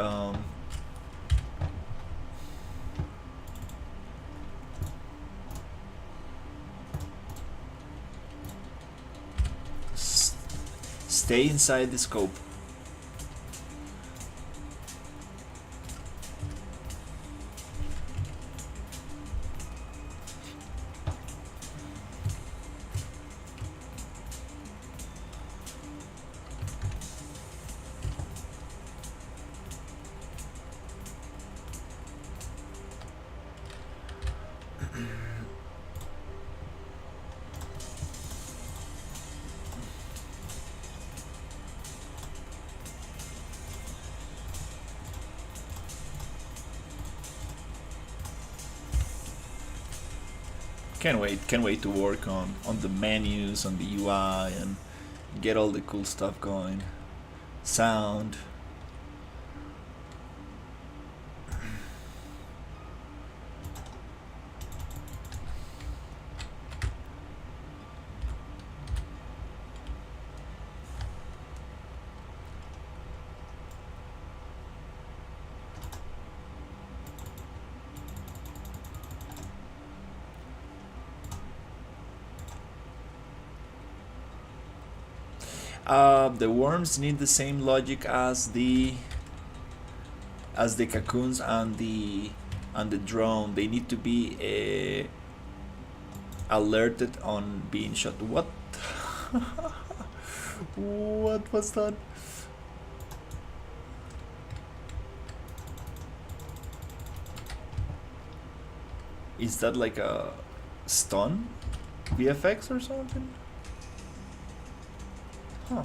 Stay inside the scope. Can't wait to work on the menus, on the UI, and get all the cool stuff going. Sound. The worms need the same logic as the cocoons and the drone. They need to be alerted on being shot. What? What was that? Is that like a stun VFX or something? Huh.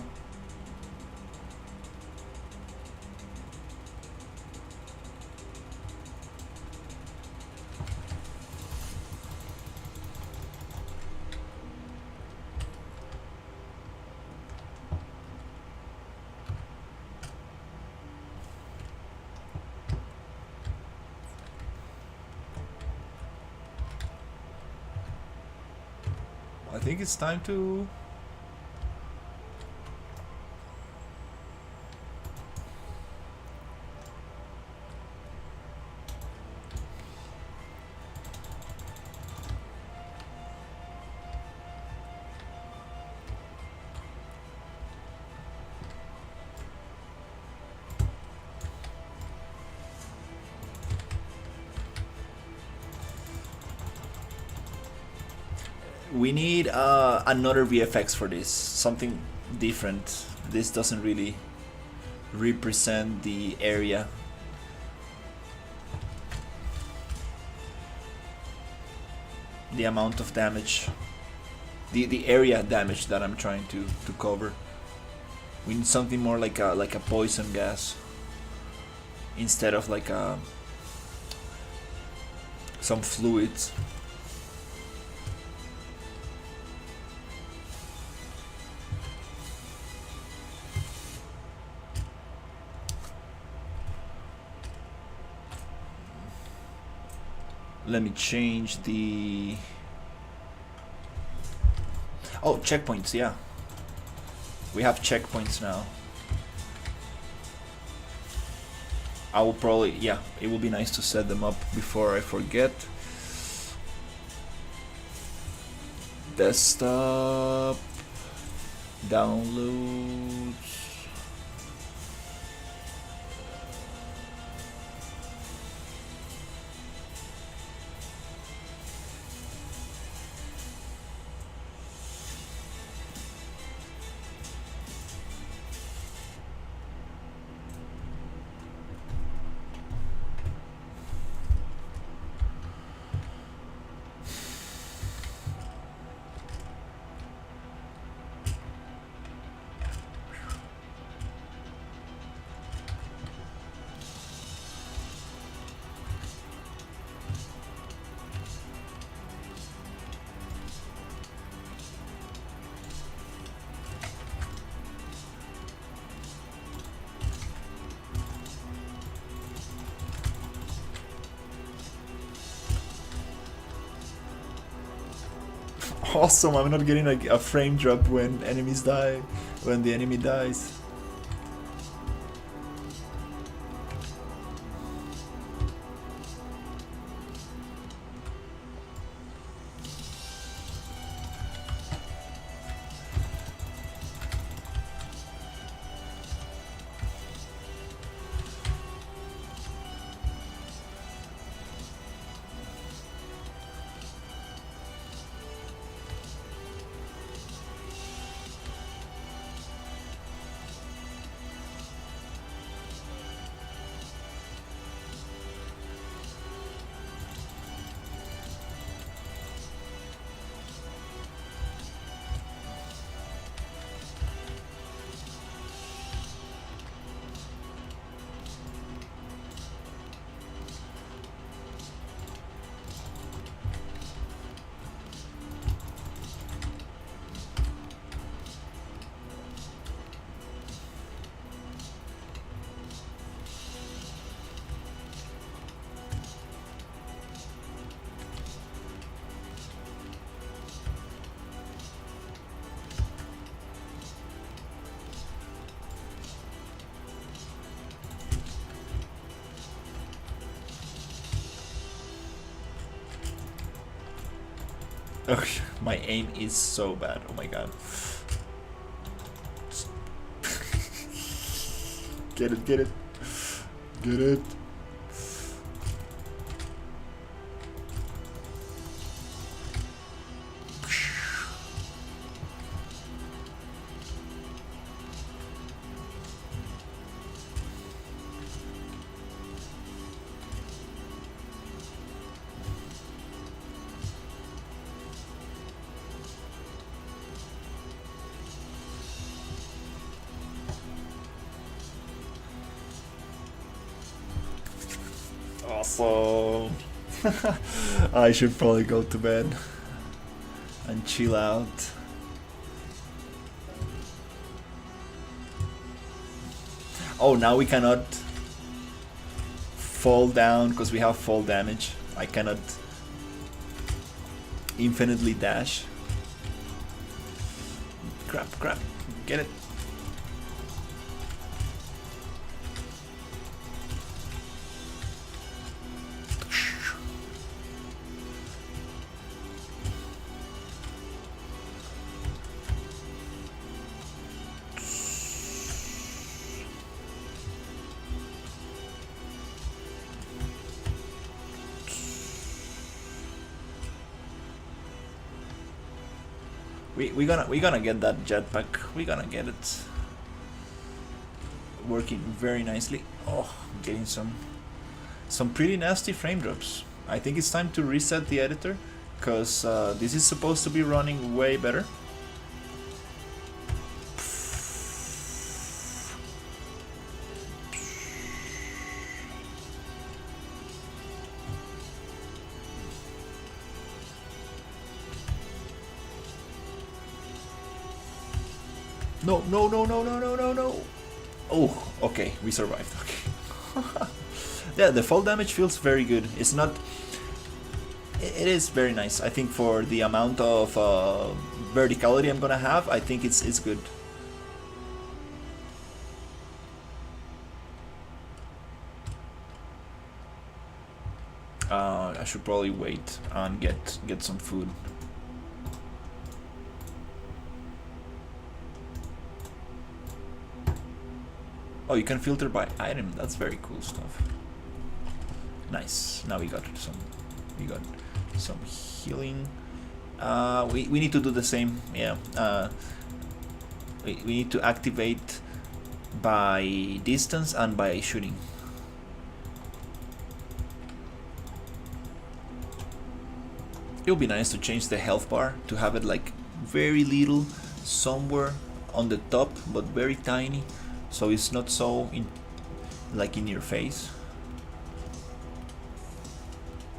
I think it's time to... We need another VFX for this, something different. This doesn't really represent the area. The amount of damage, the area damage that I'm trying to cover. We need something more like a poison gas instead of like some fluids. Let me change the... Oh, checkpoints, yeah. We have checkpoints now. I will probably... Yeah, it will be nice to set them up before I forget. Desktop... Downloads... Awesome, I'm not getting like a frame drop when enemies die, when the enemy dies. Oh, my aim is so bad. Oh my god. Get it, get it. Get it. Awesome. I should probably go to bed and chill out. Oh, now we cannot fall down because we have fall damage. I cannot infinitely dash. crap. Get it. We're gonna get that jetpack. We're gonna get it working very nicely. Oh, getting some pretty nasty frame drops. I think it's time to reset the editor, because this is supposed to be running way better. No. Oh, okay, we survived. Okay. Yeah, the fall damage feels very good. It's not... It is very nice. I think for the amount of verticality I'm gonna have, I think it's good. I should probably wait and get some food. Oh, you can filter by item. That's very cool stuff. Nice. Now we got some healing. We need to do the same. Yeah. We need to activate by distance and by shooting. It would be nice to change the health bar to have it like very little somewhere on the top, but very tiny, so it's not so like in your face.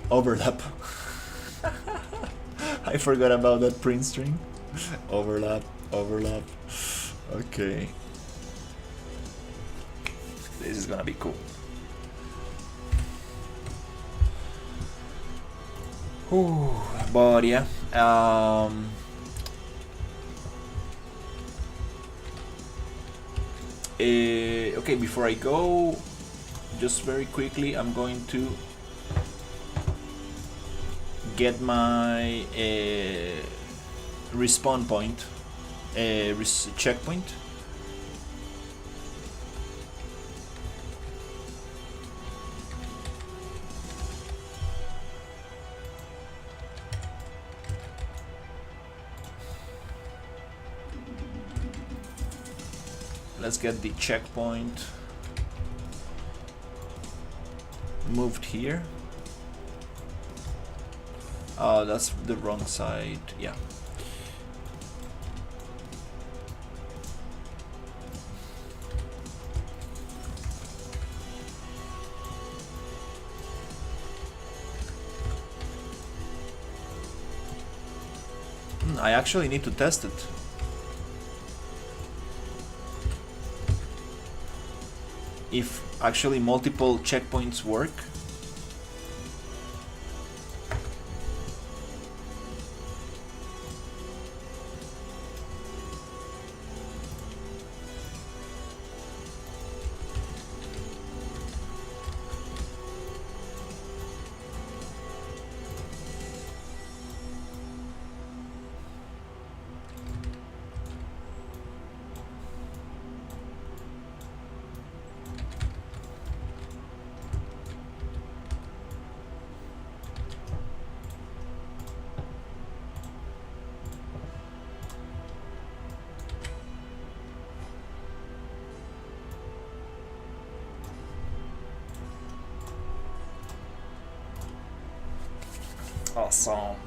Overlap. I forgot about that print string. Overlap. Okay. This is gonna be cool. Ooh, but yeah. Okay, before I go, just very quickly, I'm going to get my respawn point, checkpoint. Let's get the checkpoint moved here. Oh, that's the wrong side. Yeah. I actually need to test it. If actually multiple checkpoints work. Awesome.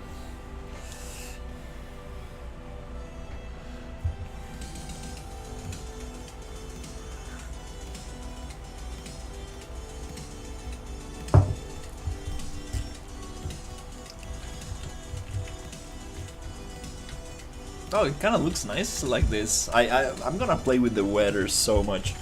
Oh, it kind of looks nice like this. I'm gonna play with the weather so much.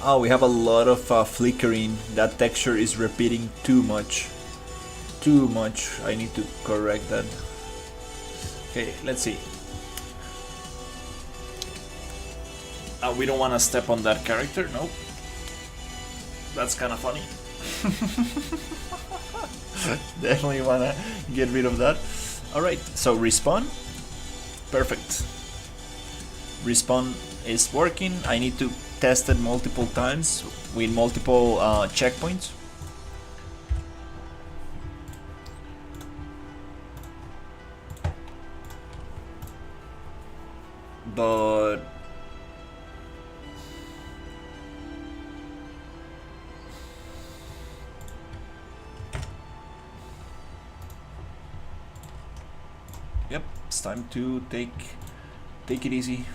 Oh, we have a lot of flickering. That texture is repeating too much. Too much. I need to correct that. Okay, let's see. We don't want to step on that character, nope. That's kind of funny. Definitely want to get rid of that. Alright, so respawn. Perfect. Respawn is working. I need to test it multiple times with multiple checkpoints. But yep, it's time to take it easy.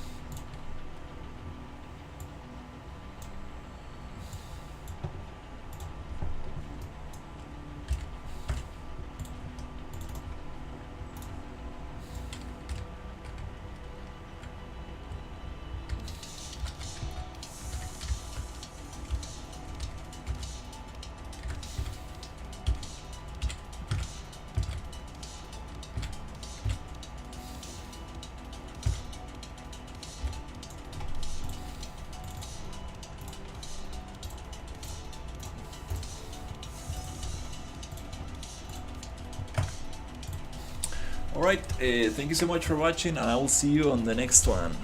Alright, thank you so much for watching, and I will see you on the next one.